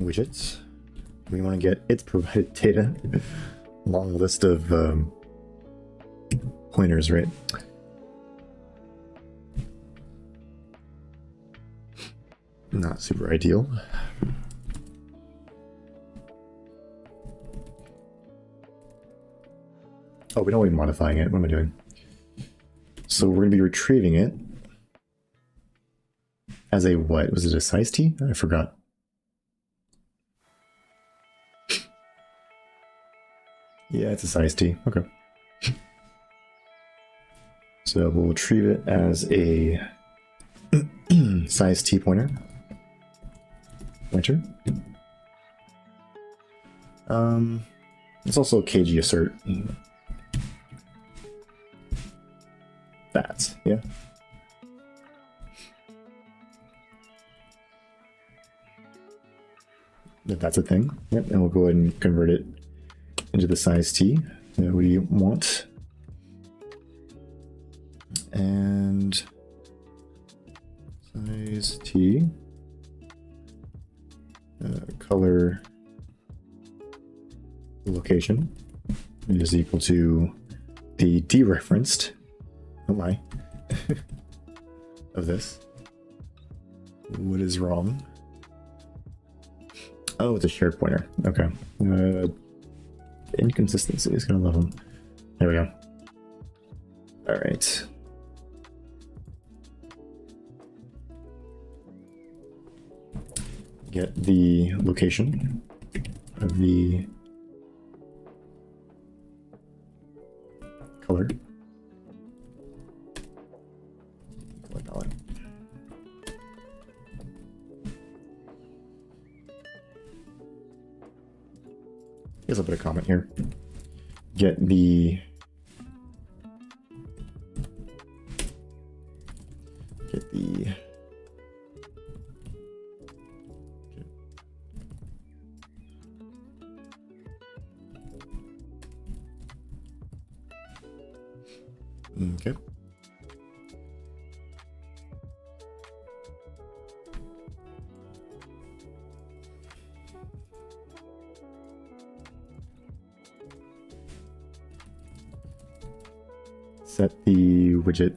widgets. We want to get its provided data. Long list of pointers, right? Not super ideal. Oh, we don't want to be modifying it. What am I doing? So we're going to be retrieving it. as a what? Was it a size T? I forgot. Yeah, it's a size T. Okay. So we'll retrieve it as a size T pointer. Pointer. It's also a kg assert. That, yeah. If that's a thing. Yep, and we'll go ahead and convert it into the size T that we want. And size T, color location is equal to the dereferenced, oh my, of this. What is wrong? Oh, it's a shared pointer. Okay. Inconsistencies, gonna love them. There we go. All right. Get the location of the color. Color palette. Here's a bit of comment here. Get the okay. Set the widget.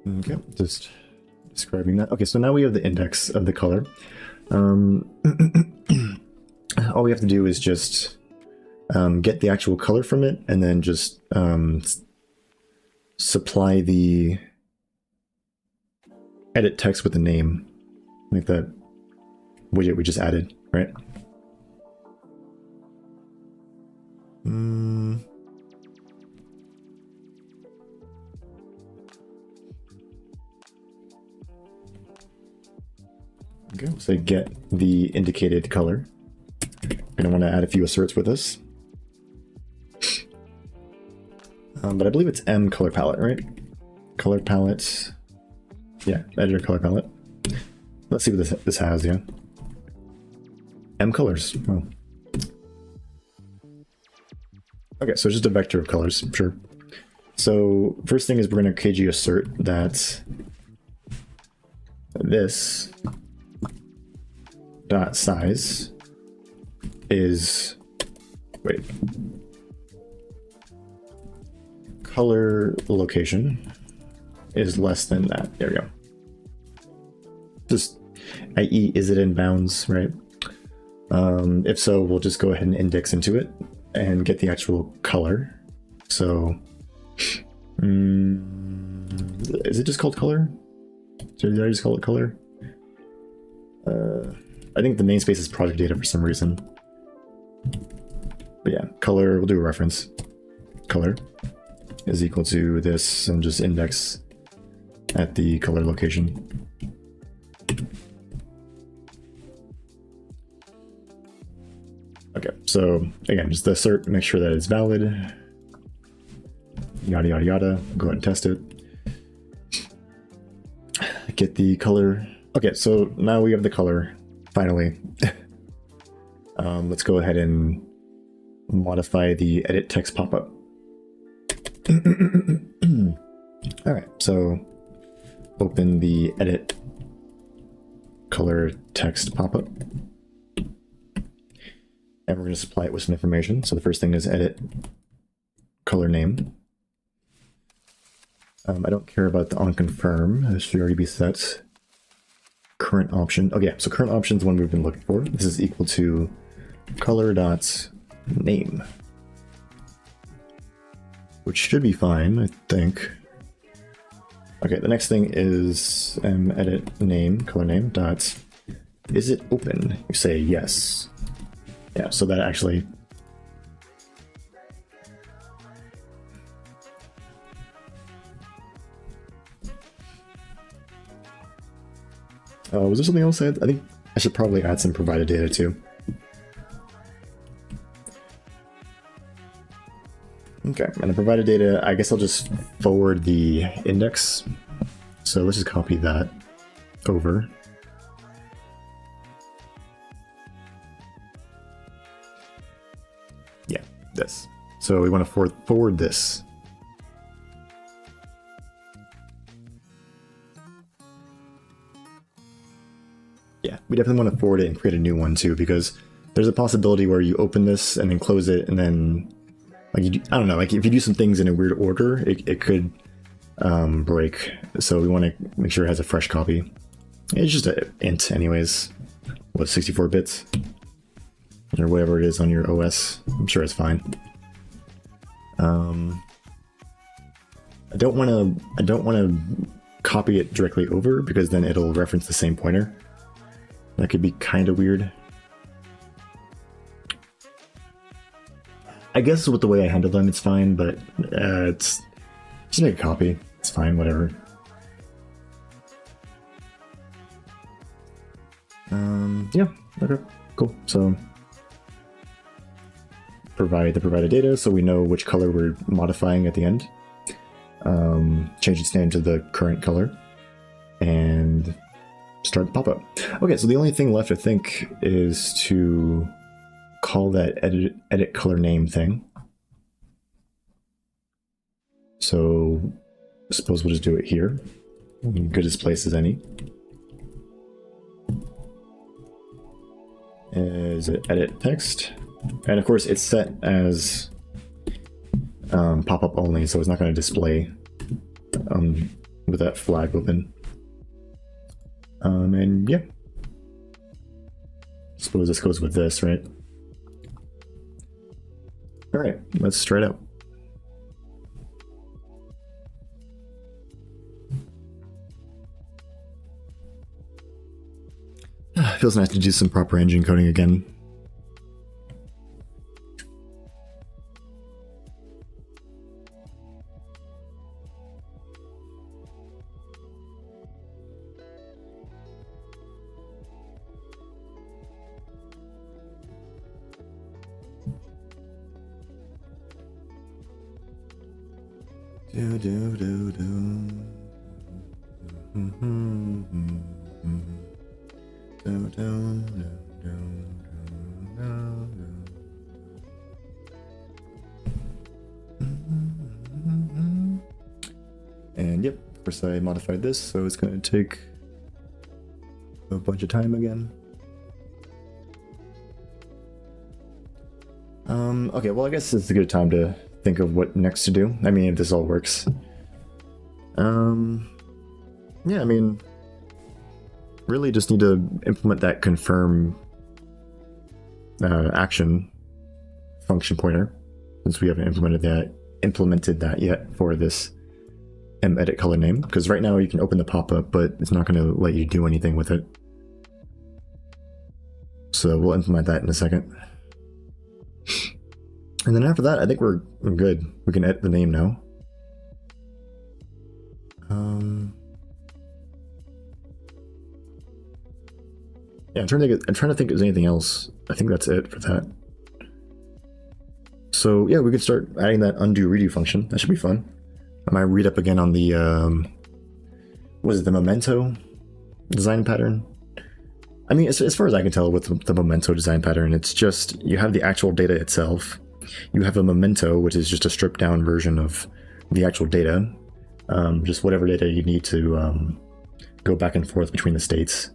Okay, just describing that. Okay, so now we have the index of the color. All we have to do is just get the actual color from it, and then just supply the edit text with the name, like that widget we just added, right? Okay, so get the indicated color. Gonna want to add a few asserts with this. But I believe it's M color palette, right? Color palette. Yeah, editor color palette. Let's see what this has, yeah. M colors. Oh. Okay, so just a vector of colors, sure. So first thing is we're going to kg assert that this dot size is, wait, color location is less than that. There we go. Just, i.e., is it in bounds, right? If so, we'll just go ahead and index into it and get the actual color. So, is it just called color? Did I just call it color? I think the namespace is project data for some reason. But yeah, color, we'll do a reference. Color is equal to this, and just index at the color location. Okay, so again, just assert, make sure that it's valid. Yada, yada, yada. Go ahead and test it. Get the color. Okay, so now we have the color, finally. Let's go ahead and modify the edit text pop-up. All right, so open the edit color text pop-up. And we're going to supply it with some information. So the first thing is edit color name. I don't care about the onConfirm. This should already be set. current option. Okay, so current option is the one we've been looking for. This is equal to color dot name, which should be fine, I think. Okay, the next thing is edit name, color name dot, is it open? You say yes. Yeah, so that actually, was there something else I think I should probably add some provided data too. Okay, and the provided data, I guess I'll just forward the index. So let's just copy that over. Yeah, this. So we want to forward this. Yeah, we definitely want to forward it and create a new one too, because there's a possibility where you open this and then close it and then, like, I don't know, like if you do some things in a weird order, it could break. So we want to make sure it has a fresh copy. It's just an int anyways. What, 64 bits? Or whatever it is on your OS. I'm sure it's fine. I don't want to copy it directly over because then it'll reference the same pointer. That could be kind of weird. I guess with the way I handle them, it's fine, but it's just make a copy. It's fine, whatever. Yeah, okay, cool. So provide the provided data so we know which color we're modifying at the end. Change its name to the current color and start the pop-up. Okay, so the only thing left, I think, is to call that edit color name thing. So I suppose we'll just do it here. Good as place as any. Is it edit text? And of course it's set as pop-up only, so it's not going to display with that flag open. And yeah, suppose this goes with this, right? All right, let's try it out. Feels nice to do some proper engine coding again. Do do do do. Do, do, do, do, do, do. And yep, of course I modified this, so it's going to take a bunch of time again. Okay, well I guess it's a good time to think of what next to do. I mean, if this all works. Yeah, I mean, really just need to implement that confirm action function pointer, since we haven't implemented that yet for this edit color name, because right now you can open the pop-up, but it's not going to let you do anything with it. So we'll implement that in a second. And then after that, I think we're good. We can edit the name now. Yeah, I'm trying to think if there's anything else. I think that's it for that. So yeah, we could start adding that undo redo function. That should be fun. I might read up again on the what is it, the memento design pattern. I mean, as far as I can tell with the memento design pattern, it's just you have the actual data itself. You have a memento, which is just a stripped down version of the actual data. Just whatever data you need to go back and forth between the states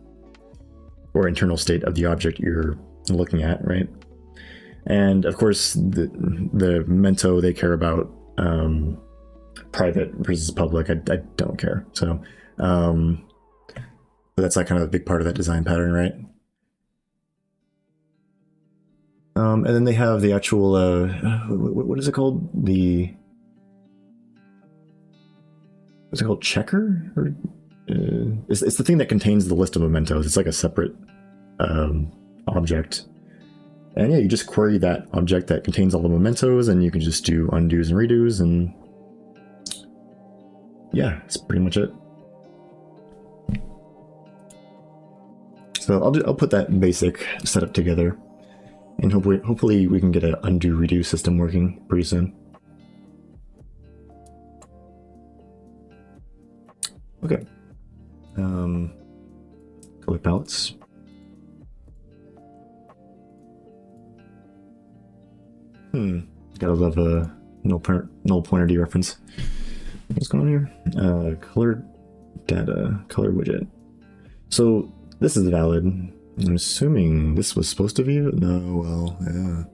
or internal state of the object you're looking at, right? And of course, the memento, they care about private versus public. I don't care. So But that's like kind of a big part of that design pattern, right? And then they have the actual, what is it called? What's it called? Checker? Or, it's the thing that contains the list of mementos. It's like a separate object. And yeah, you just query that object that contains all the mementos, and you can just do undos and redos, and yeah, that's pretty much it. So I'll put that basic setup together, and hopefully we can get an undo redo system working pretty soon. Okay. Color palettes. Gotta love a null pointer dereference. What's going on here? Color data, color widget. So this is valid. I'm assuming this was supposed to be. No, well, yeah.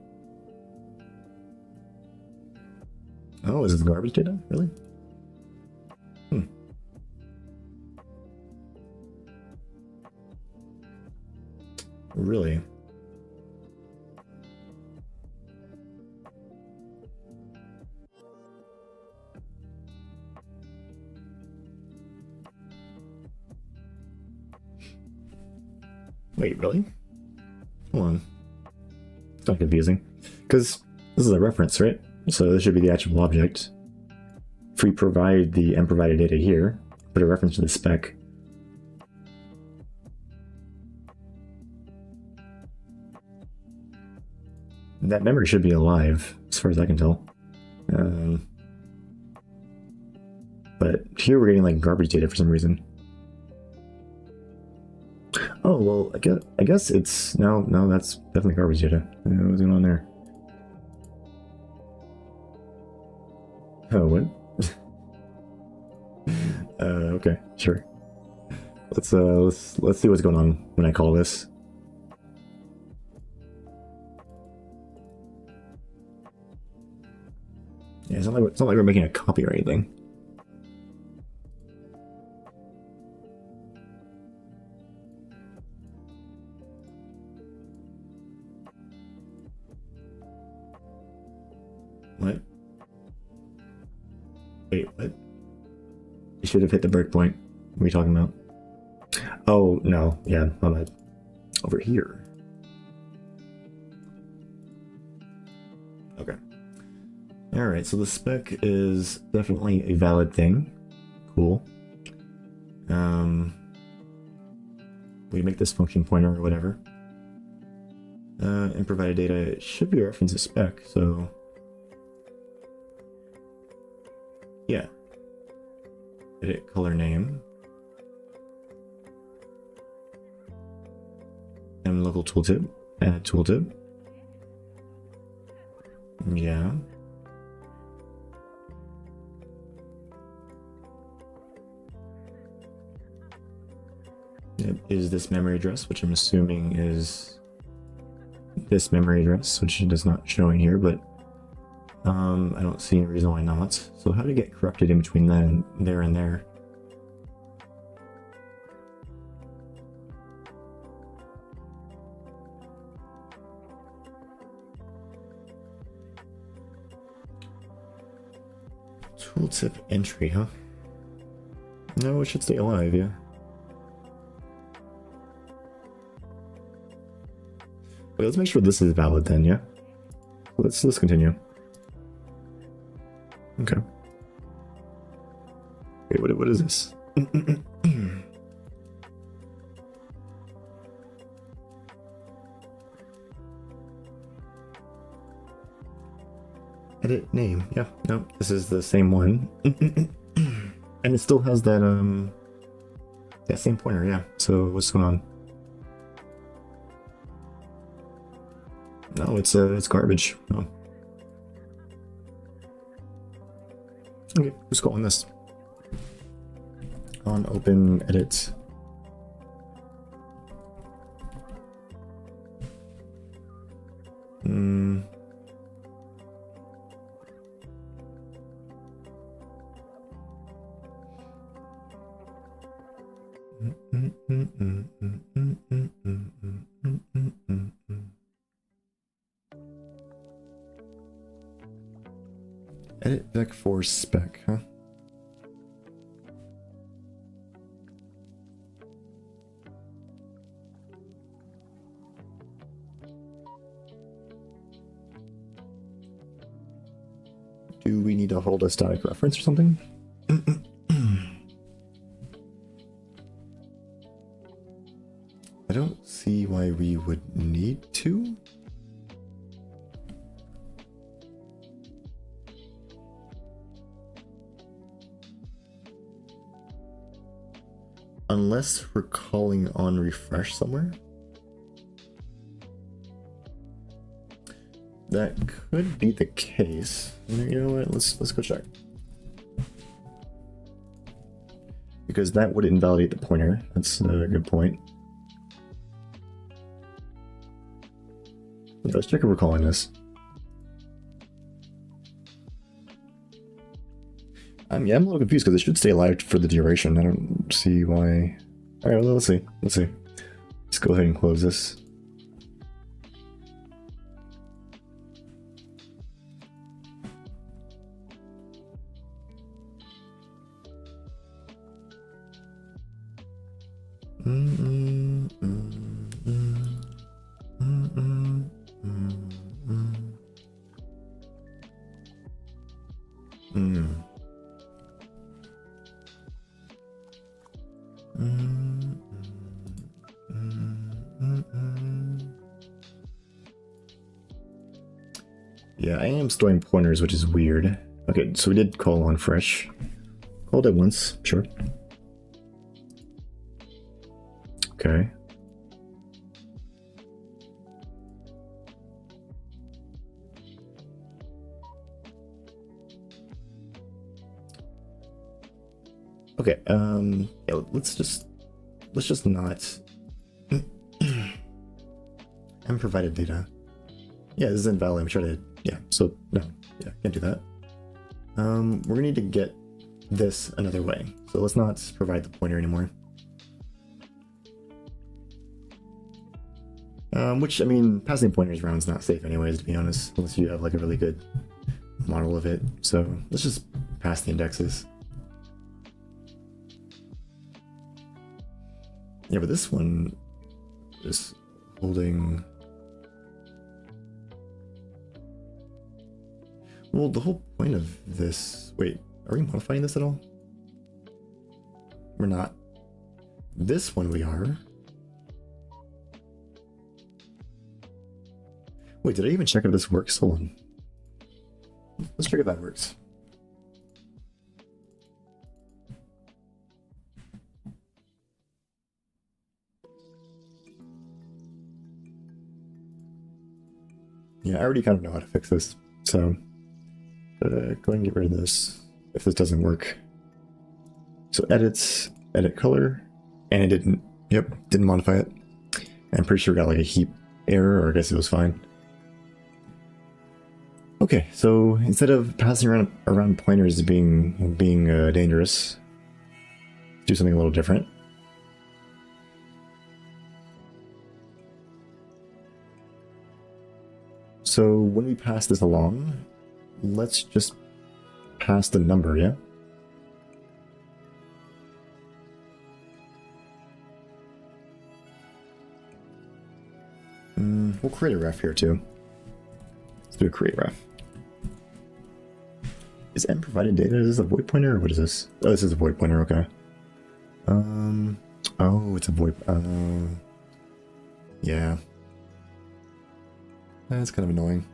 Oh, is this garbage data? Really? Really? Wait, really? Hold on. It's not confusing. Because this is a reference, right? So this should be the actual object. If we provide the mProvided data here, put a reference to the spec. That memory should be alive, as far as I can tell. But here we're getting like garbage data for some reason. Oh, well, I guess it's... No, that's definitely garbage data. What's going on there? Oh, what? Okay, sure. Let's see what's going on when I call this. Yeah, it's not like we're making a copy or anything. What? Wait, what? You should have hit the breakpoint. What are you talking about? Oh, no. Yeah, my bad. Over here. Okay. Alright, so the spec is definitely a valid thing. Cool. We make this function pointer or whatever. And provided data should be a reference to spec, so... Yeah. Edit color name. And local tooltip. Add tooltip. Yeah. It is this memory address, which I'm assuming is this memory address, which it is not showing here, but I don't see any reason why not. So how to get corrupted in between that and there and there? Tooltip entry, huh? No, it should stay alive, yeah. Wait, let's make sure this is valid then, yeah? Let's continue. Okay. Wait, what is this? Edit name. Yeah, no, this is the same one. And it still has that that same pointer, yeah. So what's going on? No, it's garbage. Oh. Okay, let's go on this. On open edit. Edit vec for spec, huh? Do we need to hold a static reference or something? I don't see why we would need to. Unless we're calling on refresh somewhere. That could be the case. You know what? Let's go check. Because that would invalidate the pointer. That's a good point. Let's check if we're calling this. Yeah, I'm a little confused because it should stay alive for the duration. I don't see why. All right, well, let's see. Let's see. Let's go ahead and close this. Yeah, I am storing pointers, which is weird. Okay, so we did call on fresh. Called it once, sure. Okay. Okay, yeah, let's just not and provided data. Yeah, this is invalid. I'm trying to, yeah, so no, yeah, can't do that. We're gonna need to get this another way. So let's not provide the pointer anymore. Which, I mean, passing pointers around is not safe anyways, to be honest, unless you have like a really good model of it. So let's just pass the indexes. Yeah, but this one is holding... Well, the whole point of this... Wait, are we modifying this at all? We're not. This one we are. Wait, did I even check if this works? Hold on. Let's check if that works. Yeah, I already kind of know how to fix this, so go ahead and get rid of this if this doesn't work. So edits, edit color, and it didn't, yep, didn't modify it. I'm pretty sure it got like a heap error, or I guess it was fine. Okay, so instead of passing around pointers being dangerous, do something a little different. So when we pass this along, let's just pass the number, yeah? We'll create a ref here too. Let's do a create ref. Is M provided data? Is this a void pointer or what is this? Oh, this is a void pointer, okay. Oh, it's a void, yeah. That's kind of annoying.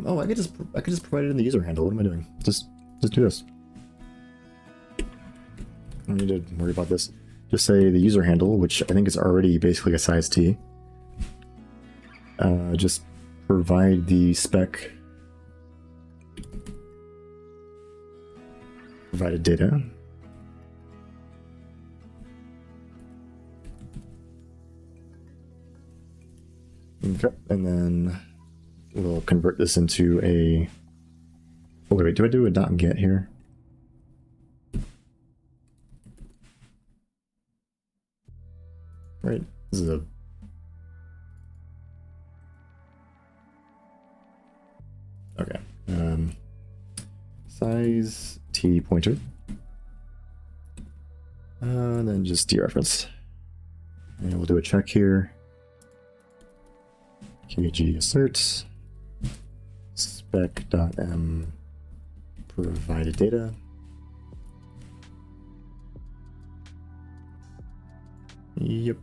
Oh, I could just provide it in the user handle. What am I doing? Just do this. I don't need to worry about this. just say the user handle, which I think is already basically a size t. Just provide the spec provided data. Okay, and then we'll convert this into a. Oh, wait, do I do a dot get here? Right, this is a. Okay, size t pointer, and then just dereference, and we'll do a check here. KG assert spec.m provided data. Yep.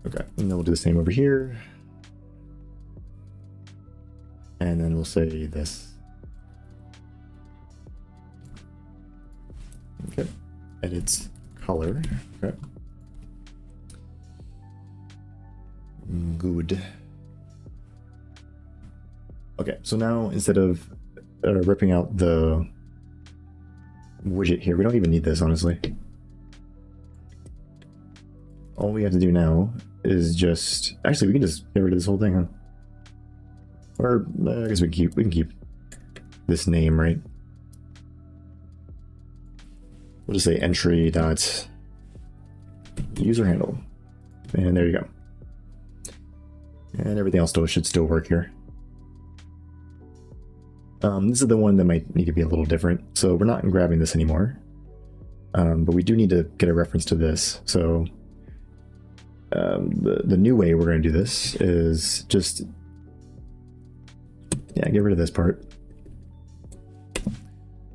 Okay, and then we'll do the same over here. And then we'll say this. Okay, edit color. Okay. Good. Okay, so now instead of ripping out the widget here, we don't even need this, honestly. All we have to do now is just... Actually, we can just get rid of this whole thing, huh? Or I guess we can keep this name, right? We'll just say entry dot user handle, and there you go. And everything else should still work here. This is the one that might need to be a little different, so we're not grabbing this anymore. But we do need to get a reference to this. So the new way we're going to do this is just get rid of this part.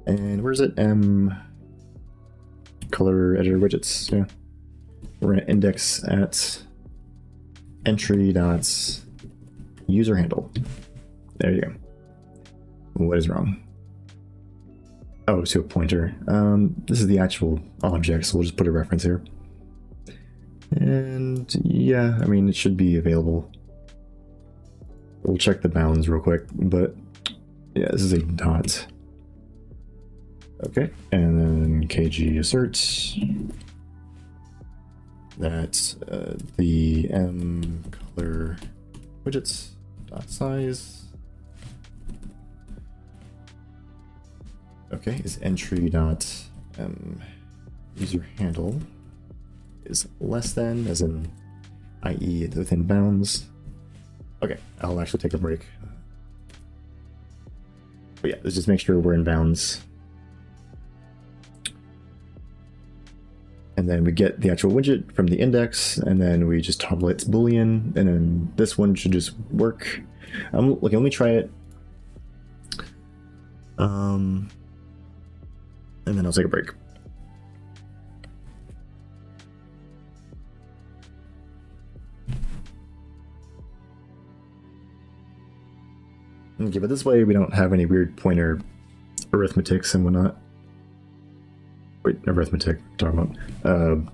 And where's it? Color editor widgets. Yeah, we're going to index at entry dot user handle. There you go. What is wrong? Oh, to a pointer. This is the actual object, so we'll just put a reference here. And yeah, I mean, it should be available. We'll check the bounds real quick, but yeah, this is a dot. Okay, and then kg assert that the m color widgets dot size. Okay, is entry dot user handle is less than, as in i.e. within bounds. Okay, I'll actually take a break. But yeah, let's just make sure we're in bounds. And then we get the actual widget from the index, and then we just toggle its boolean, and then this one should just work. Let me try it. And then I'll take a break. Okay, but this way we don't have any weird pointer arithmetics and whatnot. Wait, arithmetic, talking about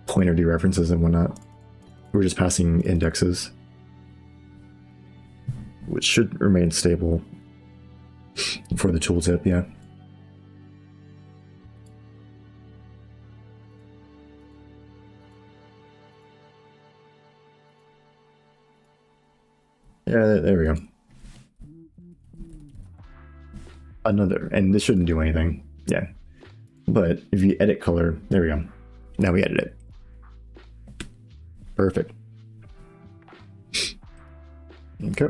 pointer dereferences and whatnot. We're just passing indexes, which should remain stable for the tooltip, yeah. Yeah, there we go. Another, and this shouldn't do anything, yeah. But if you edit color, there we go. Now we edit it. Perfect. Okay.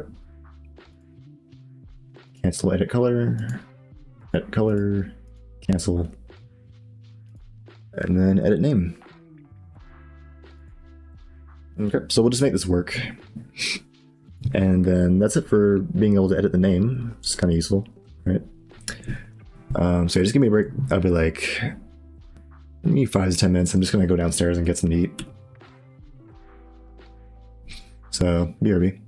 Cancel edit color, cancel, and then edit name. Okay, so we'll just make this work. And then that's it for being able to edit the name. It's kind of useful, right? So just give me a break. I'll be like, maybe 5 to 10 minutes. I'm just gonna go downstairs and get some to eat. So, BRB.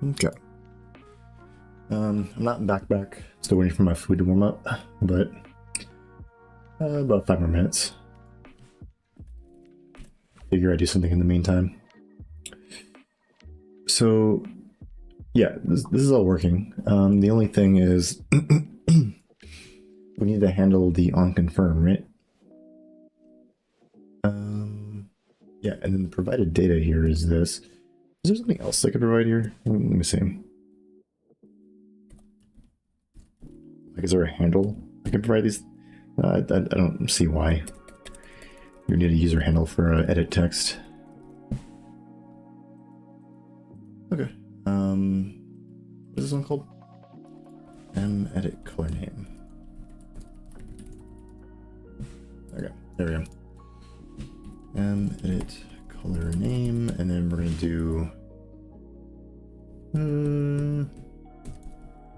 Okay. I'm not back. Still waiting for my food to warm up, but about 5 more minutes. Figure I'd do something in the meantime. So, yeah, this is all working. The only thing is we need to handle the onConfirm, right? Yeah, and then the provided data here is this. Is there something else I could provide here? Let me see. Like, is there a handle I can provide these? I don't see why. You need a user handle for edit text. Okay. What is this one called? Edit color name. Okay, there we go. Edit color name, and then we're gonna do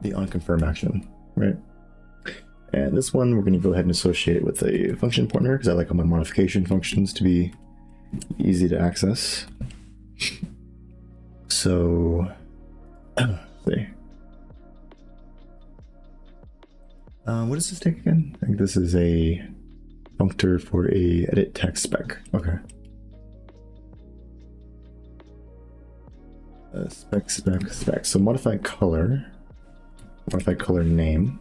the onConfirm action, right? And this one, we're going to go ahead and associate it with a function pointer because I like all my modification functions to be easy to access. So, let's see. What does this take again? I think this is a functor for a edit text spec. Okay. Spec. So modify color name.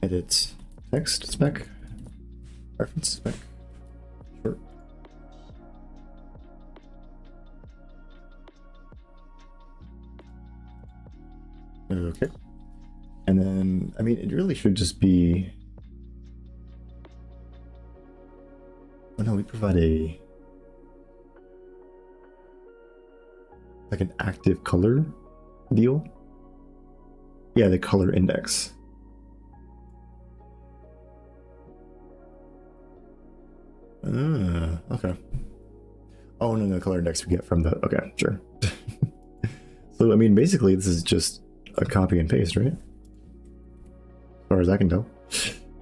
Edit text spec. Reference spec. Sure. Okay. And then, I mean, it really should just be... Oh no, we provide a... like an active color deal? Yeah, the color index. Okay. Oh, no, the color index we get from the... Okay, sure. So, I mean, basically, this is just a copy and paste, right? As far as I can tell.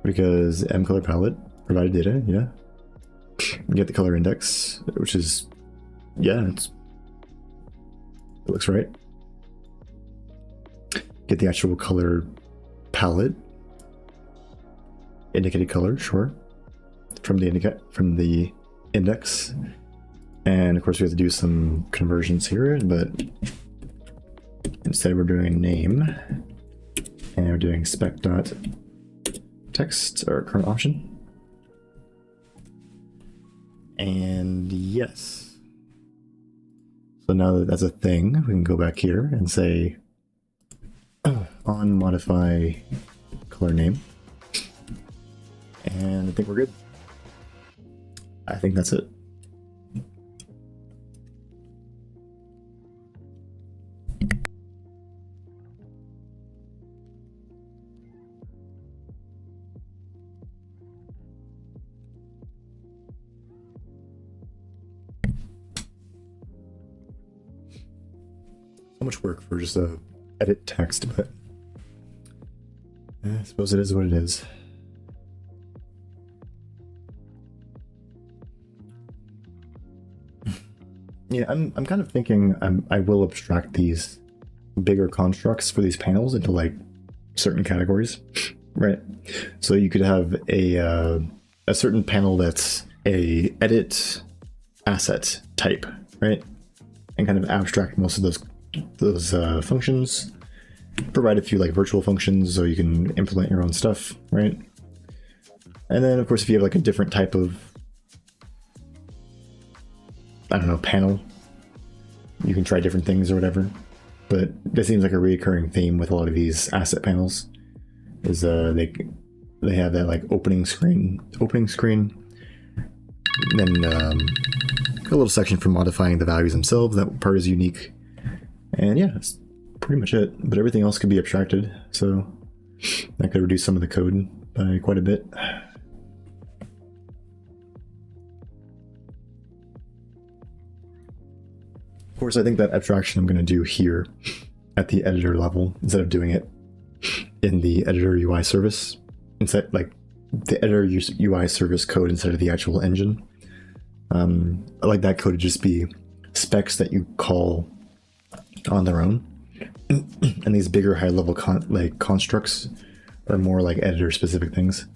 Because mColor palette, provided data, yeah. Get the color index, which is... yeah, it looks right. Get the actual color palette. Indicated color, sure. From the index. And of course we have to do some conversions here, but instead we're doing a name. And we're doing spec.text, or current option. And yes. So now that that's a thing, we can go back here and say on modify color name. And I think we're good. I think that's it. So much work for just a edit text, but I suppose it is what it is. Yeah, I'm kind of thinking I will abstract these bigger constructs for these panels into like certain categories, right? So you could have a certain panel that's a edit asset type, right? And kind of abstract most of those functions. Provide a few like virtual functions so you can implement your own stuff, right? And then of course if you have like a different type of, I don't know, panel, you can try different things or whatever. But this seems like a recurring theme with a lot of these asset panels is they have that like opening screen, then a little section for modifying the values themselves. That part is unique, and yeah, that's pretty much it. But everything else could be abstracted, so that could reduce some of the code by quite a bit. Of course, I think that abstraction I'm going to do here at the editor level instead of doing it in the editor UI service, instead like the editor UI service code instead of the actual engine. I like that code to just be specs that you call on their own, and these bigger high level constructs are more like editor specific things.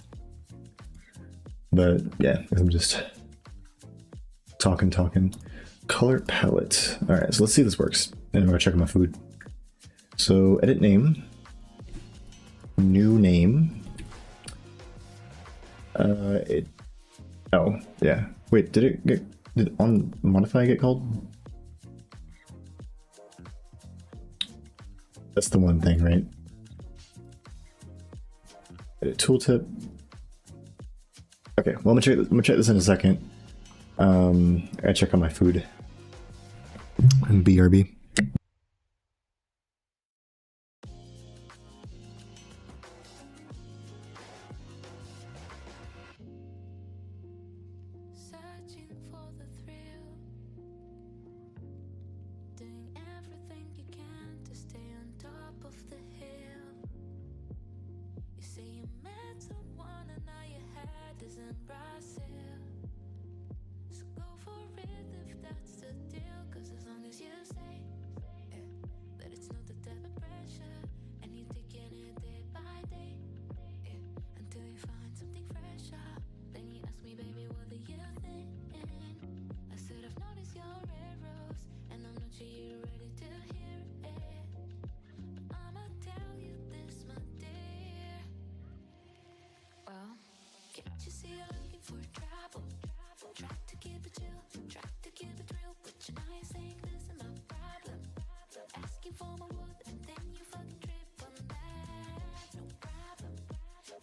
But yeah, I'm just talking. Color palette. All right, so let's see if this works. And I'm gonna check my food. So edit name, new name. Oh yeah. Wait, did on modify get called? That's the one thing, right? Edit tooltip. Okay, well I'm gonna check this in a second. I check on my food. And BRB. Searching for the thrill, doing everything you can to stay on top of the hill. long as you say, yeah, that it's not the type of pressure, and you're taking it day by day, yeah, until you find something fresher. Then you ask me, baby, what do you think? I said I've noticed your red rose, and I'm not sure you're ready to hear it. But I'ma tell you this, my dear. Well, can't you see you're looking for trouble? Try to keep it chill, try to keep it real, but you're not saying this is my problem. Asking for my word and then you fucking trip on that. No problem.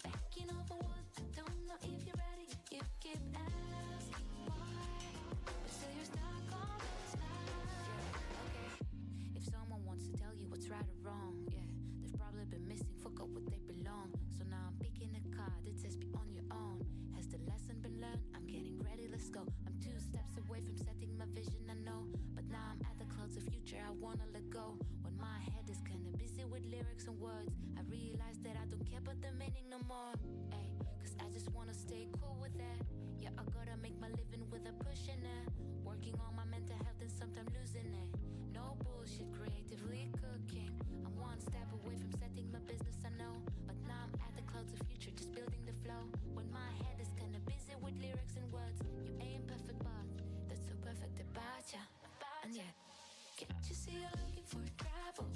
Backing off a word, I don't know if you're ready. You keep asking why, but still you're stuck on those lines. Yeah, okay. If someone wants to tell you what's right or wrong, yeah, they've probably been missing, forgot what they belong. So now I'm picking a card that says be on your own. Has the lesson been learned? I'm getting ready, let's go. I'm 2 steps away from setting my vision, I know, but now I'm at the clouds of future I wanna let go. When my head is kinda busy with lyrics and words, I realize that I don't care about the meaning no more. Ay, cause I just wanna stay cool with that. Yeah, I gotta make my living without pushing it. Working on my mental health and sometimes losing it. No bullshit, creatively cooking. I'm 1 step away from setting my business, I know, but now I'm at the clouds of future, just building the flow. When my head is kinda busy with lyrics and words, you ain't perfect, but that's so perfect about ya. And yet, can't you see you're looking for trouble?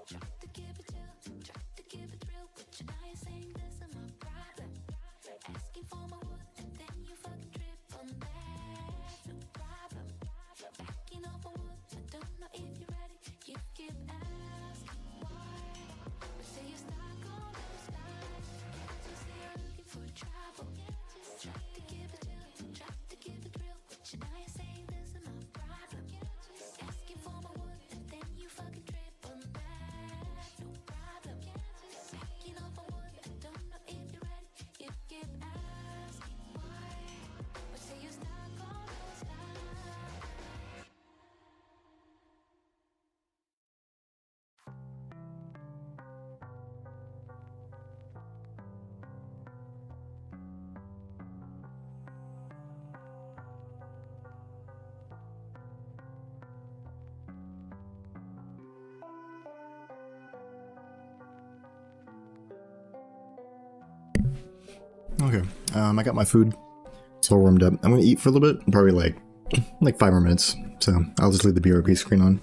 Try to keep it chill, try to keep it real, but you're not saying this is my problem. Asking for my word and then you fucking trip on that. No problem. Backing off a word, I don't know if you're ready. You keep asking why, but say you're stuck on those lines. Can't you see you're looking for trouble? Try to keep it chill, try to keep it real, but you're not saying this is my problem. Asking for my word and then you fucking trip on that. No problem. Backing off a word, I don't know if you're ready. You keep asking why, but say you're stuck on those lines. Okay, I got my food. It's all warmed up. I'm gonna eat for a little bit, probably like 5 more minutes. So I'll just leave the BRB screen on.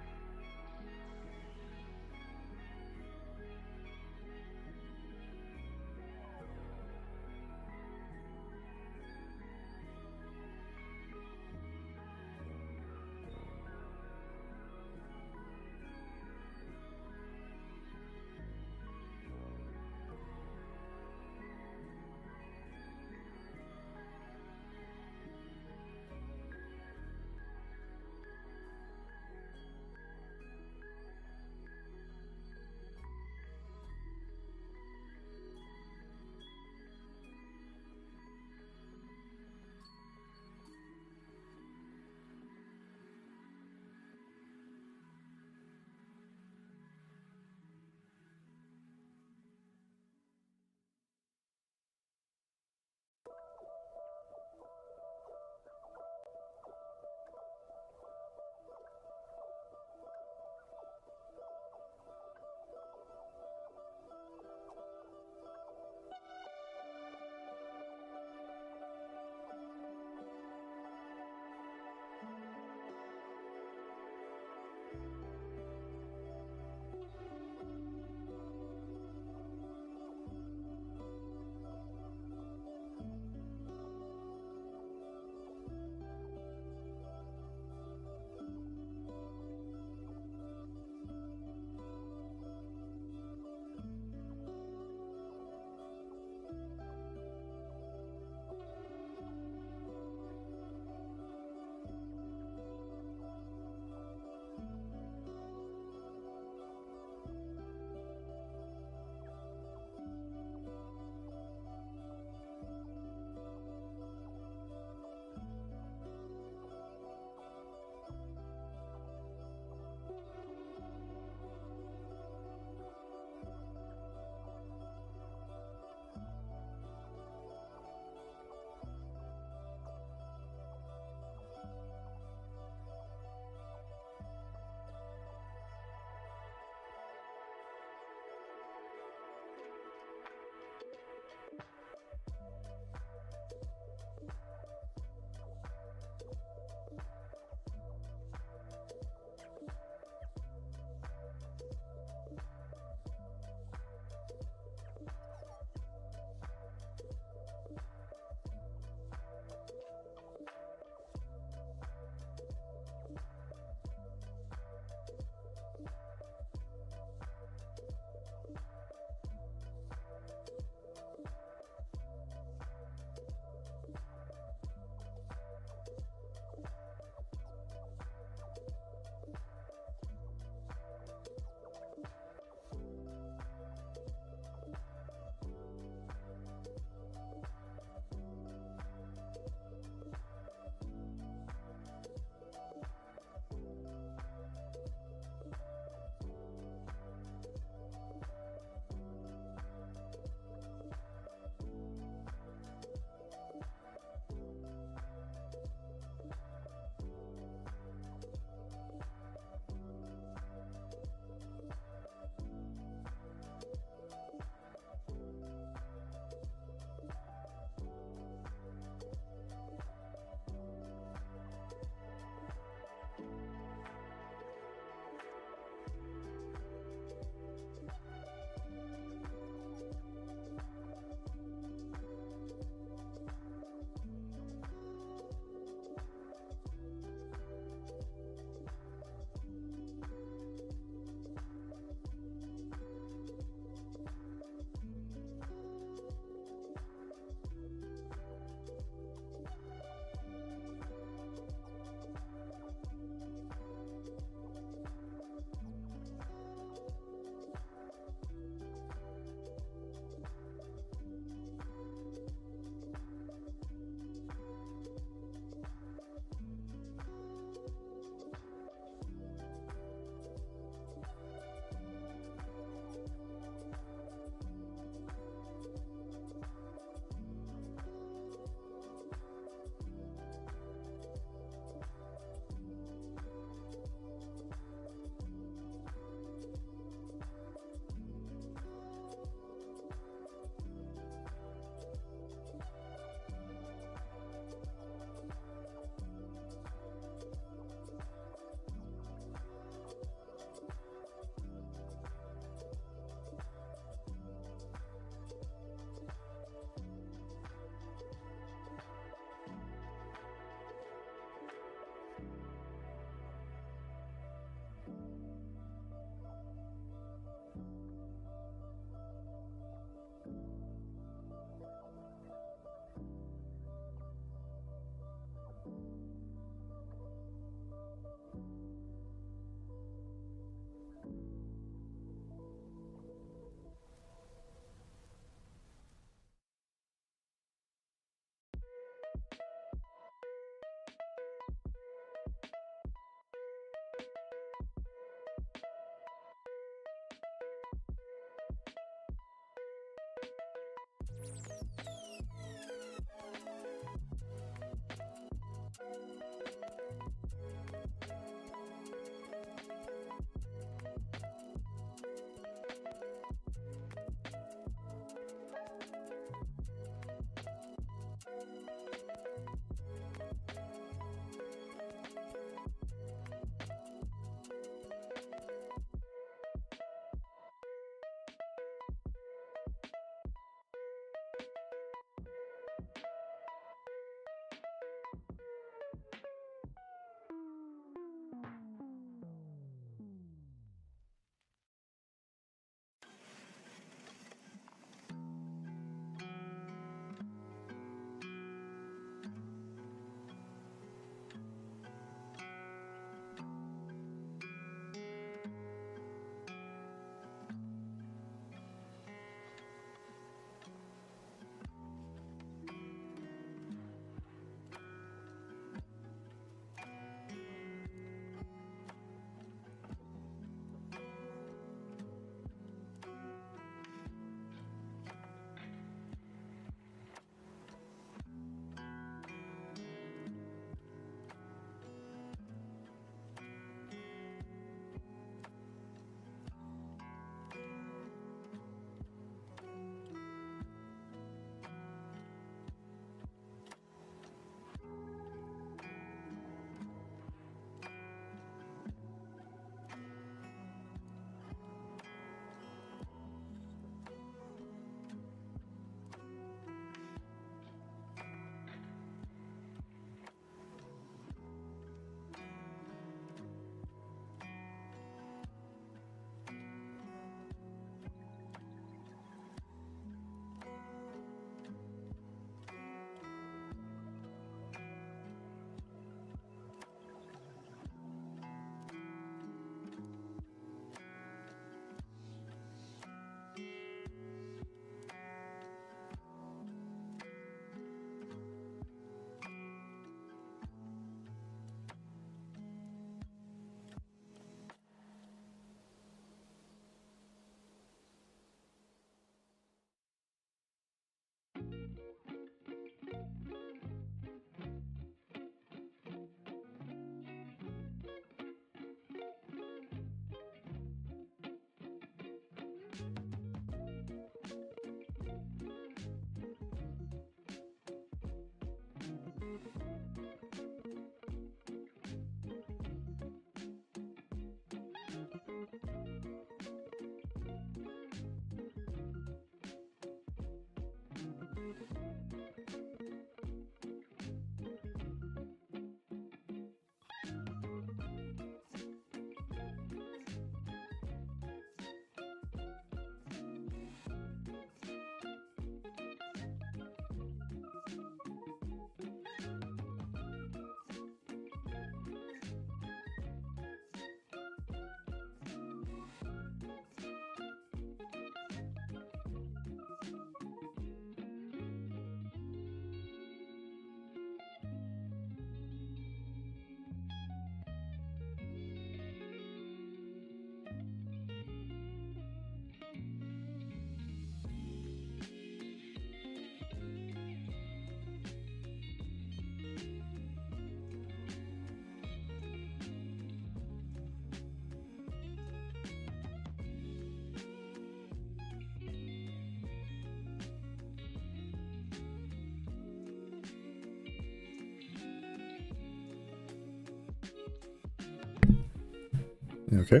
Okay.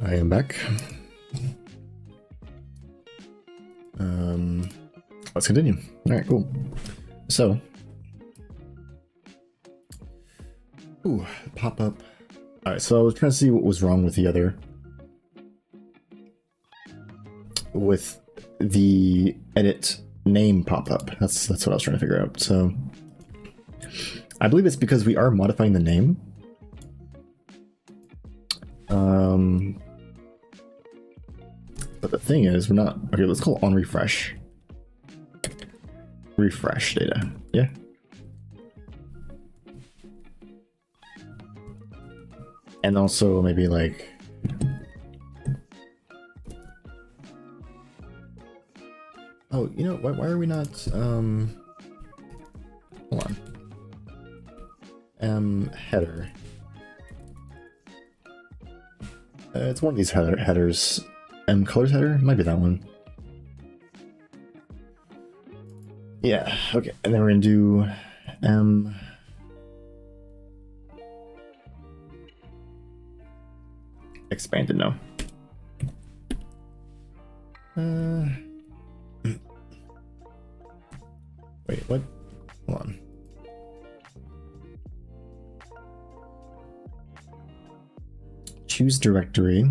I am back. Let's continue. All right, cool. So, pop up. All right, so I was trying to see what was wrong with the edit name pop up. That's what I was trying to figure out. So, I believe it's because we are modifying the name. But the thing is, we're not. Okay, let's call on refresh. Refresh data. Yeah. And also maybe like. Oh, you know, why are we not, hold on. Header. It's one of these headers. Colors header? Might be that one. Yeah, okay. And then we're gonna do expanded now. Wait, what? Hold on. Choose directory.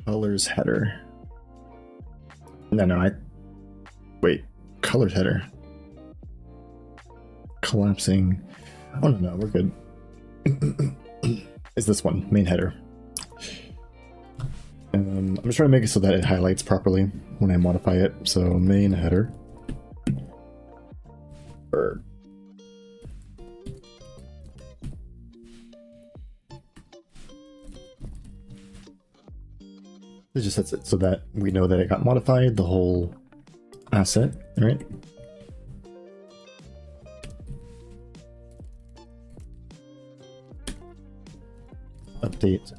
Colors header. No, wait, colors header. Collapsing. Oh no, we're good. Is this one, main header. I'm just trying to make it so that it highlights properly when I modify it. So main header. It just sets it so that we know that it got modified, the whole asset, right? Update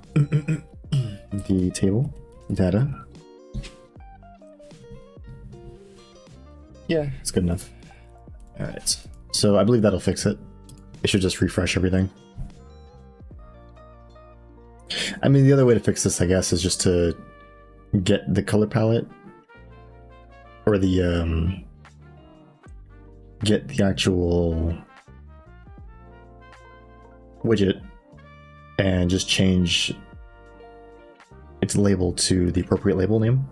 the table data. Yeah, it's good enough. All right, so I believe that'll fix it. It should just refresh everything. I mean, the other way to fix this, I guess, is just to get the color palette or the get the actual widget and just change its label to the appropriate label name,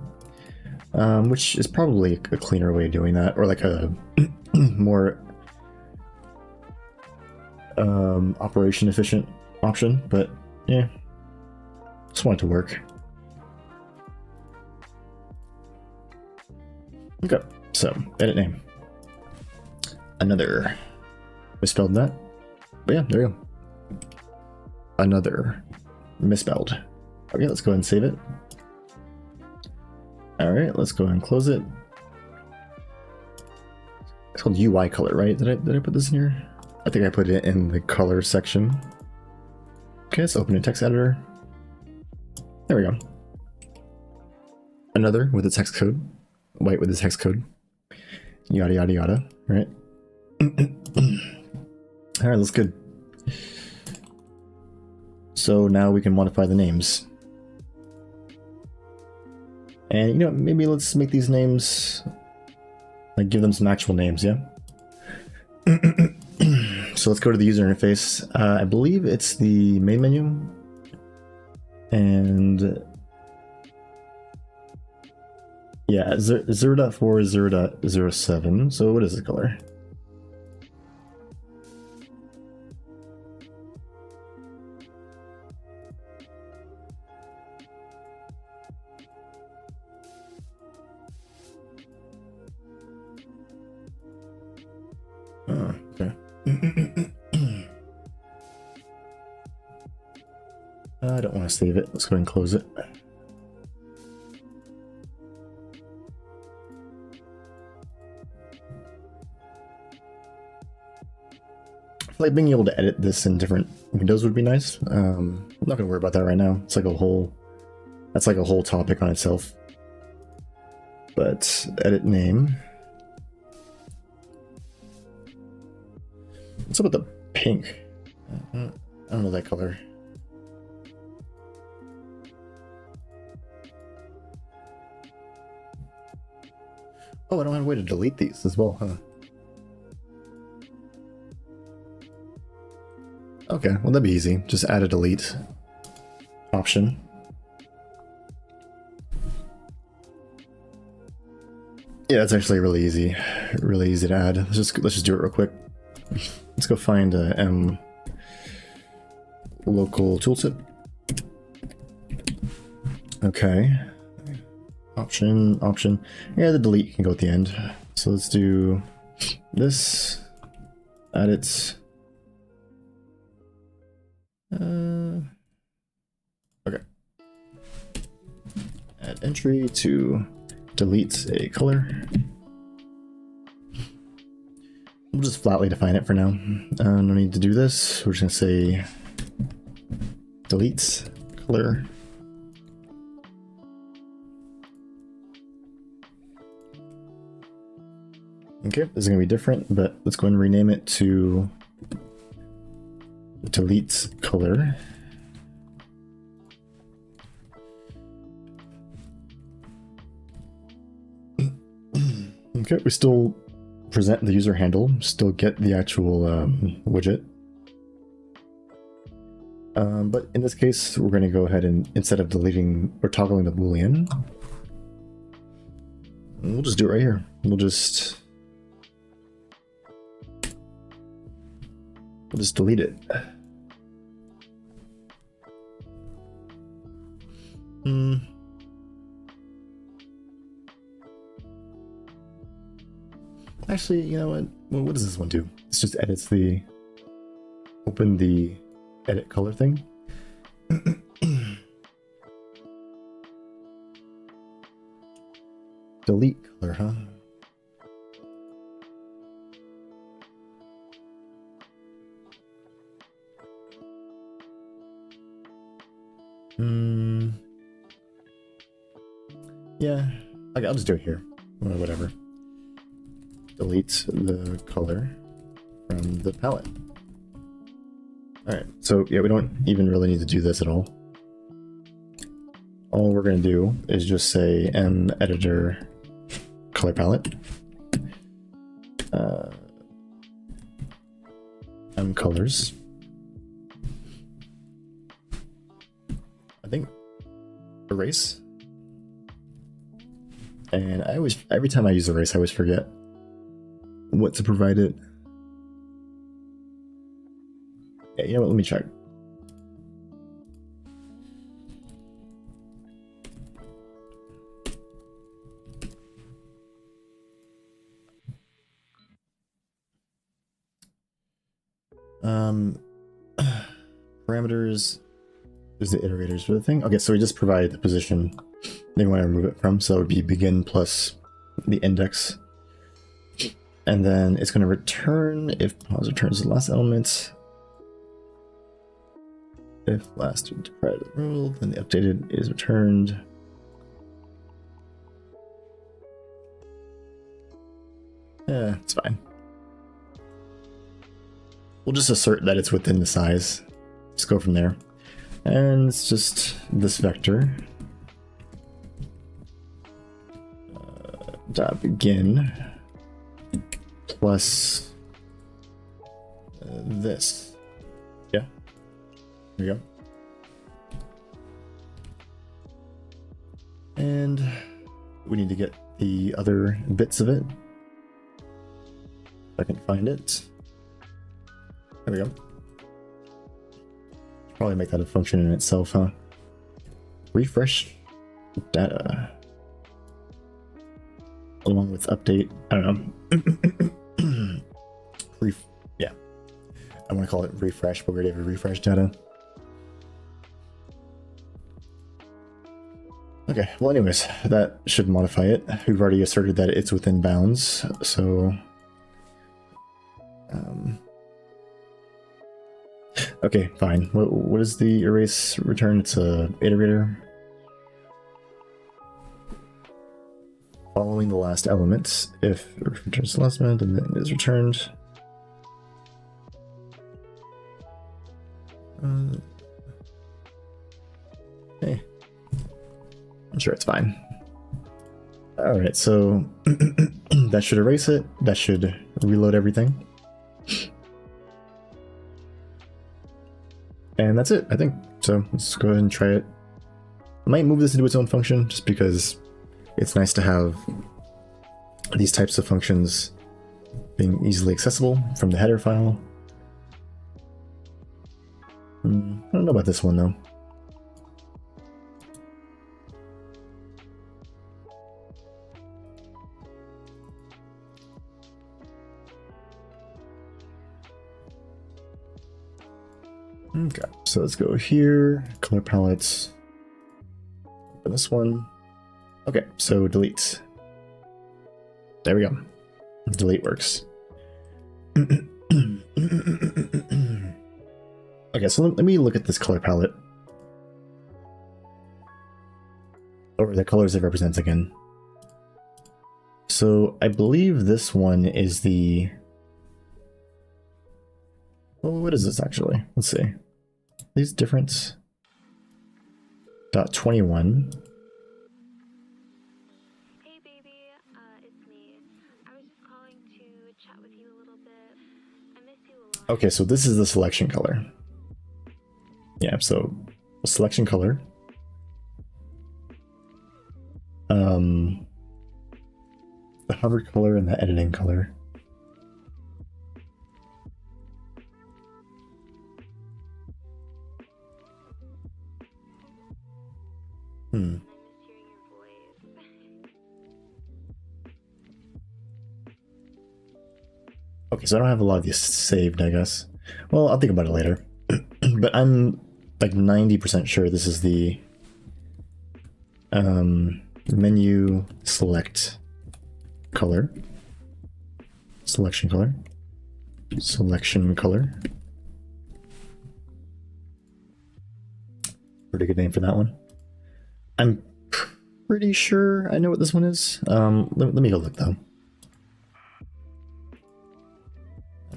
which is probably a cleaner way of doing that, or like a more operation efficient option. But yeah, just want it to work. Okay, so edit name. Another. Misspelled that. But yeah, there you go. Another. Misspelled. Okay, let's go ahead and save it. Alright, let's go ahead and close it. It's called UI color, right? Did I put this in here? I think I put it in the color section. Okay, let's open a text editor. There we go. Another with the text code. White with the text code. Yada yada yada. Right? Alright, that's good. So now we can modify the names. And you know, maybe let's make these names, like give them some actual names, yeah? So let's go to the user interface. I believe it's the main menu. And yeah, 0.4, 0.07. So what is the color? Oh, okay. I don't want to save it. Let's go ahead and close it. I feel like being able to edit this in different windows would be nice. I'm not gonna worry about that right now. It's like a whole, that's like a whole topic on itself. but edit name. What's up with the pink? I don't know that color. Oh, I don't have a way to delete these as well, huh? Okay, well that'd be easy. Just add a delete option. Yeah, it's actually really easy to add. Let's just do it real quick. Let's go find M local tooltip. Okay. Option. Yeah, the delete can go at the end. So let's do this. Add it. Okay. Add entry to delete a color. We'll just flatly define it for now. No need to do this. We're just gonna say delete color. Okay, this is gonna be different, but let's go ahead and rename it to delete color. Okay, we still present the user handle, still get the actual widget. But in this case, we're going to go ahead and, instead of deleting or toggling the boolean, we'll just do it right here. We'll just delete it. Actually, you know what? Well, what does this one do? It just edits open the edit color thing. Delete color, huh? Yeah, okay, I'll just do it here. Well, whatever. Delete the color from the palette. Alright, so yeah, we don't even really need to do this at all. All we're going to do is just say M editor color palette. M colors. I think erase. And every time I use erase, I always forget what to provide it. Yeah, you know what, let me check. Parameters is the iterators for the thing. Okay, so we just provide the position they want to remove it from, so it would be begin plus the index. And then it's going to return if pause returns the last element. If last prior to the rule, then the updated is returned. Yeah, it's fine. We'll just assert that it's within the size. Just go from there. And it's just this vector. Dot begin plus this. Yeah. There we go. And we need to get the other bits of it. If I can find it. There we go. Probably make that a function in itself, huh? Refresh data. Along with update. I don't know. Yeah. I want to call it refresh, but we already have a refresh data. Okay, well anyways, that should modify it. We've already asserted that it's within bounds, so... okay, fine. What is the erase return? It's a iterator. following the last element. If it returns the last element, then it is returned. Hey, I'm sure it's fine. All right, so that should erase it. That should reload everything. And that's it, I think. So let's go ahead and try it. I might move this into its own function just because it's nice to have these types of functions being easily accessible from the header file. I don't know about this one though. Okay, so let's go here, color palettes, open this one. Okay, so delete. There we go. Delete works. Okay, so let me look at this color palette. Or the colors it represents again. So I believe this one is the... Well, what is this actually? Let's see. These different... .21. Hey baby, it's me. I was just calling to chat with you a little bit. I miss you a lot. Okay, so this is the selection color. Yeah, so selection color. The hover color and the editing color. I miss hearing your voice. Okay, so I don't have a lot of these saved, I guess. Well, I'll think about it later. But I'm like 90% sure this is the menu select color. Selection color. Selection color. Pretty good name for that one. I'm pretty sure I know what this one is. Let me go look though.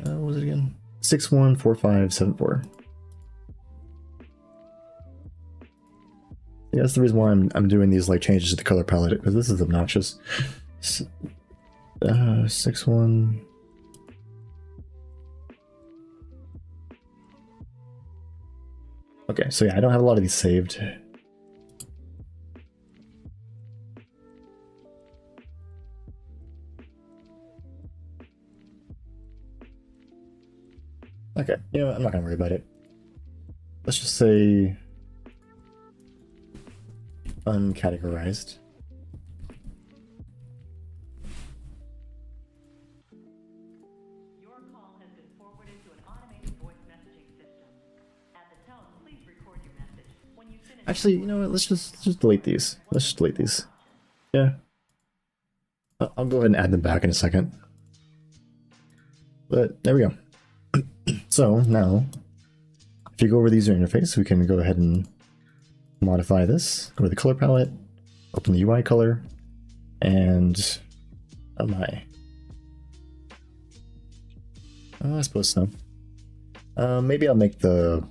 What was it again? 614574. Yeah, that's the reason why I'm doing these like changes to the color palette, because this is obnoxious. 61. Okay, so yeah, I don't have a lot of these saved. Okay, you know what? I'm not gonna worry about it. Let's just say uncategorized. Your call has been forwarded to an automated voice messaging system. At the tone, please record your message. When you finish, Actually, you know what? Let's just delete these. Let's just delete these. Yeah. I'll go ahead and add them back in a second. But there we go. So now, if you go over the user interface, we can go ahead and modify this. Go to the color palette, open the UI color, and oh my. I suppose so. Maybe I'll make the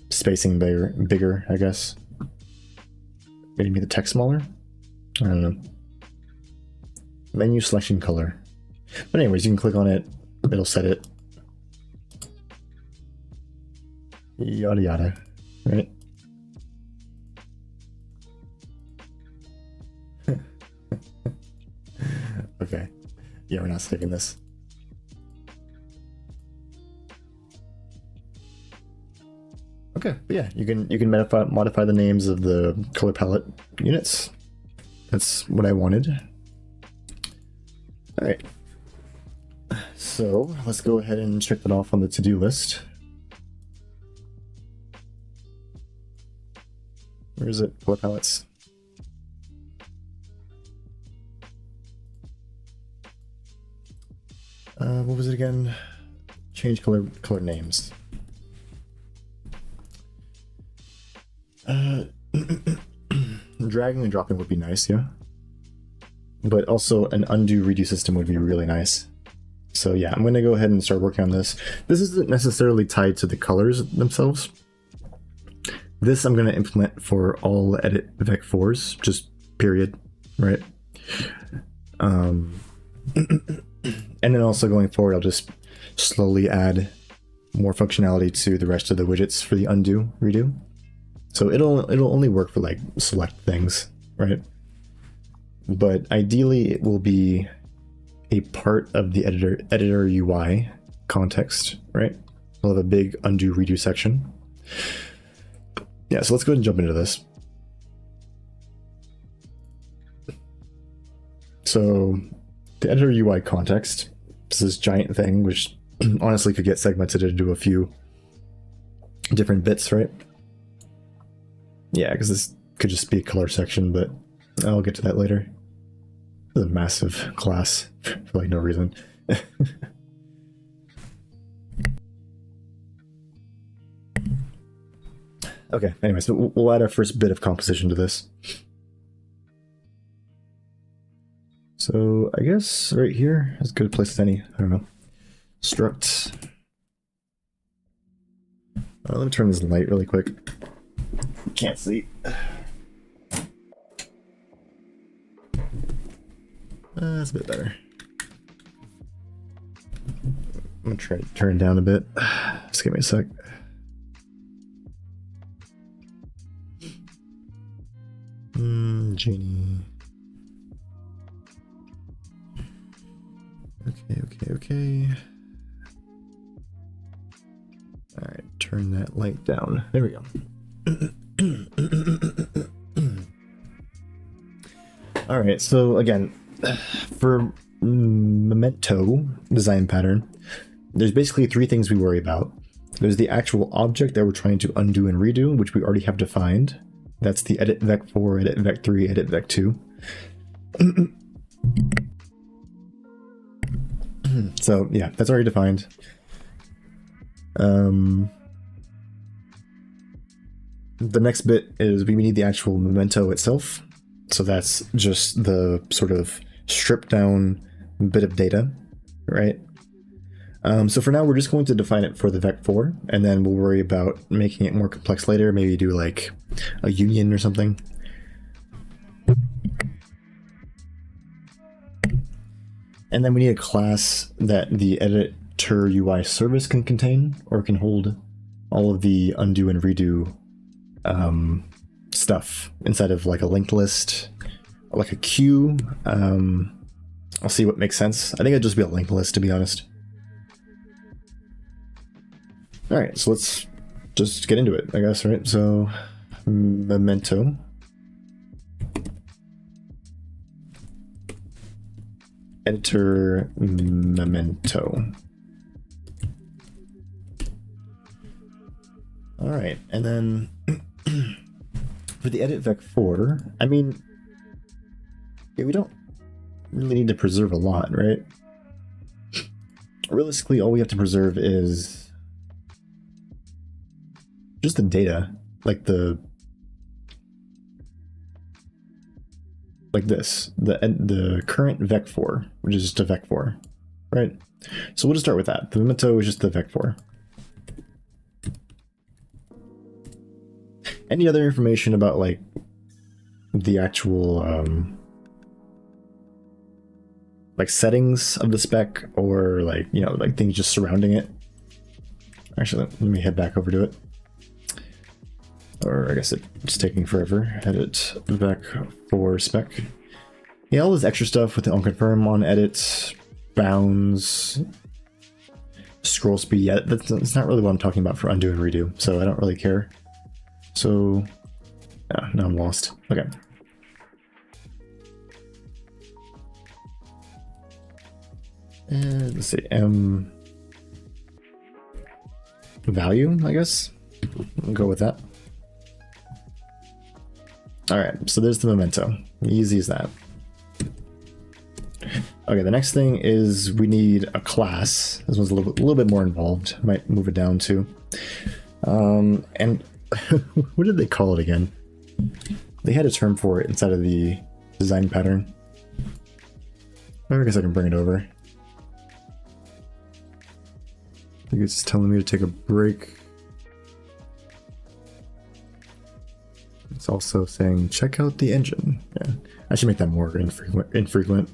spacing bigger, I guess. Maybe the text smaller? I don't know. Menu selection color. But anyways, you can click on it, it'll set it. Yada yada, right? Okay. Yeah, we're not saving this. Okay, but yeah, you can modify the names of the color palette units. That's what I wanted. All right. So let's go ahead and check that off on the to-do list. Where is it? Color palettes. What was it again? Change color names. Dragging and dropping would be nice, yeah. but also an undo redo system would be really nice. So yeah, I'm going to go ahead and start working on this. This isn't necessarily tied to the colors themselves. This I'm going to implement for all edit vec4s, just period, right? And then also going forward, I'll just slowly add more functionality to the rest of the widgets for the undo redo. So it'll only work for like select things, right? But ideally it will be a part of the editor UI context, right? We'll have a big undo redo section. Yeah, so let's go ahead and jump into this. So the editor UI context is this giant thing, which honestly could get segmented into a few different bits, right? Yeah, because this could just be a color section, but I'll get to that later. It's a massive class for like no reason. Okay, anyway, so we'll add our first bit of composition to this. So I guess right here is as good a place as any. I don't know. Struct. Let me turn this light really quick. Can't see. That's a bit better. I'm gonna try to turn it down a bit. Just give me a sec. Genie. Okay. Alright, turn that light down. There we go. Alright, so again, for memento design pattern, there's basically three things we worry about. There's the actual object that we're trying to undo and redo, which we already have defined. That's the edit vec4, edit vec3, edit vec2. So yeah, that's already defined. The next bit is we need the actual memento itself. So that's just the sort of stripped down bit of data, right? So for now, we're just going to define it for the vec4, and then we'll worry about making it more complex later. Maybe do like a union or something. And then we need a class that the editor UI service can contain, or can hold all of the undo and redo stuff inside of like a linked list, or like a queue. I'll see what makes sense. I think it'd just be a linked list, to be honest. All right, so let's just get into it, I guess, right? So, memento. Editor memento. All right, and then for the edit vec4, I mean, yeah, we don't really need to preserve a lot, right? Realistically, all we have to preserve is just the data, like this, the current vec4, which is just a vec4, right? So we'll just start with that. The memento is just the vec4. Any other information about like the actual like settings of the spec, or like, you know, like things just surrounding it? Actually, let me head back over to it. Or I guess it's taking forever. Edit vec4 spec. Yeah, all this extra stuff with the onConfirm, on edit, bounds, scroll speed. Yeah, that's not really what I'm talking about for undo and redo, so I don't really care. So, yeah, now I'm lost. Okay. And let's see, value, I guess. We'll go with that. All right, so there's the memento. Easy as that. Okay, the next thing is we need a class. This one's a little bit more involved. Might move it down too. And what did they call it again? They had a term for it inside of the design pattern. I guess I can bring it over. I think it's telling me to take a break. It's also saying check out the engine. Yeah, I should make that more infrequent.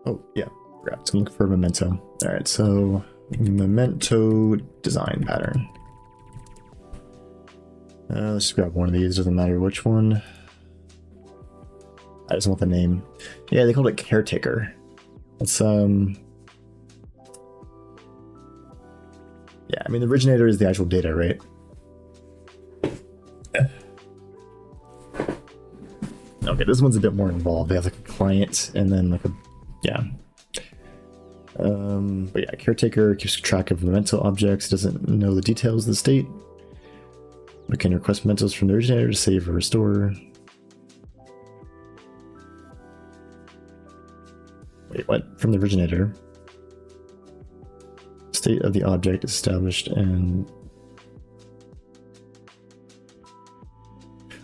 Oh, yeah. Forgot to look for memento. Alright, so memento design pattern. Let's just grab one of these, doesn't matter which one. I just want the name. Yeah, they called it Caretaker. It's yeah, I mean the originator is the actual data, right? Okay, this one's a bit more involved. They have like a client and then like a yeah. But yeah, Caretaker keeps track of memento objects, doesn't know the details of the state. We can request mementos from the originator to save or restore. Wait, what? From the originator. State of the object is established and...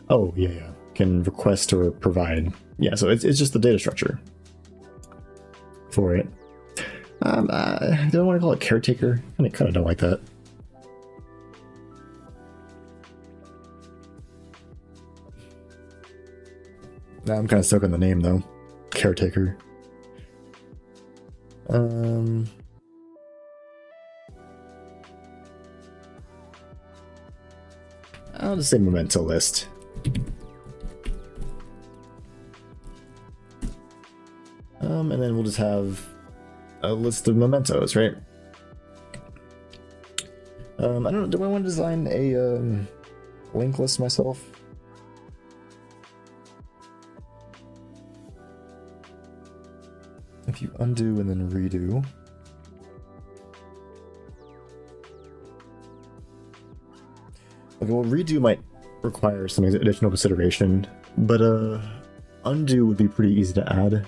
Oh, yeah. Can request or provide. Yeah, so it's just the data structure for it. I don't want to call it Caretaker. I kind of don't like that. Now I'm kind of stuck on the name though. Caretaker. I'll just say memento list. And then we'll just have a list of mementos, right? I don't know, do I want to design a link list myself? If you undo and then redo. Okay, well redo might require some additional consideration, but undo would be pretty easy to add.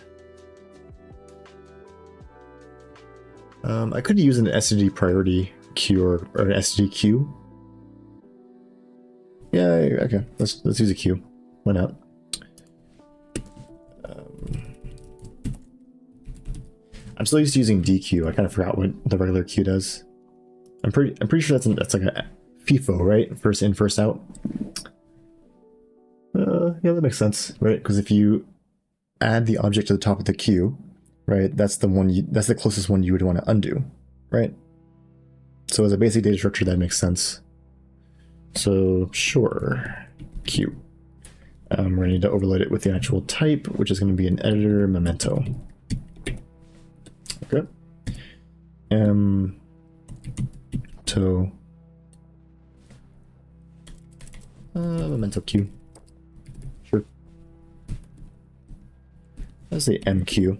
I could use an SSD priority queue or an SSD queue. Yeah, okay. Let's use a queue. Why not? I'm still used to using DQ. I kind of forgot what the regular queue does. I'm pretty sure that's like a FIFO, right? First in, first out. Yeah, that makes sense, right? Because if you add the object to the top of the queue, right, that's the closest one you would want to undo, right? So as a basic data structure, that makes sense. So sure, queue. We're gonna need to overload it with the actual type, which is going to be an editor memento. Okay. Memento queue. Sure. Let's say MQ.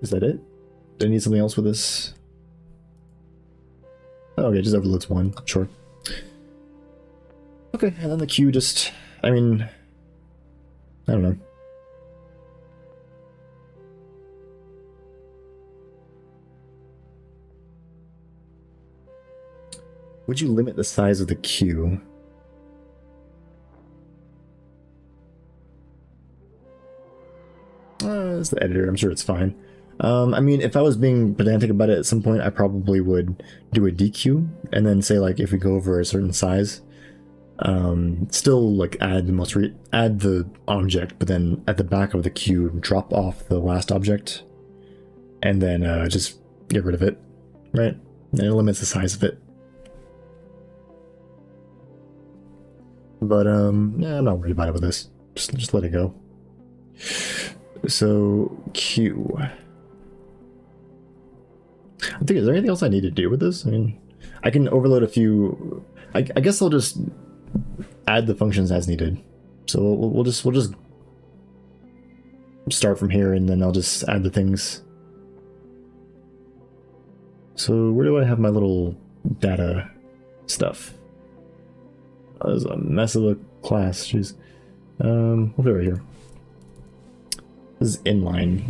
Is that it? Do I need something else with this? Oh, okay, just overloads one. Sure. Okay, and then the queue just... I mean... I don't know. Would you limit the size of the queue? It's the editor, I'm sure it's fine. I mean, if I was being pedantic about it at some point, I probably would do a DQ and then say like if we go over a certain size, still like add the object, but then at the back of the queue drop off the last object, and then just get rid of it, right? And it limits the size of it. But yeah, I'm not worried about it with this. Just let it go. So Q. I think, is there anything else I need to do with this? I mean, I can overload a few. I guess I'll just add the functions as needed. So we'll just start from here, and then I'll just add the things. So where do I have my little data stuff? Oh, there's a mess of a class. Jeez. We'll do it right here. This is inline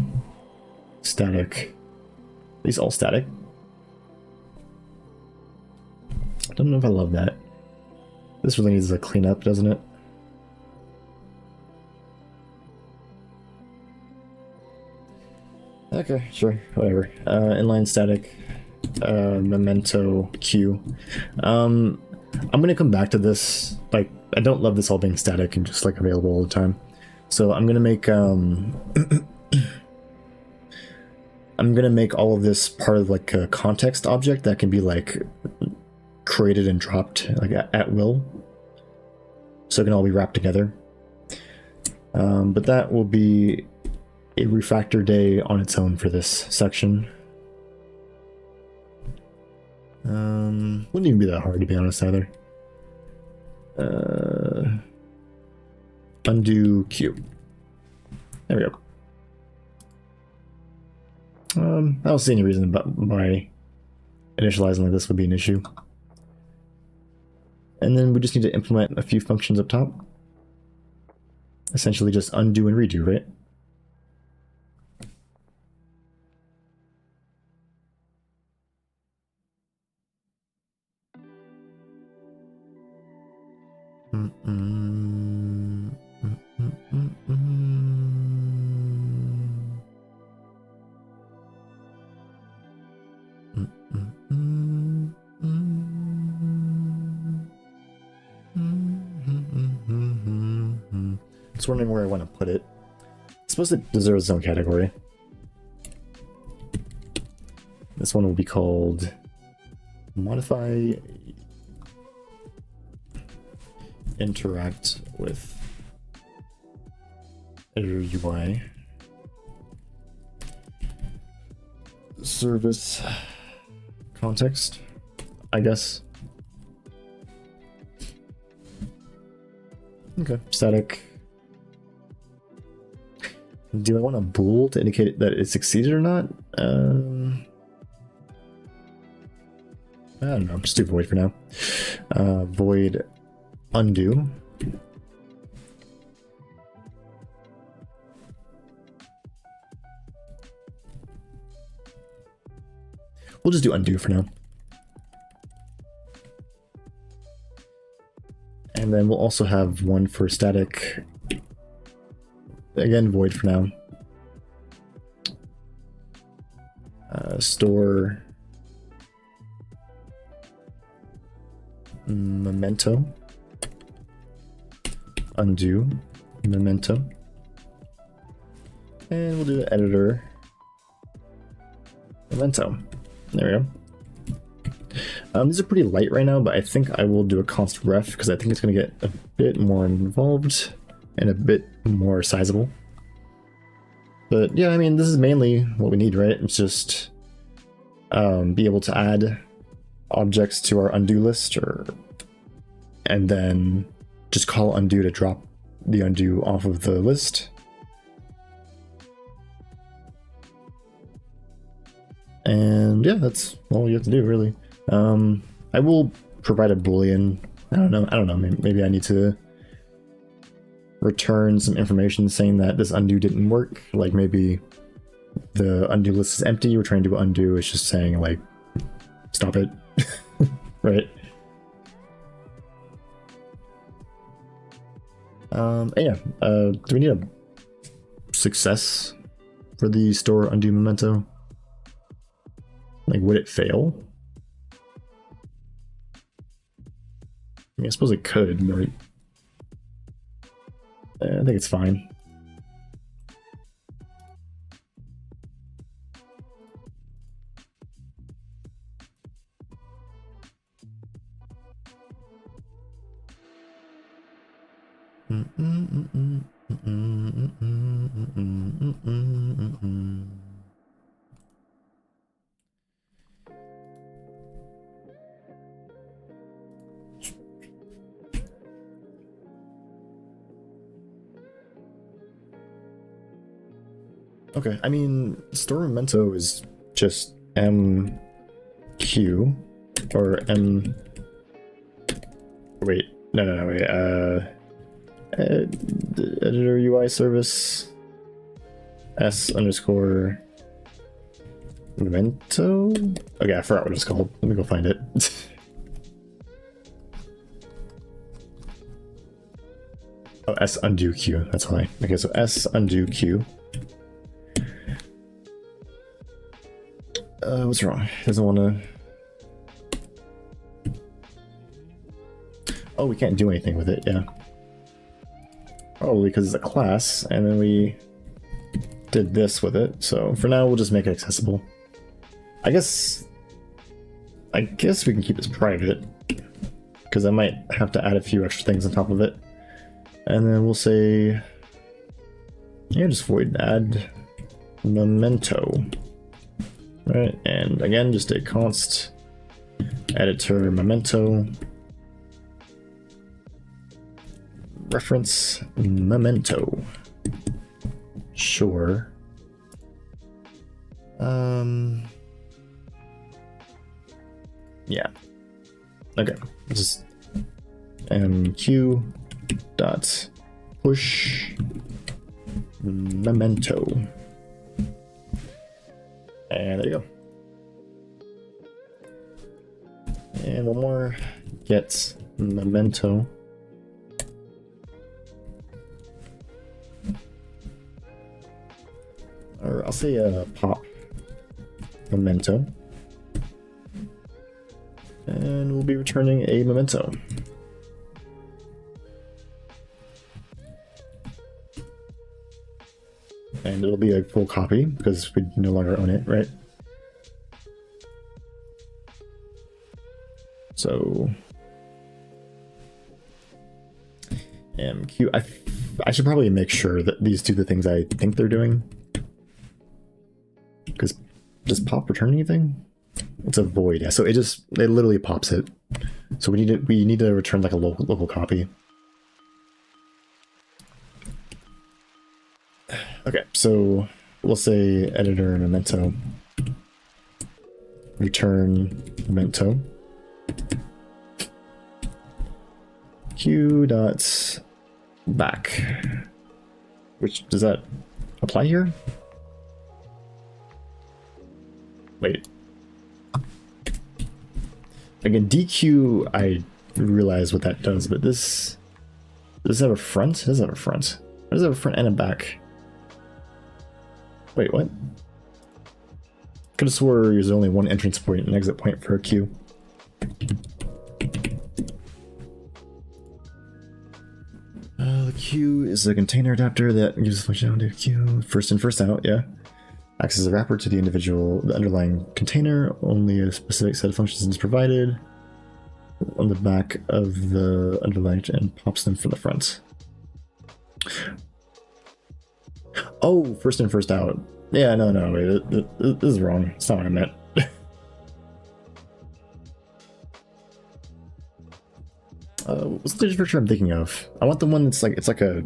static. These all static. I don't know if I love that. This really needs a cleanup, doesn't it? Okay, sure, whatever. Inline static, memento Q. I'm gonna come back to this. Like, I don't love this all being static and just like available all the time. So I'm gonna make I'm gonna make all of this part of like a context object that can be like created and dropped like at will, so it can all be wrapped together. But that will be a refactor day on its own for this section. Wouldn't even be that hard, to be honest, either. Undo Q. There we go. I don't see any reason by initializing like this would be an issue. And then we just need to implement a few functions up top. Essentially just undo and redo, right? Just wondering where I want to put it. I suppose it deserves its own category. This one will be called modify interact with editor UI service context, I guess. Okay, static. Do I want a bool to indicate that it succeeded or not? I don't know, just do void for now. Void undo. We'll just do undo for now. And then we'll also have one for static. Again, void for now. Store memento. Undo memento. And we'll do the editor memento. There we go. These are pretty light right now, but I think I will do a const ref because I think it's going to get a bit more involved and a bit more sizable. But yeah, I mean, this is mainly what we need, right? It's just be able to add objects to our undo list, and then just call undo to drop the undo off of the list. And yeah, that's all you have to do, really. I will provide a boolean. I don't know. Maybe I need to return some information saying that this undo didn't work. Like maybe the undo list is empty. We're trying to undo. It's just saying like, stop it, right? Yeah. Do we need a success for the store undo memento? Like, would it fail? I mean, I suppose it could, but I think it's fine. Okay, I mean, store memento is just MQ or M. Wait, no, wait. Editor UI service S underscore memento. Okay, I forgot what it's called. Let me go find it. Oh, S undo Q. That's why. Okay, so S undo Q. What's wrong? Doesn't want to. Oh, we can't do anything with it. Yeah. Probably because it's a class, and then we did this with it. So for now, we'll just make it accessible. I guess we can keep this private because I might have to add a few extra things on top of it, and then we'll say, yeah, just void add memento. Right, and again, just a const editor memento reference memento. Sure. Yeah. Okay. Just mq dot push memento. And there you go. And one more, get memento. Or I'll say pop memento. And we'll be returning a memento. And it'll be a full copy because we no longer own it, right? So MQ, I should probably make sure that these do the things I think they're doing. Because does pop return anything? It's a void, yeah. So it literally pops it. So we need to return like a local copy. Okay, so we'll say editor memento return memento q dot back. Which does that apply here? Wait. Again, DQ, I realize what that does, but does this have a front? It does have a front. It does have a front and a back. Wait, what? Could have swore there's only one entrance point and exit point for a queue. The queue is a container adapter that gives functionality to queue. First in, first out, yeah. Acts as a wrapper to the underlying container. Only a specific set of functions is provided on the back of the underlying and pops them from the front. Oh, first in, first out. Yeah, no, wait, this is wrong. It's not what I meant. What's the picture I'm thinking of? I want the one that's like, it's like a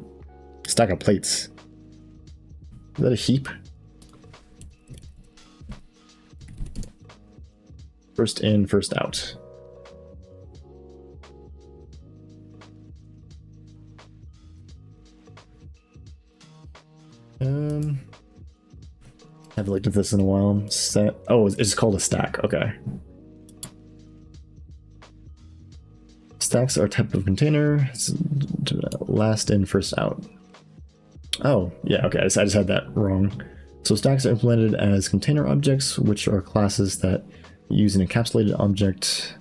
stack of plates. Is that a heap? First in, first out. Haven't looked at this in a while. Set. Oh, it's called a stack. Okay. Stacks are a type of container. It's last in, first out. Oh, yeah. Okay, I just had that wrong. So stacks are implemented as container objects, which are classes that use an encapsulated object.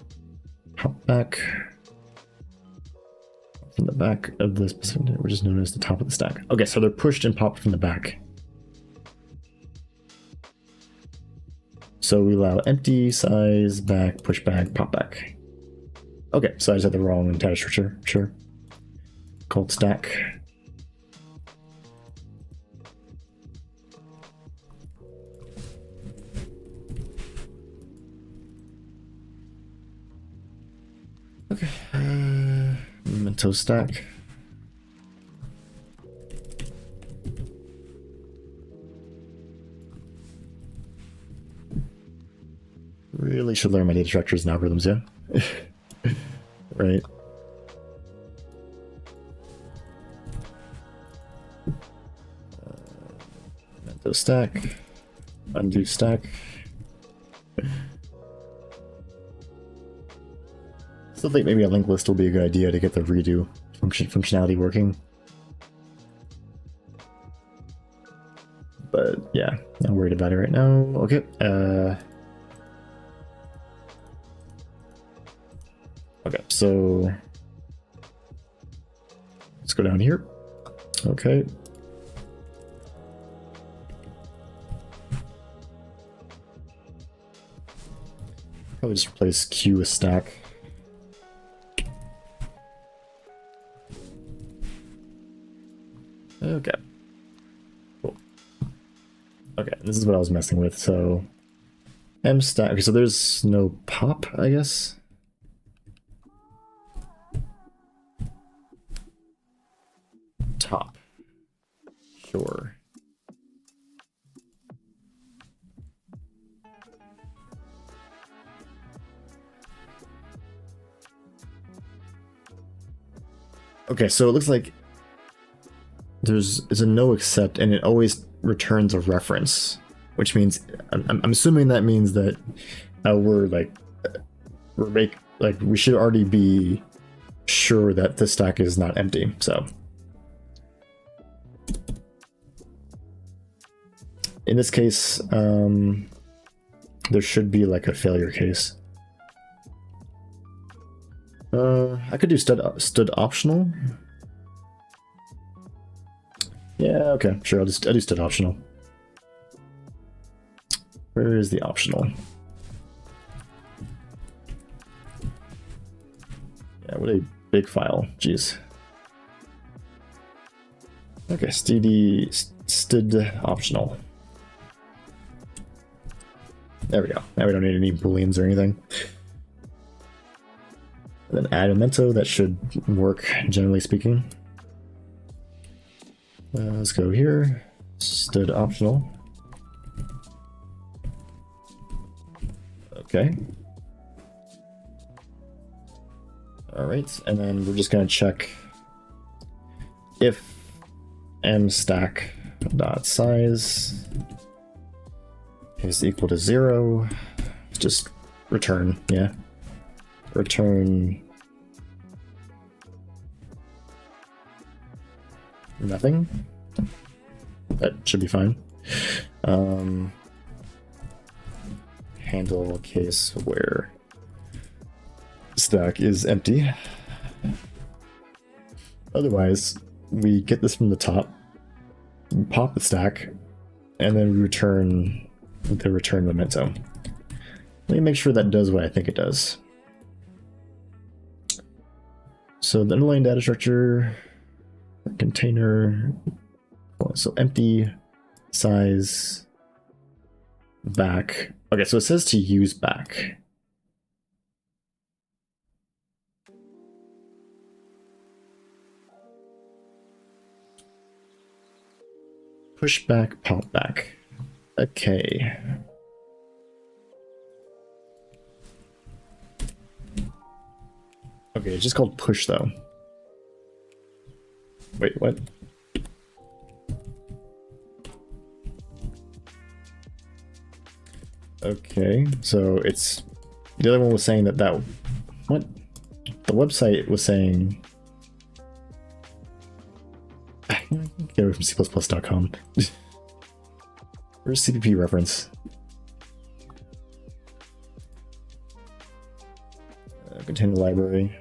Hop back from the back of the specific, which is known as the top of the stack. Okay, so they're pushed and popped from the back. So we allow empty, size, back, push back, pop back. Okay, so I just had the wrong data structure, sure. Called stack. Memento stack. Really should learn my data structures and algorithms, yeah? Right. Memento stack. Undo stack. Still think maybe a linked list will be a good idea to get the redo functionality working. But yeah, not worried about it right now. Okay. Okay, so let's go down here. Okay. Probably just replace Q with stack. Okay. Cool. Okay, this is what I was messing with. So M stack. Okay, so there's no pop, I guess. Top. Sure. Okay, so it looks like it's a no except, and it always returns a reference, which means I'm assuming that means that we should already be sure that the stack is not empty. So in this case, there should be like a failure case. I could do stud optional. Yeah, okay, sure. I'll do stud optional. Where is the optional? Yeah, what a big file. Jeez. Okay, stud optional. There we go. Now we don't need any booleans or anything. And then add a memento, that should work generally speaking. Let's go here. Stud optional. Okay. Alright, and then we're just going to check if mstack.size is equal to 0. Just return, yeah. Return nothing. That should be fine. Handle case where stack is empty. Otherwise, we get this from the top, pop the stack, and then we return the return memento. Let me make sure that does what I think it does. So the underlying data structure, container, so empty, size, back. Okay, so it says to use back. Push back, pop back. Okay. Okay, it's just called push though. Wait, what? Okay, so it's the other one was saying that what? The website was saying get away from C++.com. Where's CPP reference? Container library.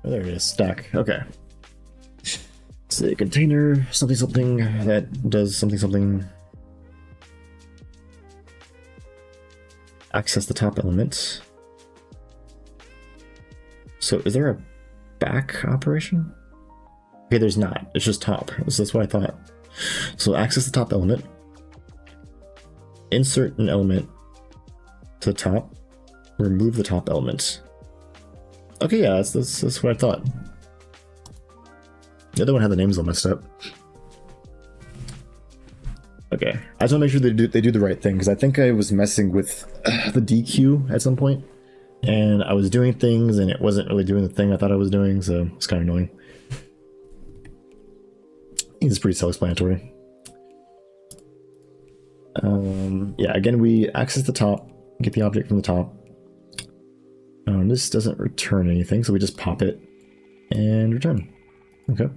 Oh, there it is. Stack. Okay. Say container something something that does something something. Access the top element. So is there a back operation? Okay, there's not. It's just top. So that's what I thought. So access the top element. Insert an element to the top. remove the top element. Okay, yeah, that's what I thought. The other one had the names all messed up. Okay, I just want to make sure they do the right thing, because I think I was messing with the DQ at some point, and I was doing things and it wasn't really doing the thing I thought I was doing, so it's kind of annoying. It's pretty self-explanatory. Yeah, again, we access the top, get the object from the top. This doesn't return anything, so we just pop it and return. Okay.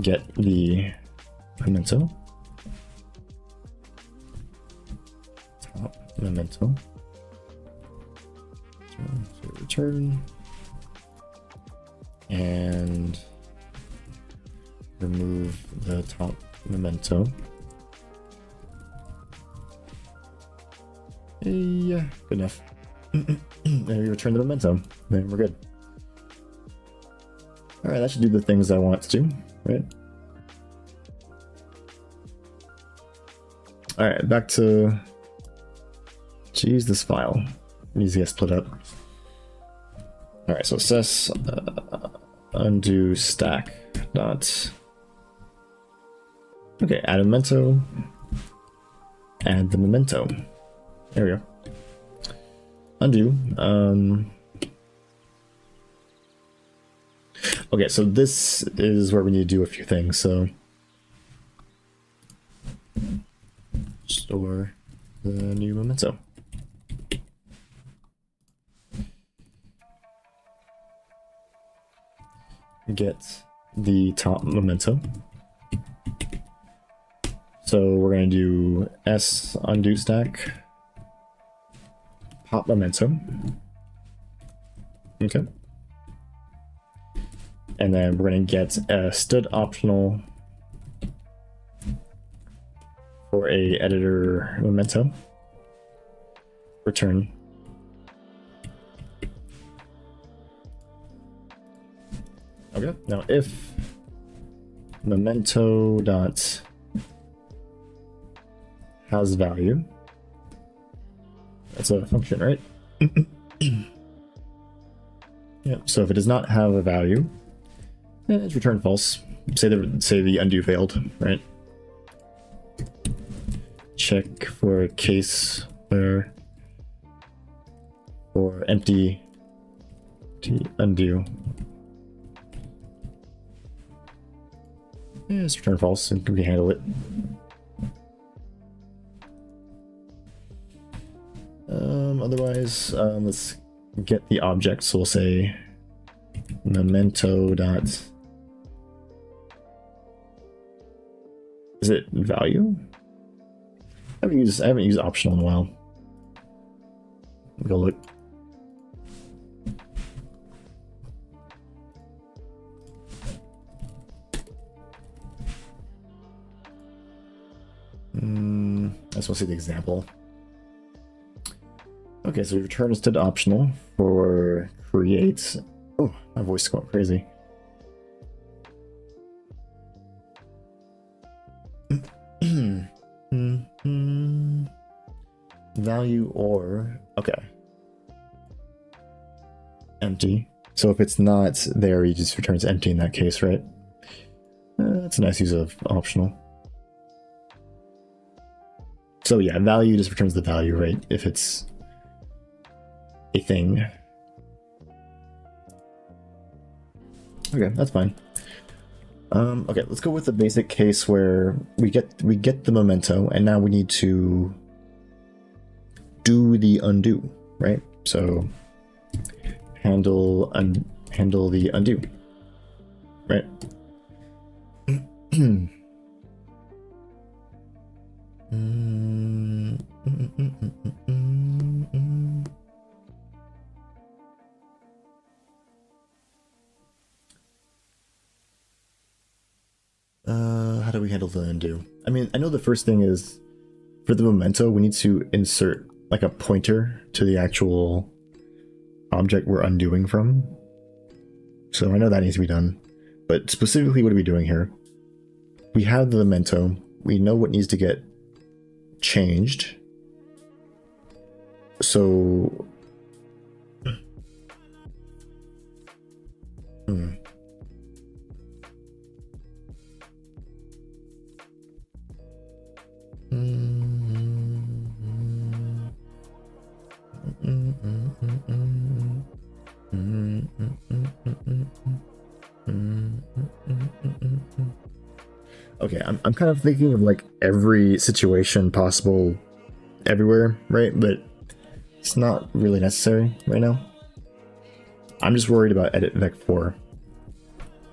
Get the memento. Top memento. So return. And remove the top memento. Yeah, good enough. Then we return the memento. Then we're good. Alright, that should do the things I want it to do, right? Alright, back to... Geez, this file needs to get split up. Alright, so sys undo stack dot... Okay, add a memento. Add the memento. There we go. Undo. Okay, so this is where we need to do a few things. So store the new memento. Get the top memento. So we're going to do s undo stack pop memento. Okay. And then we're going to get a stud optional for a editor memento. Return. Okay. Now if memento dot has value, that's a function, right? Yep. So if it does not have a value, it's return false. Say the undo failed, right? Check for a case where for empty undo. Yeah, it's return false, and we can handle it. Otherwise, let's get the object. So we'll say memento dot. Is it value? I haven't used optional in a while. Go look. I just want to see the example. Okay, so return instead optional for create. Oh, my voice is going crazy. Value or okay. Empty. So if it's not there, he just returns empty in that case, right? That's a nice use of optional. So yeah, value just returns the value, right? If it's a thing. Okay, that's fine. Okay, let's go with the basic case where we get the memento, and now we need to do the undo, right? So handle the undo, right? How do we handle the undo? I mean, I know the first thing is for the memento, we need to insert like a pointer to the actual object we're undoing from. So I know that needs to be done. But specifically, what are we doing here? We have the memento. We know what needs to get changed. So okay, I'm kind of thinking of like every situation possible everywhere, right? But it's not really necessary right now. I'm just worried about edit vec4.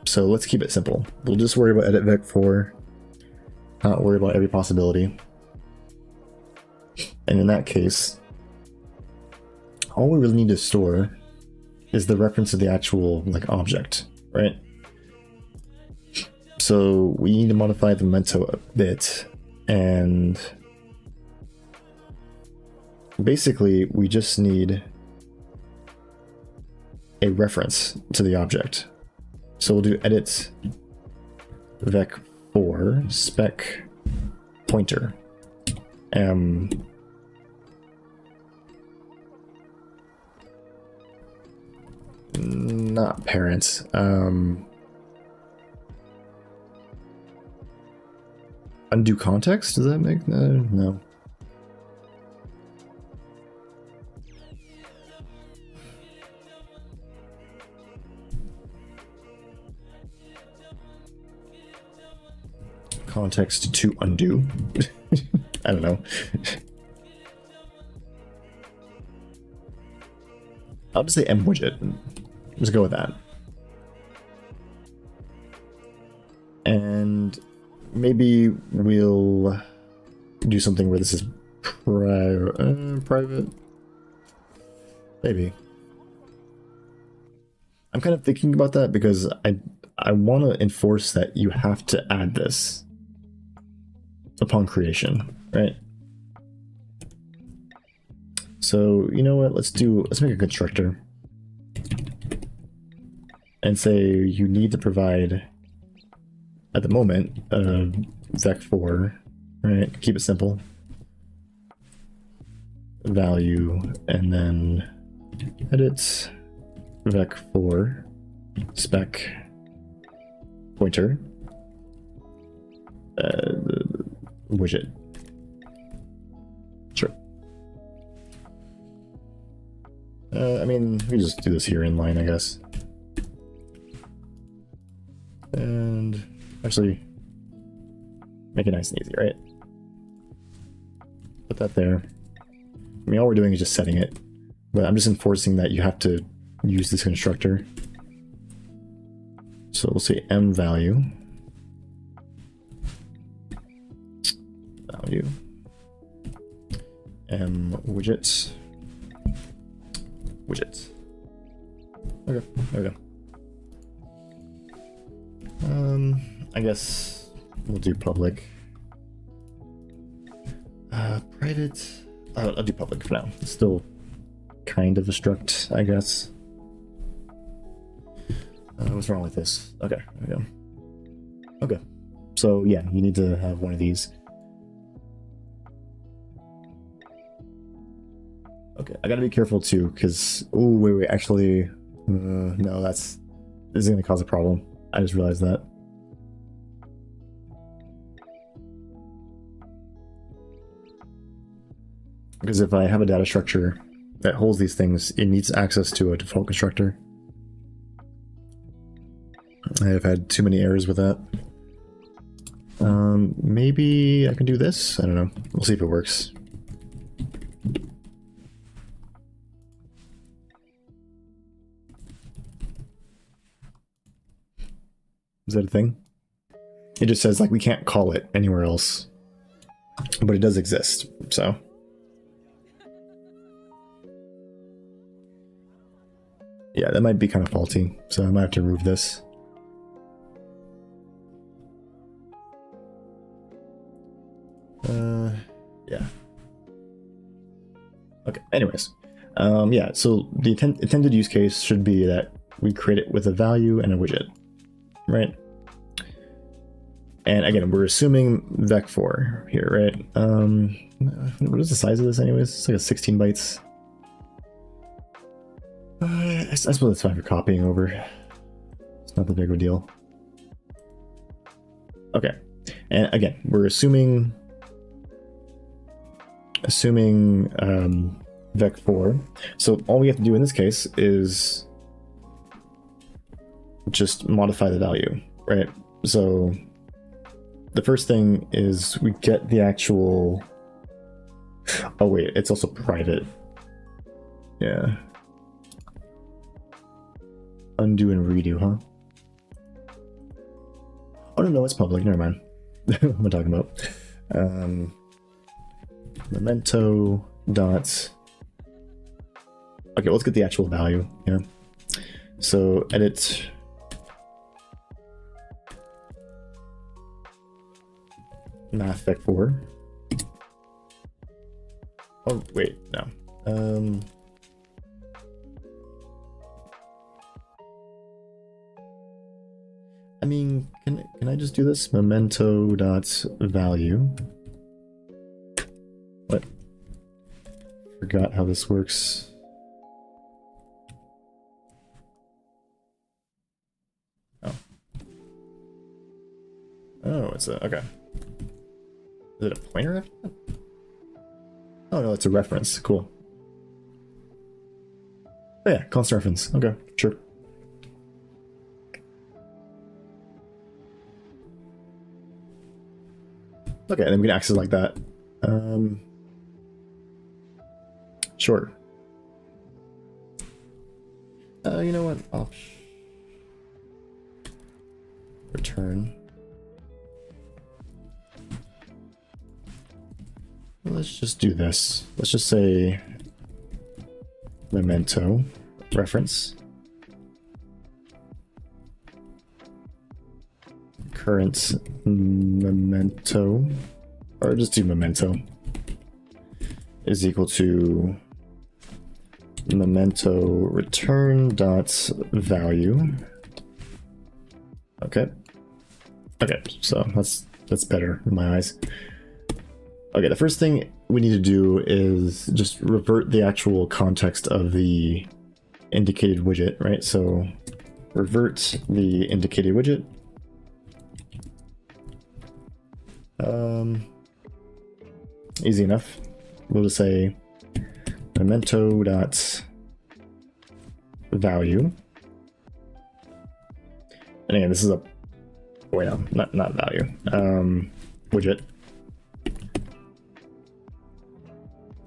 So let's keep it simple. We'll just worry about edit vec4, not worry about every possibility. And in that case, all we really need to store is the reference to the actual like object, right? So we need to modify the memento a bit, and basically we just need a reference to the object. So we'll do edit vec4 spec pointer. Not parent. Undo context? Does that make no? Context to undo. I don't know. I'll just say M widget. Let's go with that. And maybe we'll do something where this is private. Maybe. I'm kind of thinking about that because I want to enforce that you have to add this upon creation, right? So you know what? Let's make a constructor and say you need to provide at the moment vec4, right? Keep it simple. Value and then edit vec4 spec pointer widget. Sure. I mean, we just do this here in line, I guess. And actually, make it nice and easy, right? Put that there. I mean, all we're doing is just setting it, but I'm just enforcing that you have to use this constructor. So we'll say m value. M widget. Okay, there we go. I guess we'll do public. Private. I'll do public for now. It's still kind of a struct, I guess. What's wrong with this? Okay, there we go. Okay, so yeah, you need to have one of these. Okay, I gotta be careful too, because wait, actually, no, this is gonna cause a problem. I just realized that. Because if I have a data structure that holds these things, it needs access to a default constructor. I have had too many errors with that. Maybe I can do this? I don't know. We'll see if it works. Is that a thing? It just says like we can't call it anywhere else, but it does exist, so. Yeah, that might be kind of faulty, so I might have to remove this. Yeah. Okay, anyways. Yeah, so the intended use case should be that we create it with a value and a widget, right? And again, we're assuming vec4 here, right? What is the size of this anyways? It's like a 16 bytes. I suppose it's fine for copying over. It's not that big of a deal. Okay, and again, we're assuming vec4. So all we have to do in this case is just modify the value, right? So the first thing is we get the actual. Oh wait, it's also private. Yeah. Undo and redo, huh? Oh no, it's public. Never mind. What am I talking about? Memento dot. Okay, let's get the actual value. Yeah. So edit. Math vec4. Oh wait, no. I mean, can I just do this? Memento dot value. What? Forgot how this works. Oh. Oh, it's a okay. Is it a pointer after that? Oh no, it's a reference. Cool. Oh yeah, constant reference. Okay, sure. Okay, and then we can access it like that. Sure. You know what? Return. Let's just do this. Let's just say memento reference. Current memento, or just do memento, is equal to memento return dot value. Okay. Okay, so that's better in my eyes. Okay, the first thing we need to do is just revert the actual context of the indicated widget, right? So revert the indicated widget. Easy enough. We'll just say memento dot value. And again, this is a wait, no, not value. Widget.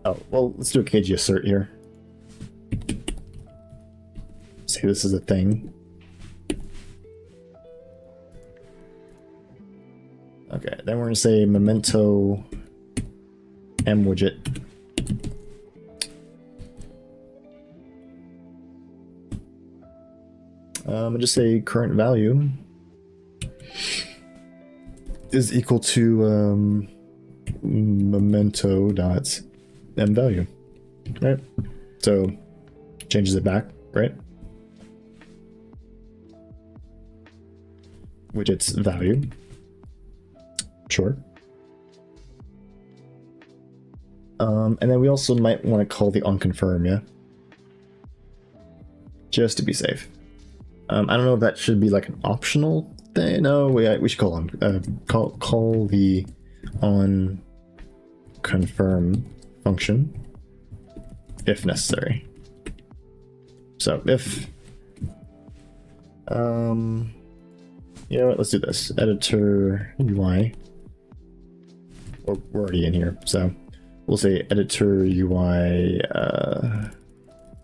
Oh, well, let's do a KG assert here. Say this is a thing. Okay, then we're gonna say memento m widget. And just say current value is equal to memento dot m value, right? So changes it back, right? Widget's value. Sure. And then we also might want to call the onConfirm, yeah? Just to be safe. I don't know if that should be like an optional thing. No, we should call the onConfirm function if necessary. So if you know what, let's do this. Editor UI. We're already in here, so we'll say editor UI.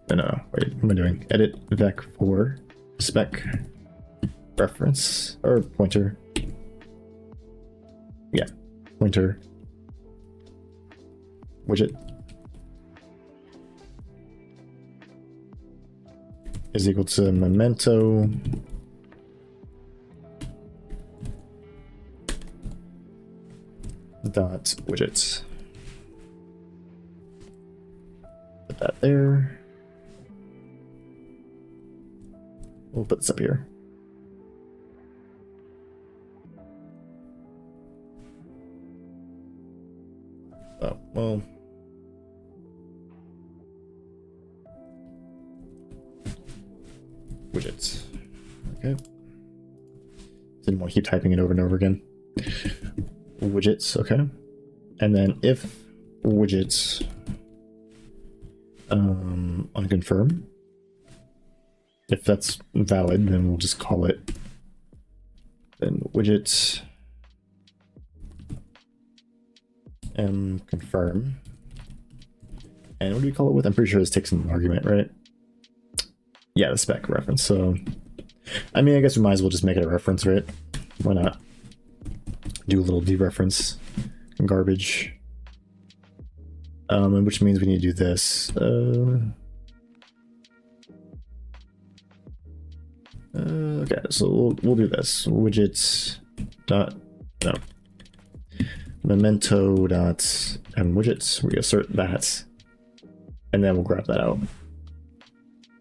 No, wait, what am I doing? Edit vec4 spec reference or pointer. Yeah, pointer widget is equal to memento dot widget. Put that there. We'll put this up here. Oh, well. widgets. Okay. Didn't want to keep typing it over and over again. Widgets, okay. And then if widgets unconfirm, if that's valid, then we'll just call it then widgets confirm. And what do we call it with? I'm pretty sure this takes an argument, right? Yeah, the spec reference. So, I mean, I guess we might as well just make it a reference, right? Why not? Do a little dereference garbage. And which means we need to do this. Okay, so we'll do this. Widgets dot no memento dot widgets. We assert that, and then we'll grab that out.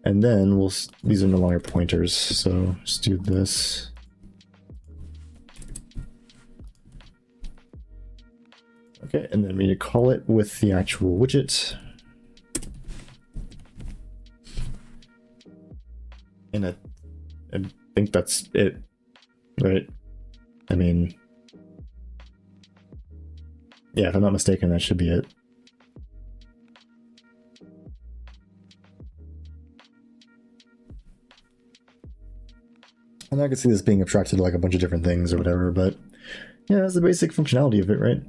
And then these are no longer pointers, so just do this. Okay, and then we need to call it with the actual widget. And I think that's it, right? I mean, yeah, if I'm not mistaken, that should be it. And I can see this being abstracted to like a bunch of different things or whatever, but yeah, that's the basic functionality of it, right?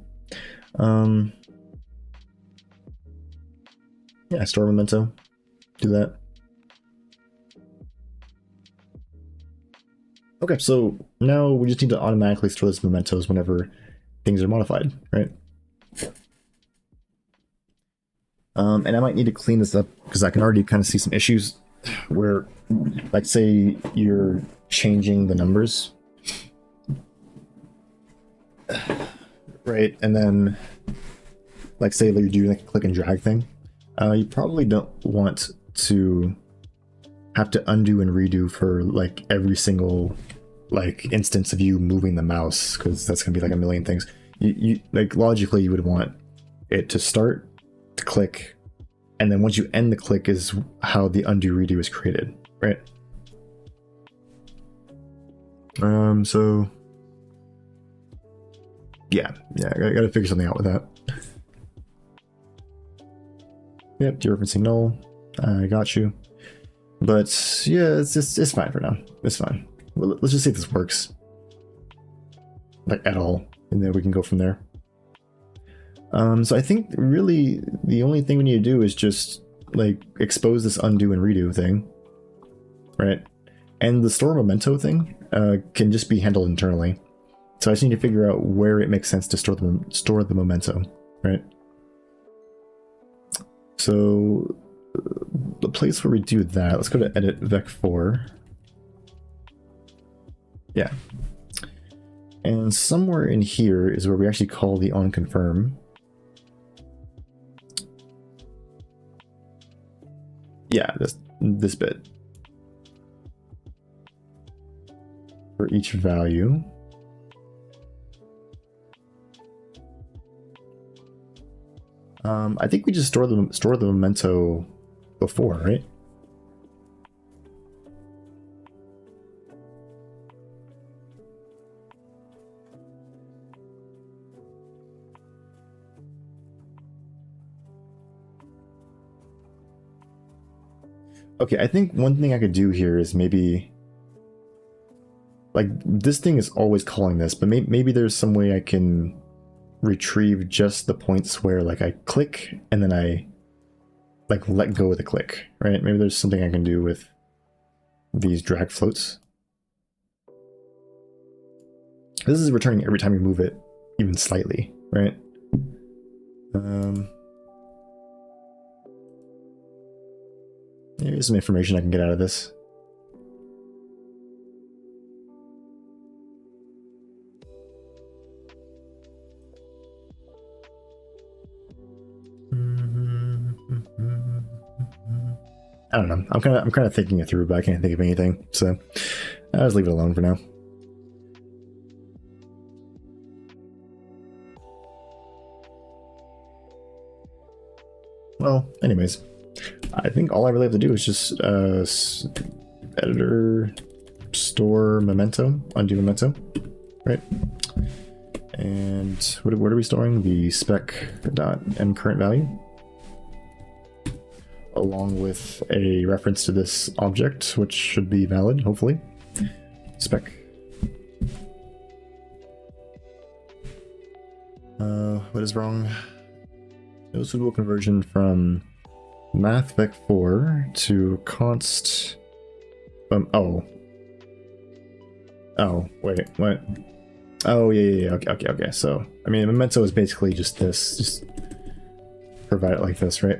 Yeah, store memento, do that. Okay, so now we just need to automatically store those mementos whenever things are modified, right? And I might need to clean this up because I can already kind of see some issues where, like, say you're changing the numbers, right? And then, like, say that you're doing like a click and drag thing. You probably don't want to have to undo and redo for like every single like instance of you moving the mouse, because that's gonna be like a million things. You like logically you would want it to start, to click, and then once you end the click is how the undo redo is created, right? So yeah, I gotta figure something out with that. Yep, dereferencing null. I got you. But yeah, it's fine for now. It's fine. Well, let's just see if this works, like at all, and then we can go from there. So I think really the only thing we need to do is just like expose this undo and redo thing, right? And the store memento thing can just be handled internally. So I just need to figure out where it makes sense to store the memento, right? So the place where we do that, let's go to edit vec4. Yeah. And somewhere in here is where we actually call the onConfirm. Yeah, this bit. For each value. I think we just store the memento before, right? Okay, I think one thing I could do here is maybe, like, this thing is always calling this, but maybe there's some way I can retrieve just the points where, like, I click and then I, like, let go of the click, right? Maybe there's something I can do with these drag floats. This is returning every time you move it, even slightly, right? Here's some information I can get out of this. I don't know. I'm kind of thinking it through, but I can't think of anything. So I'll just leave it alone for now. Well, anyways, I think all I really have to do is just editor, store memento, undo memento, right? And what are we storing? The spec.m current value, along with a reference to this object, which should be valid, hopefully. Spec. What is wrong? No suitable conversion from mathvec4 to const. Oh, wait, what? Oh, yeah, okay. So, I mean, memento is basically just this. Just provide it like this, right?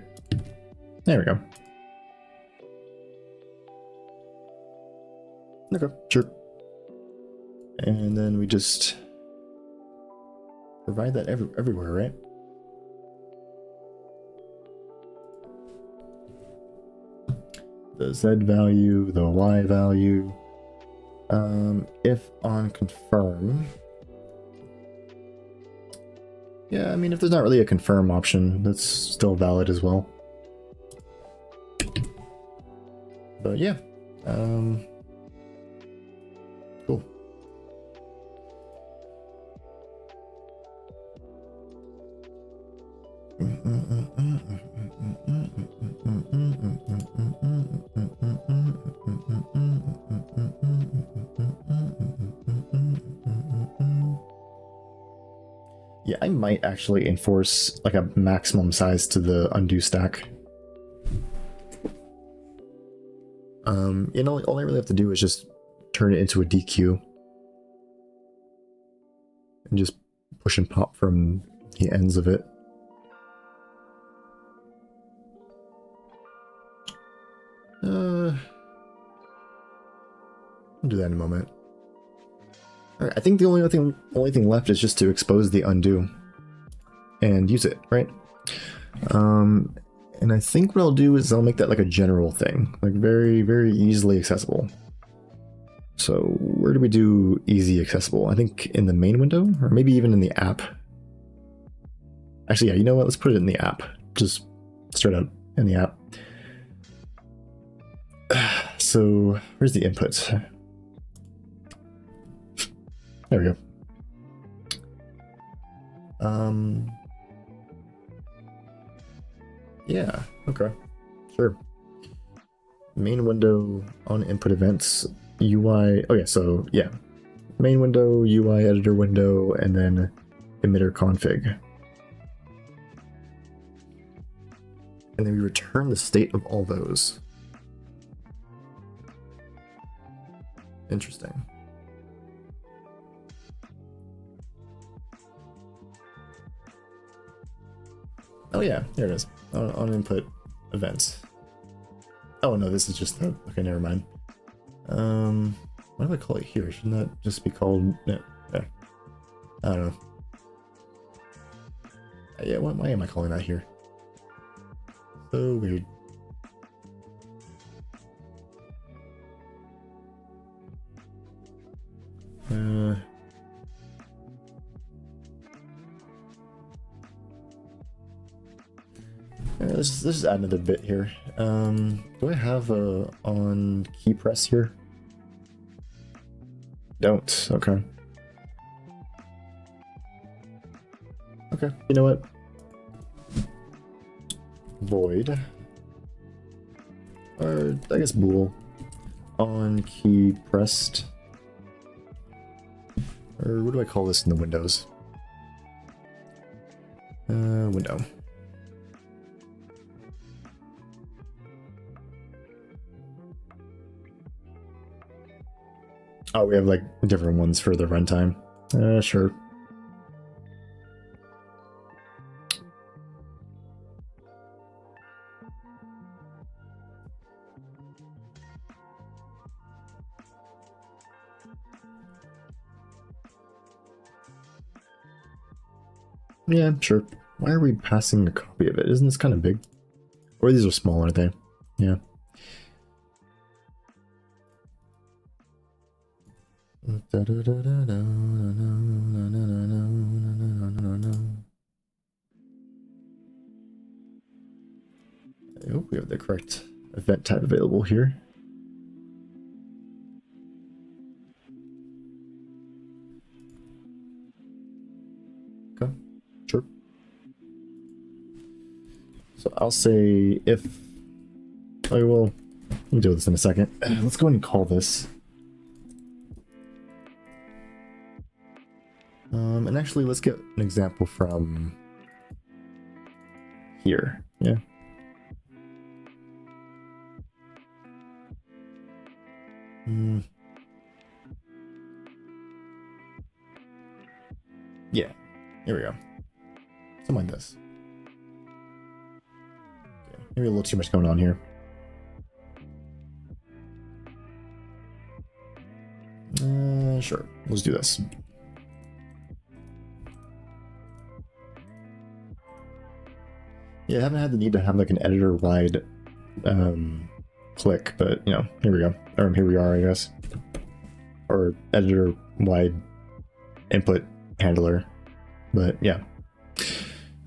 There we go. Okay, sure. And then we just provide that everywhere, right? The Z value, the Y value. If on confirm. Yeah, I mean, if there's not really a confirm option, that's still valid as well. But yeah, cool. Yeah, I might actually enforce like a maximum size to the undo stack. You know, all I really have to do is just turn it into a DQ and just push and pop from the ends of it. I'll do that in a moment. All right, I think the only thing left is just to expose the undo and use it, right? And I think what I'll do is I'll make that like a general thing, like very, very easily accessible. So where do we do easy accessible? I think in the main window, or maybe even in the app. Actually, yeah, you know what? Let's put it in the app. Just straight up in the app. So where's the input? There we go. Yeah, okay, sure. Main window on input events, UI, okay, so yeah. Main window, UI editor window, and then emitter config. And then we return the state of all those. Interesting. Oh yeah, there it is. On input events. Oh no, this is just the... Okay, never mind. What do I call it here? Shouldn't that just be called... No, I don't know. Yeah, why am I calling that here? So weird. Let's just add another bit here. Do I have a on key press here? Don't. Okay. Okay. You know what? Void. Or I guess bool. On key pressed. Or what do I call this in the windows? Window. Oh, we have like different ones for the runtime. Sure. Yeah, sure. Why are we passing a copy of it? Isn't this kind of big? Or these are small, aren't they? Yeah. I hope we have the correct event type available here. Sure. So I'll say if. Oh, well, we'll deal with this in a second. Let's go ahead and call this. And actually, let's get an example from here. Yeah. Yeah. Here we go. Something like this. Okay. Maybe a little too much going on here. Sure. Let's do this. Yeah, I haven't had the need to have like an editor wide click, but you know, here we go. Or here we are, I guess. Or editor wide input handler. But yeah.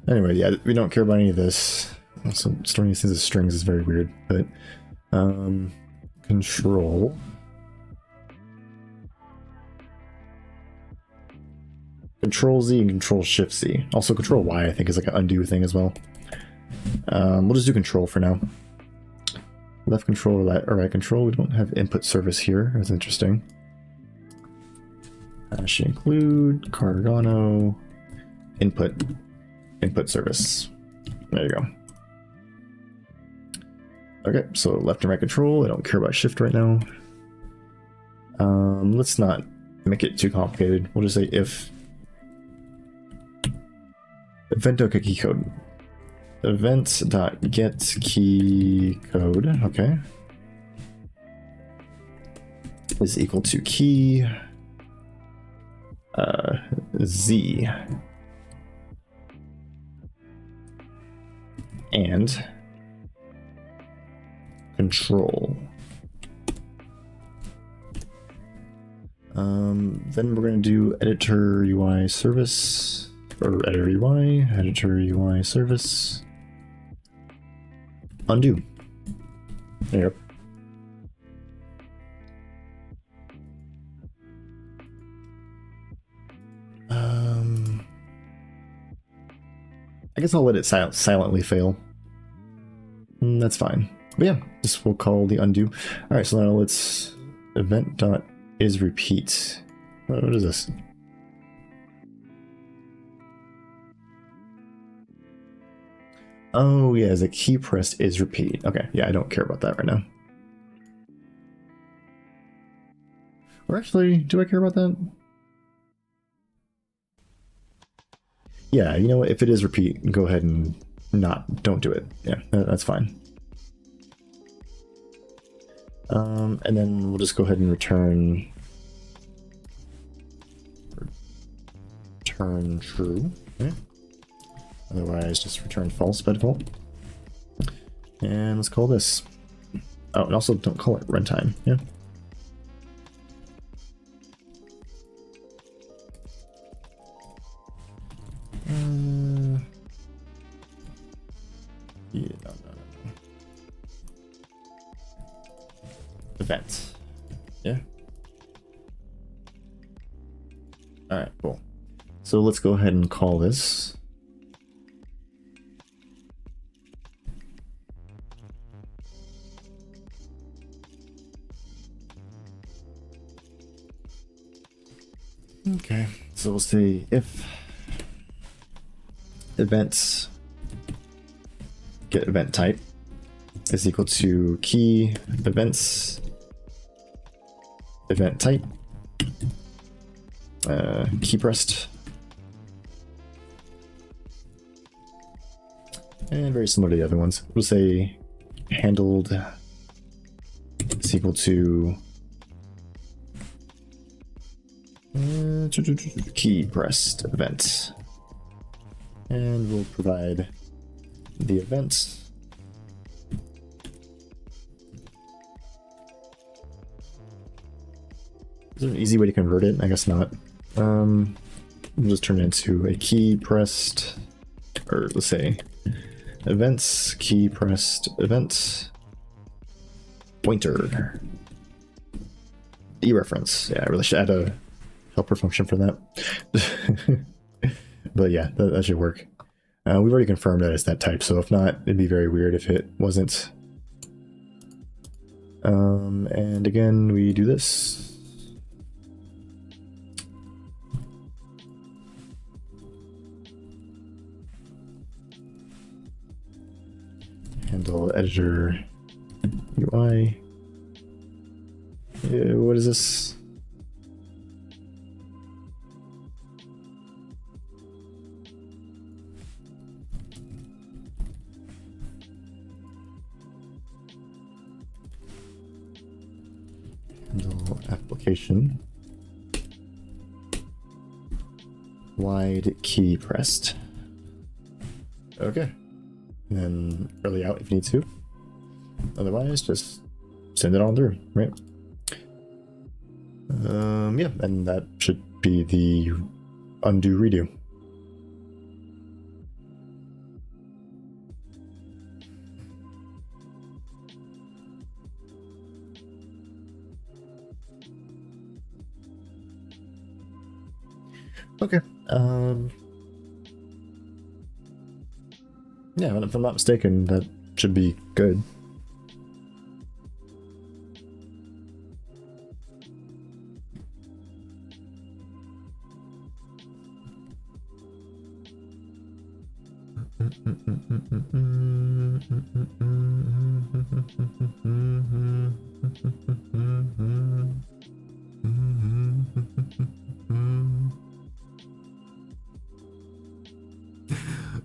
Anyway, yeah, we don't care about any of this. Also, storing these things as strings is very weird, but control. Control Z and Control Shift Z. Also Control Y I think is like an undo thing as well. We'll just do control for now. Left control or right control. We don't have input service here. That's interesting. Should include Cardano input service. There you go. Okay, so left and right control. I don't care about shift right now. Let's not make it too complicated. We'll just say if event.get key code. Event.get key code, okay, is equal to key Z and control. Then we're going to do editor UI service, or editor UI service, undo. There you go. I guess I'll let it silently fail. That's fine. But yeah, this we'll call the undo. All right, so now let's event.isRepeat. What is this? Oh yeah, the key pressed is repeat. Okay, yeah, I don't care about that right now. Or actually, do I care about that? Yeah, you know what? If it is repeat, go ahead and don't do it. Yeah, that's fine. And then we'll just go ahead and return true. Okay. Otherwise, just return false by default. And let's call this. Oh, and also don't call it runtime. Yeah. Yeah, no. Event. Yeah. All right, cool. So let's go ahead and call this. Okay, so we'll say if events get event type is equal to key events event type key pressed, and very similar to the other ones. We'll say handled is equal to key pressed event, and we'll provide the event. Is there an easy way to convert it? I guess not. We'll just turn it into a key pressed, or let's say events key pressed event pointer dereference. Yeah, I really should add a helper function for that. but yeah, that should work. We've already confirmed that it's that type, so if not, it'd be very weird if it wasn't. And again, we do this. Handle editor UI. What is this? Handle application. Wide key pressed. Okay. And then early out if you need to. Otherwise, just send it on through, right? Yeah, and that should be the undo redo. Okay. Yeah, if I'm not mistaken, that should be good.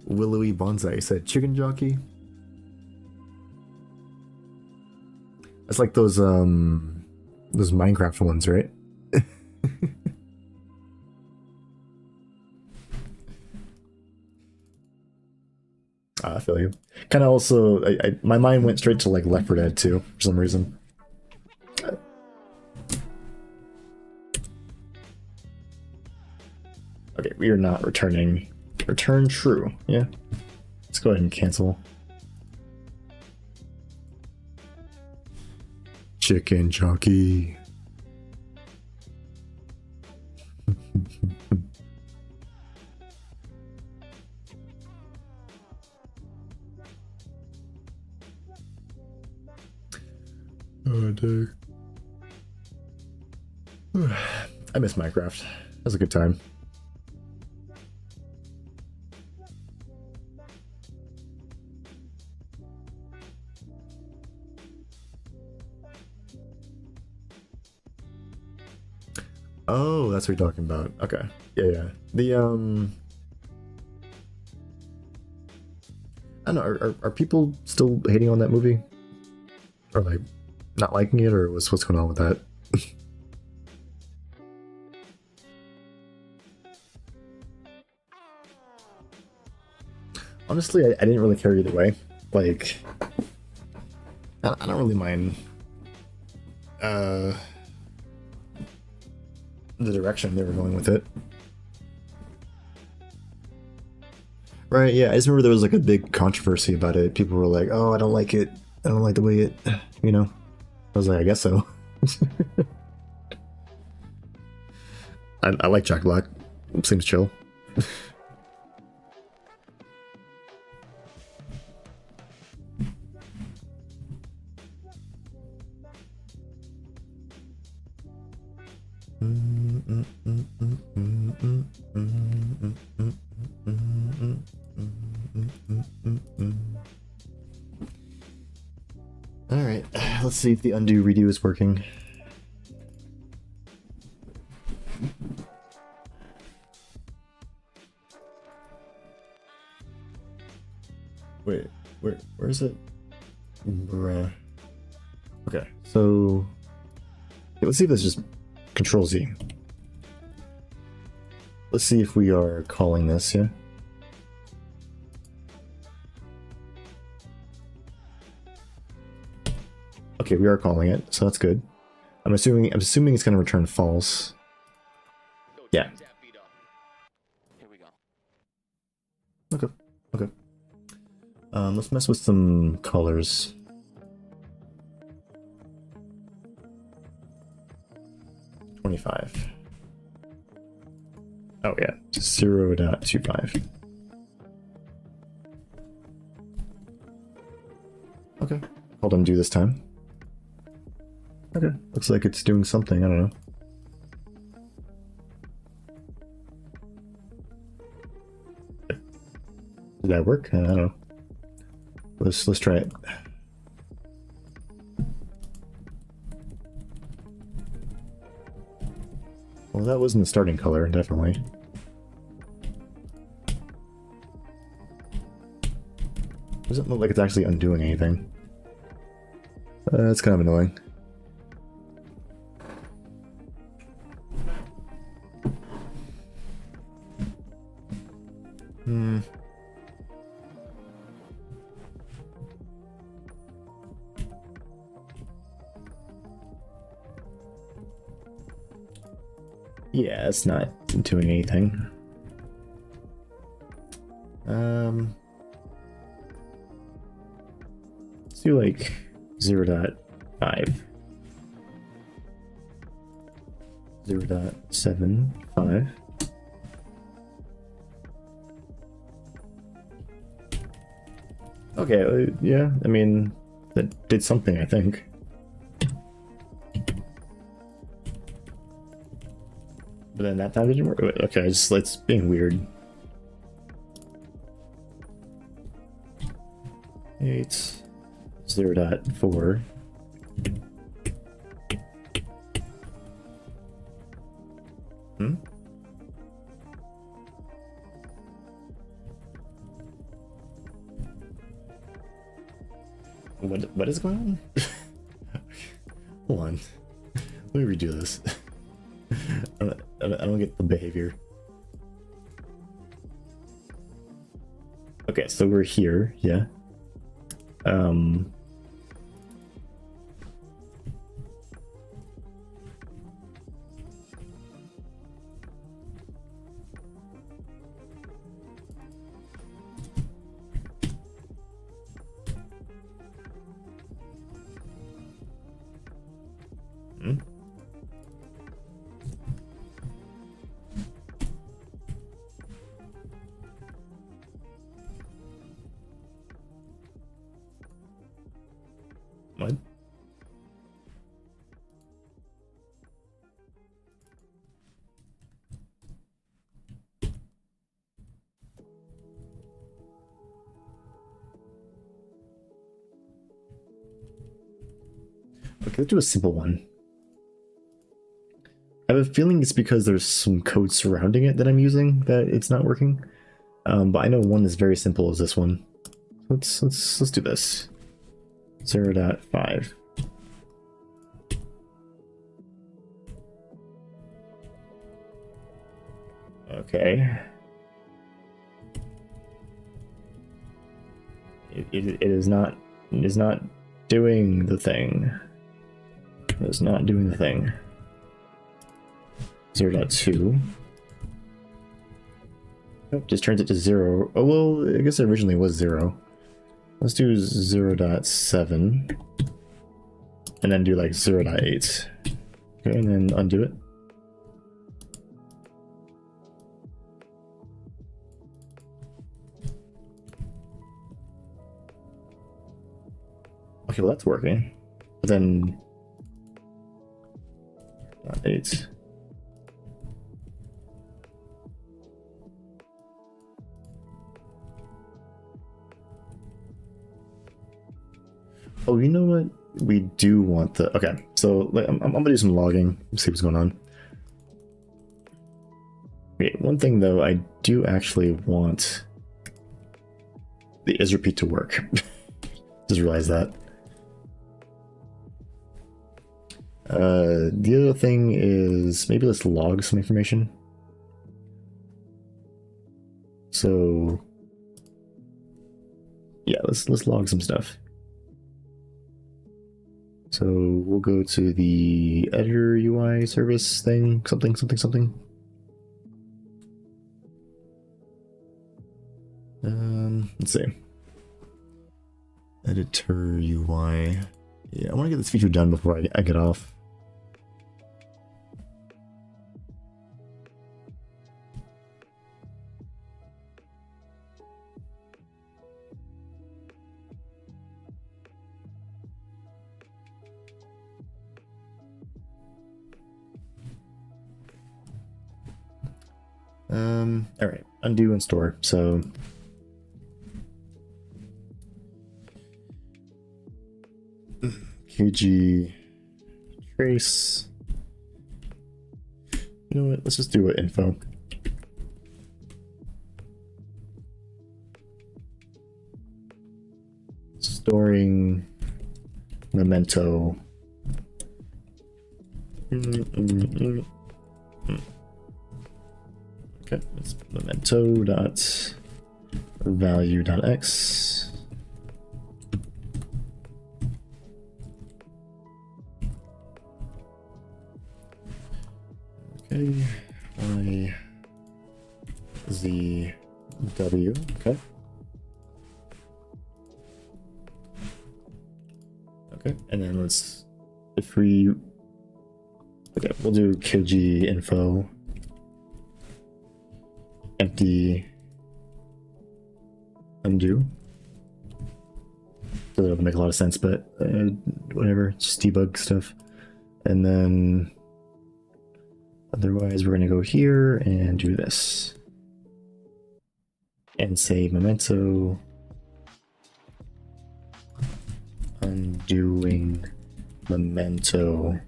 Willowy Bonsai said chicken jockey. That's like those Minecraft ones, right? I feel you. Kind of also, my mind went straight to like Left 4 Dead 2 for some reason. Okay, we are not returning. Return true. Yeah. Let's go ahead and cancel. Chicken jockey. Oh, dude. I miss Minecraft. That was a good time. Oh, that's what you're talking about. Okay. Yeah. The I don't know, are people still hating on that movie? Or like not liking it, or what's going on with that? Honestly, I didn't really care either way. Like, I don't really mind the direction they were going with it. Right, yeah, I just remember there was like a big controversy about it. People were like, oh, I don't like it. I don't like the way it, you know? I was like, I guess so. I like Jack Black. Seems chill. All right, let's see if the undo redo is working. Wait, where is it? Bruh. Okay, so let's see if this just Control Z. Let's see if we are calling this, yeah? Okay, we are calling it, so that's good. I'm assuming it's gonna return false. Yeah. Here we go. Okay. Let's mess with some colors. $25. Oh yeah, 0.25. Okay, hold on, do this time. Okay, looks like it's doing something. I don't know. Did that work? I don't know. Let's try it. Well, that wasn't the starting color, definitely. Doesn't look like it's actually undoing anything. That's kind of annoying. Hmm. Yeah, it's not doing anything. Let's do like 0.5. 0.75. Okay, yeah, I mean, that did something, I think. But then that time didn't work. Okay, it's being weird. 8, 0.4. Hmm? What is going on? Hold on. Let me redo this. I don't get the behavior. Okay, so we're here, yeah. Hmm? What? Okay, let's do a simple one. I have a feeling it's because there's some code surrounding it that I'm using that it's not working. But I know one is very simple as this one. Let's do this. 0.5. Okay. It is not doing the thing. It is not doing the thing. 0.2. Nope, just turns it to 0. Oh well, I guess it originally was 0. Let's do 0.7. And then do like 0.8. Okay, and then undo it. Okay, well that's working. But then 0.8. Oh, you know what? We do want the... Okay, so I'm gonna do some logging, see what's going on. Okay, one thing though, I do actually want the isRepeat to work. Just realized that. The other thing is maybe let's log some information. So yeah, let's log some stuff. So we'll go to the editor UI service thing, something. Let's see. Editor UI. Yeah, I want to get this feature done before I get off. All right, undo and store. So kg trace. You know what? Let's just do it info. Storing memento. Okay, it's memento dot value dot x. Okay, y z w. Okay. Okay, and then let's if we okay, we'll do kg info empty undo. So that doesn't make a lot of sense, but whatever, just debug stuff. And then otherwise we're gonna go here and do this. And say memento undoing memento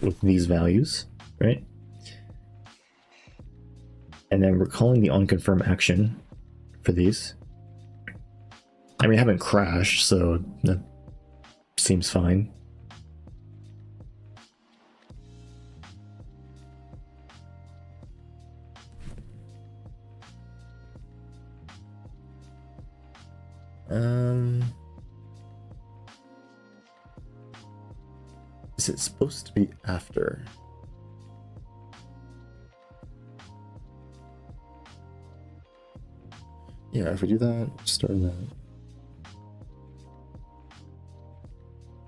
with these values, right? And then we're calling the onConfirm action for these. I mean, I haven't crashed, so that seems fine. Is it supposed to be after? Yeah, if we do that, start that.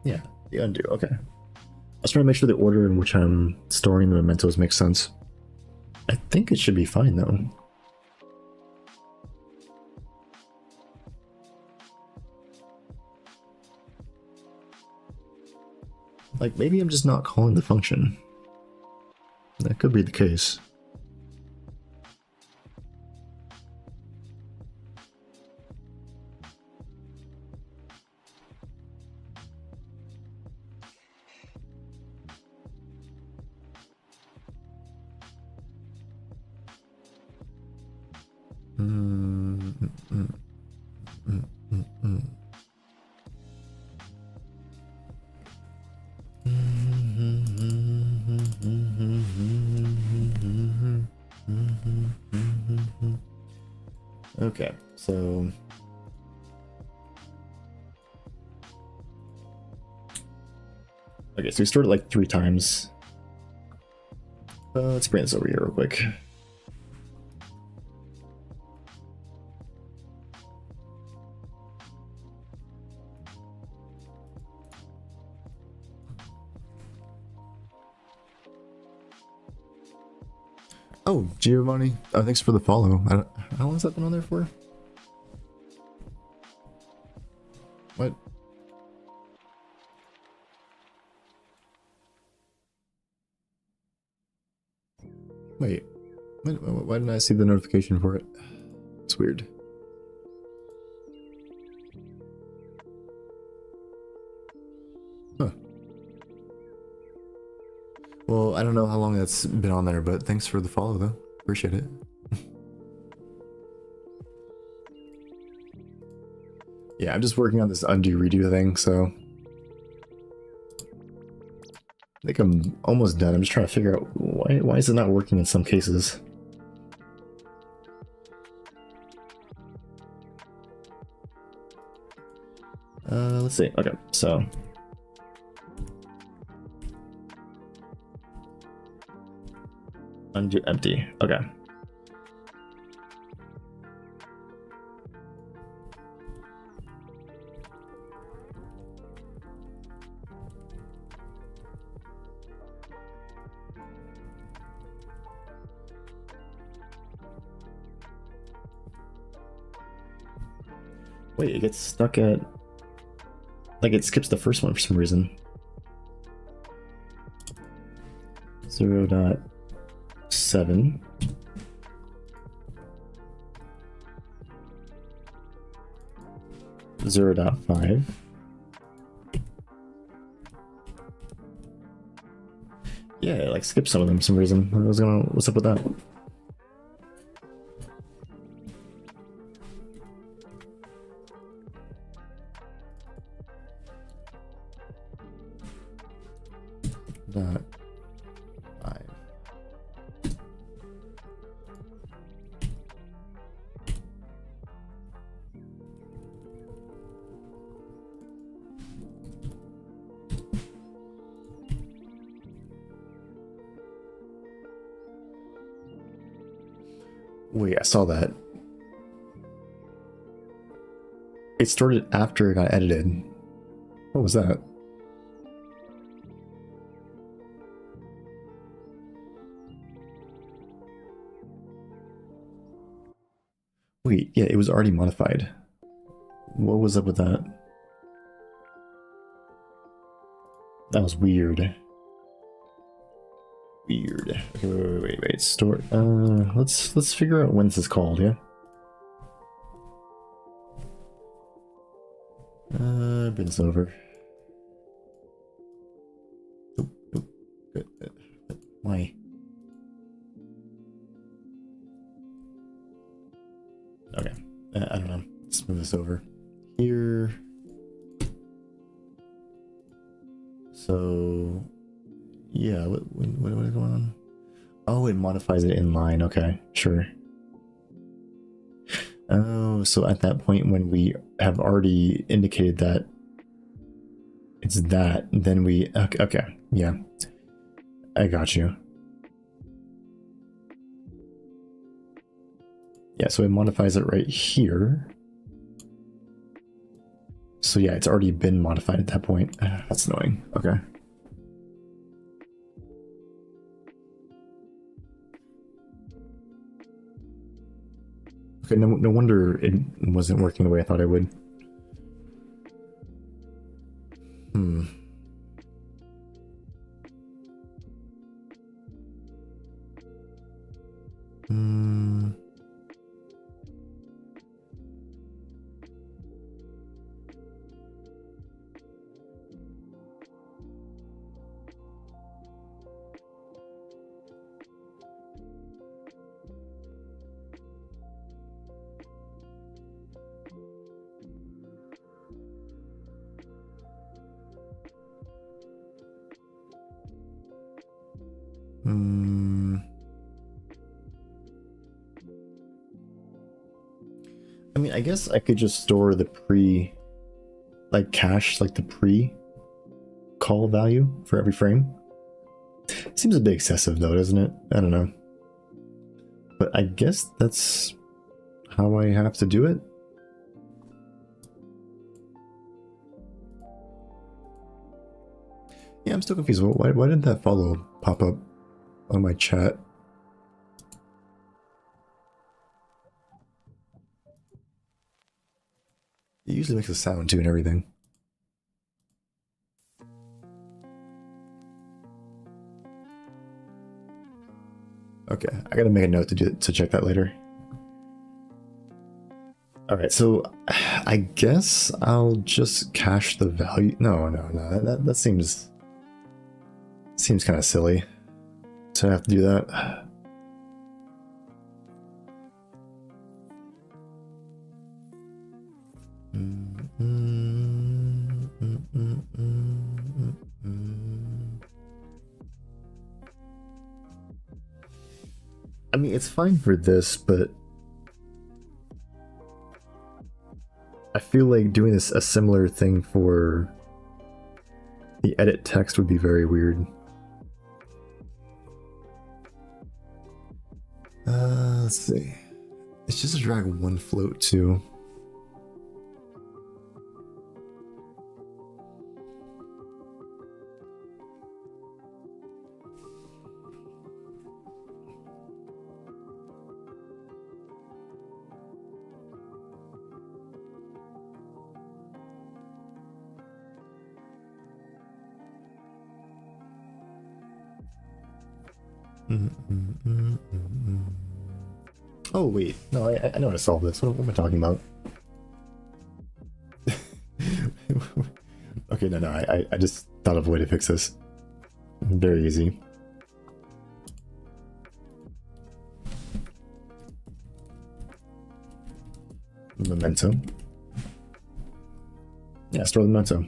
Yeah, the undo, okay. I was trying to make sure the order in which I'm storing the mementos makes sense. I think it should be fine though. Like, maybe I'm just not calling the function. That could be the case. Okay, so okay, so we stored it like 3 times. Let's bring this over here real quick. Oh, Giovanni, thanks for the follow. How long has that been on there for? What? Wait, why didn't I see the notification for it? It's weird. Huh. Well, I don't know how long that's been on there, but thanks for the follow though. Appreciate it. Yeah, I'm just working on this undo redo thing, so I think I'm almost done. I'm just trying to figure out why is it not working in some cases. Let's see. Okay, so undo empty. Okay. Wait, it gets stuck at... Like, it skips the first one for some reason. 0.7. 0.5. Yeah, like skip some of them for some reason. What's up with that? That 5. Wait, I saw that. It started after it got edited. What was that? Wait, yeah, it was already modified. What was up with that? That was weird. Weird. Okay, wait. Store. Let's figure out when this is called. Yeah. Bring this over. Oop. Good. Why? Okay. I don't know. Let's move this over here. So, yeah. What is going on? Oh, it modifies it in line. Okay, sure. Oh, so at that point when we have already indicated that it's that, then we okay, yeah, I got you. Yeah, so it modifies it right here. So yeah, it's already been modified at that point. That's annoying. Okay. Okay, no wonder it wasn't working the way I thought it would. I mean, I guess I could just store the cache, like the pre-call value for every frame. Seems a bit excessive though, doesn't it? I don't know. But I guess that's how I have to do it. Yeah, I'm still confused. Why didn't that follow pop up on my chat? It usually makes a sound too and everything. Okay, I gotta make a note to check that later. All right, so I guess I'll just cache the value. No, that seems kind of silly to have to do that. I mean, it's fine for this, but I feel like doing a similar thing for the edit text would be very weird. Let's see. It's just a drag one float too. Oh wait, no, I know how to solve this. What am I talking about? Okay, no, I just thought of a way to fix this. Very easy. Memento. Yeah, store the memento.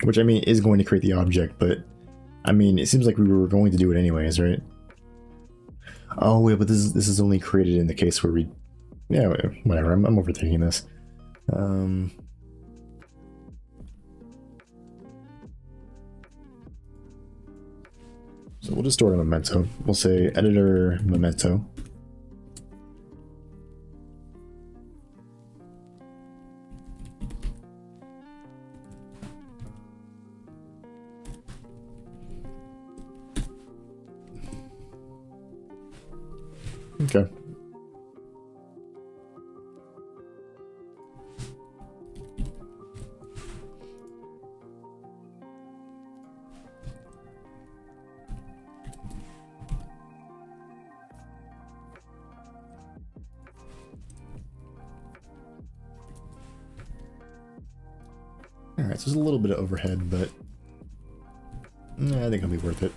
Which, I mean, is going to create the object, but I mean, it seems like we were going to do it anyways, right? Oh wait, but this is only created in the case where we... Yeah, whatever, I'm overthinking this. So we'll just store a memento. We'll say editor memento. Okay. Alright, so there's a little bit of overhead, but I think it'll be worth it.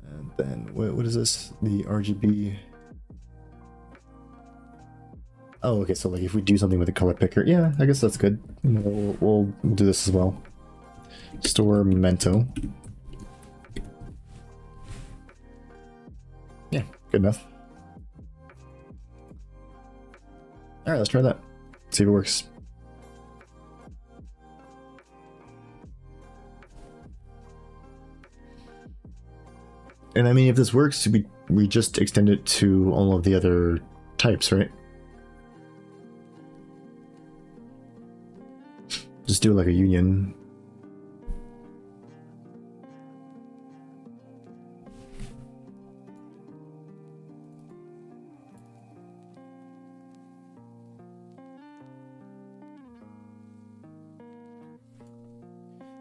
And then, what is this? The RGB. Oh, okay, so like if we do something with the color picker, yeah, I guess that's good. We'll do this as well. Store memento. Yeah, good enough. Alright, let's try that. See if it works. And I mean, if this works, we just extend it to all of the other types, right? Just do like a union.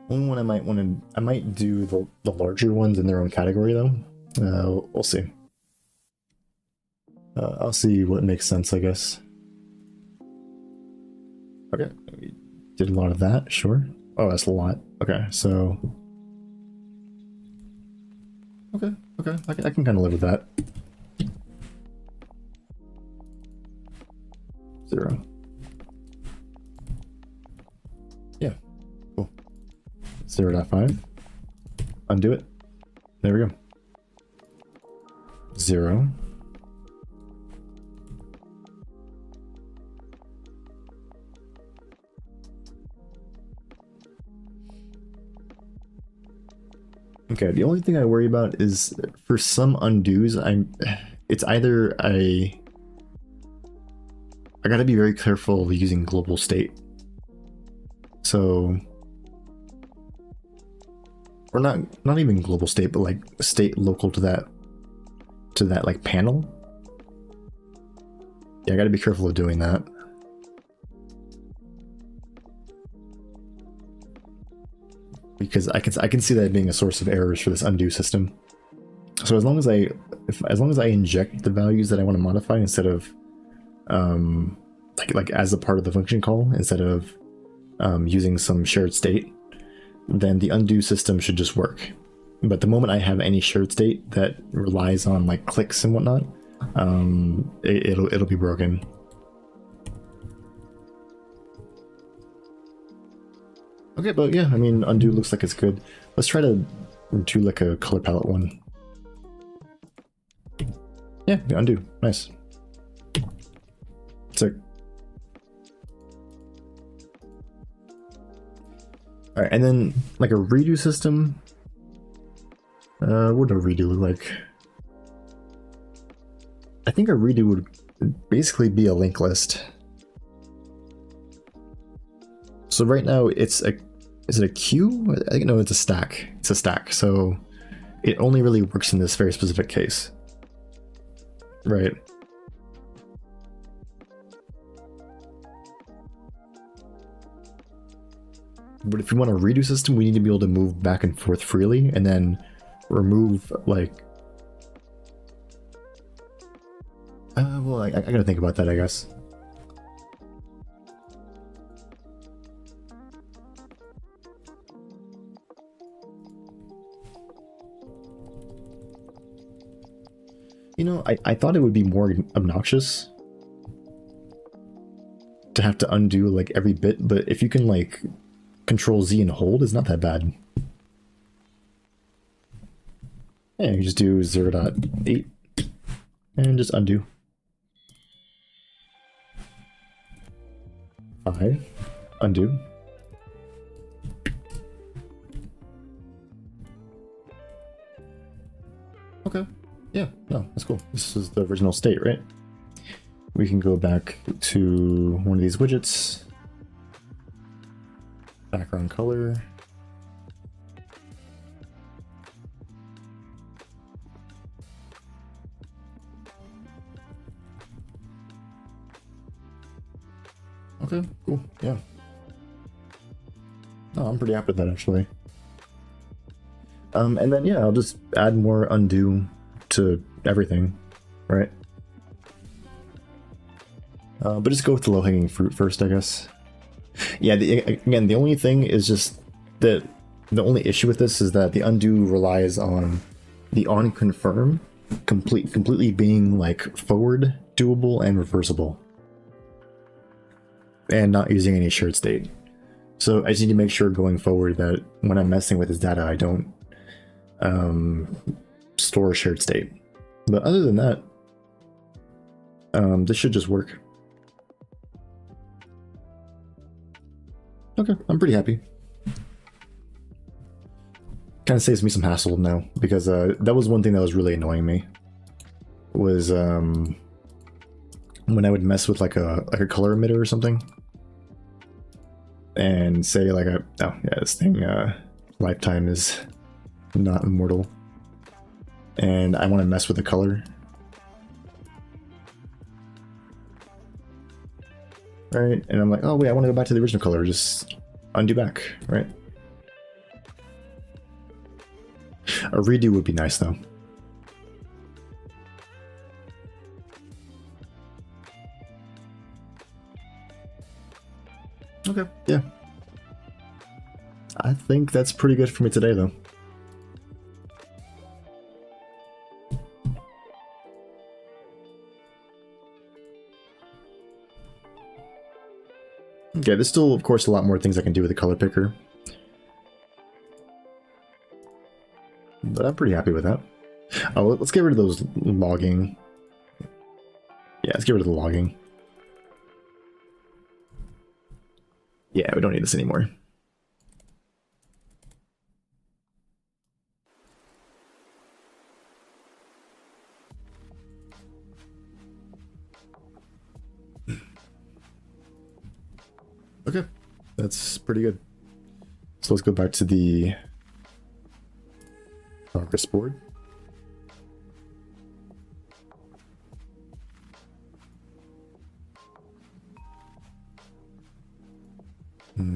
Only one I might do the larger ones in their own category though. We'll see. I'll see what makes sense, I guess. Okay, we did a lot of that, sure. Oh, that's a lot. Okay, so... Okay, I can kind of live with that. 0. Yeah, cool. 0.5. Undo it. There we go. 0. Okay, the only thing I worry about is for some undos, it's either I gotta be very careful using global state. So, or not even global state, but like state local to that like panel. Yeah, I gotta be careful of doing that. Because I can see that being a source of errors for this undo system. So as long as I inject the values that I want to modify instead of like as a part of the function call instead of using some shared state, then the undo system should just work. But the moment I have any shared state that relies on like clicks and whatnot, it'll be broken. Okay, but yeah, I mean, undo looks like it's good. Let's try to do like a color palette one. Yeah, undo. Nice. Sick. Alright, and then like a redo system. What would a redo look like? I think a redo would basically be a linked list. So right now is it a queue? I think no, it's a stack. It's a stack. So it only really works in this very specific case. Right. But if you want a redo system, we need to be able to move back and forth freely and then remove like well, I gotta think about that, I guess. You know, I thought it would be more obnoxious to have to undo like every bit, but if you can like Control Z and hold, it's not that bad. Yeah, you just do 0.8 and just undo. 5, undo. Okay. Yeah, no, that's cool. This is the original state, right? We can go back to one of these widgets. Background color. Okay, cool, yeah. No, I'm pretty happy with that actually. And then yeah, I'll just add more undo to everything, right? But just go with the low-hanging fruit first, I guess. Yeah, again, the only thing is just that the only issue with this is that the undo relies on the on confirm completely being like forward, doable, and reversible, and not using any shared state. So I just need to make sure going forward that when I'm messing with this data, I don't store a shared state. But other than that, this should just work. Okay, I'm pretty happy. Kind of saves me some hassle now, because that was one thing that was really annoying me. Was when I would mess with like a color emitter or something, and say like oh yeah, this thing lifetime is not immortal, and I want to mess with the color. Right, and I'm like, oh wait, I want to go back to the original color, just undo back, right? A redo would be nice though. Okay, yeah. I think that's pretty good for me today though. Okay, there's still, of course, a lot more things I can do with the color picker. But I'm pretty happy with that. Oh, let's get rid of those logging. Yeah, let's get rid of the logging. Yeah, we don't need this anymore. Okay, that's pretty good. So let's go back to the progress board.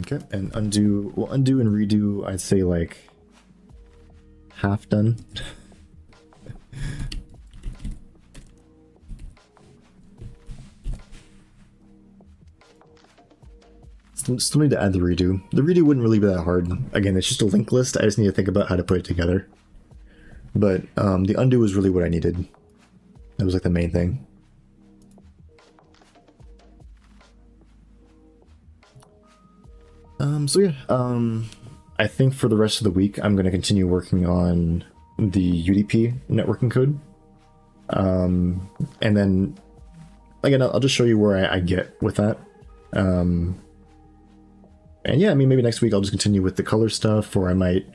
Okay, and undo, well, undo and redo, I'd say like half done. Still need to add the redo. The redo wouldn't really be that hard. Again, it's just a linked list. I just need to think about how to put it together. But the undo was really what I needed. That was like the main thing. So yeah, I think for the rest of the week, I'm going to continue working on the UDP networking code. And then, again, I'll just show you where I get with that. And yeah, I mean, maybe next week I'll just continue with the color stuff, or I might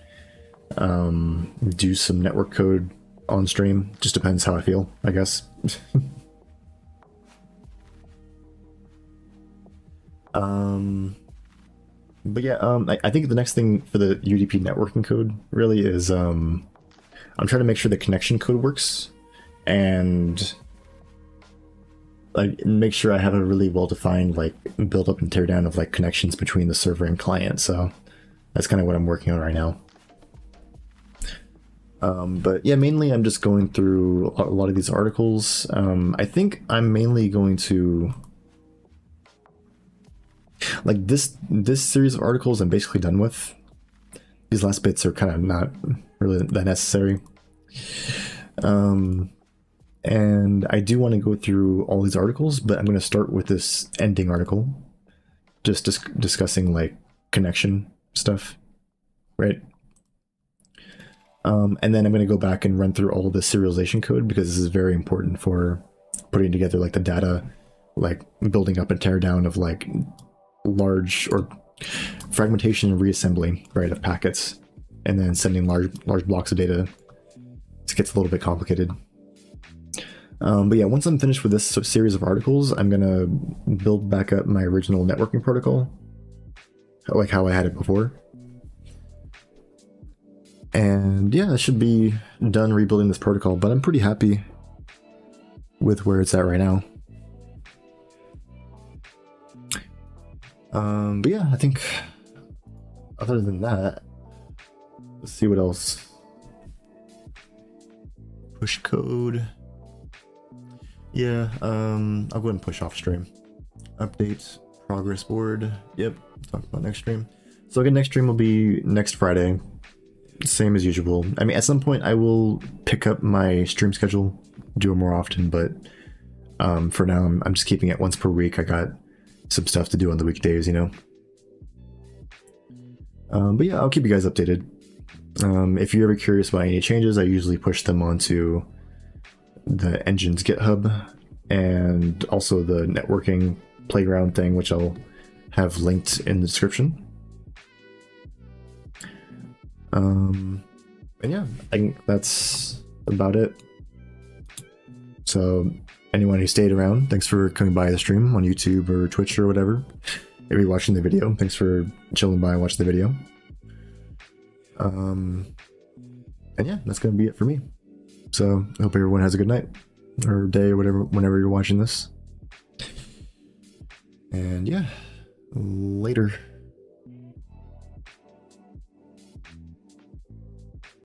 do some network code on stream. Just depends how I feel, I guess. But yeah, I think the next thing for the UDP networking code really is I'm trying to make sure the connection code works, and like make sure I have a really well-defined like build up and tear down of like connections between the server and client. So that's kind of what I'm working on right now. But yeah, mainly I'm just going through a lot of these articles. I think I'm mainly going to like this series of articles I'm basically done with. These last bits are kind of not really that necessary. And I do want to go through all these articles, but I'm going to start with this ending article, just discussing like connection stuff, right? And then I'm going to go back and run through all of the serialization code, because this is very important for putting together like the data, like building up and tear down of like large or fragmentation and reassembly, right, of packets, and then sending large blocks of data. It gets a little bit complicated. But yeah, once I'm finished with this series of articles, I'm gonna build back up my original networking protocol, like how I had it before. And yeah, I should be done rebuilding this protocol, but I'm pretty happy with where it's at right now. But yeah, I think other than that, let's see what else. Push code. Yeah, I'll go ahead and push off stream. Update progress board. Yep, talk about next stream. So again, next stream will be next Friday. Same as usual. I mean, at some point I will pick up my stream schedule, do it more often, but for now I'm just keeping it once per week. I got some stuff to do on the weekdays, you know. But yeah, I'll keep you guys updated. If you're ever curious about any changes, I usually push them onto the engine's GitHub and also the networking playground thing, which I'll have linked in the description. And yeah, I think that's about it. So anyone who stayed around, thanks for coming by the stream on YouTube or Twitch or whatever. If you're watching the video, thanks for chilling by and watching the video. And yeah, that's gonna be it for me. So I hope everyone has a good night or day or whatever, whenever you're watching this. And yeah, later.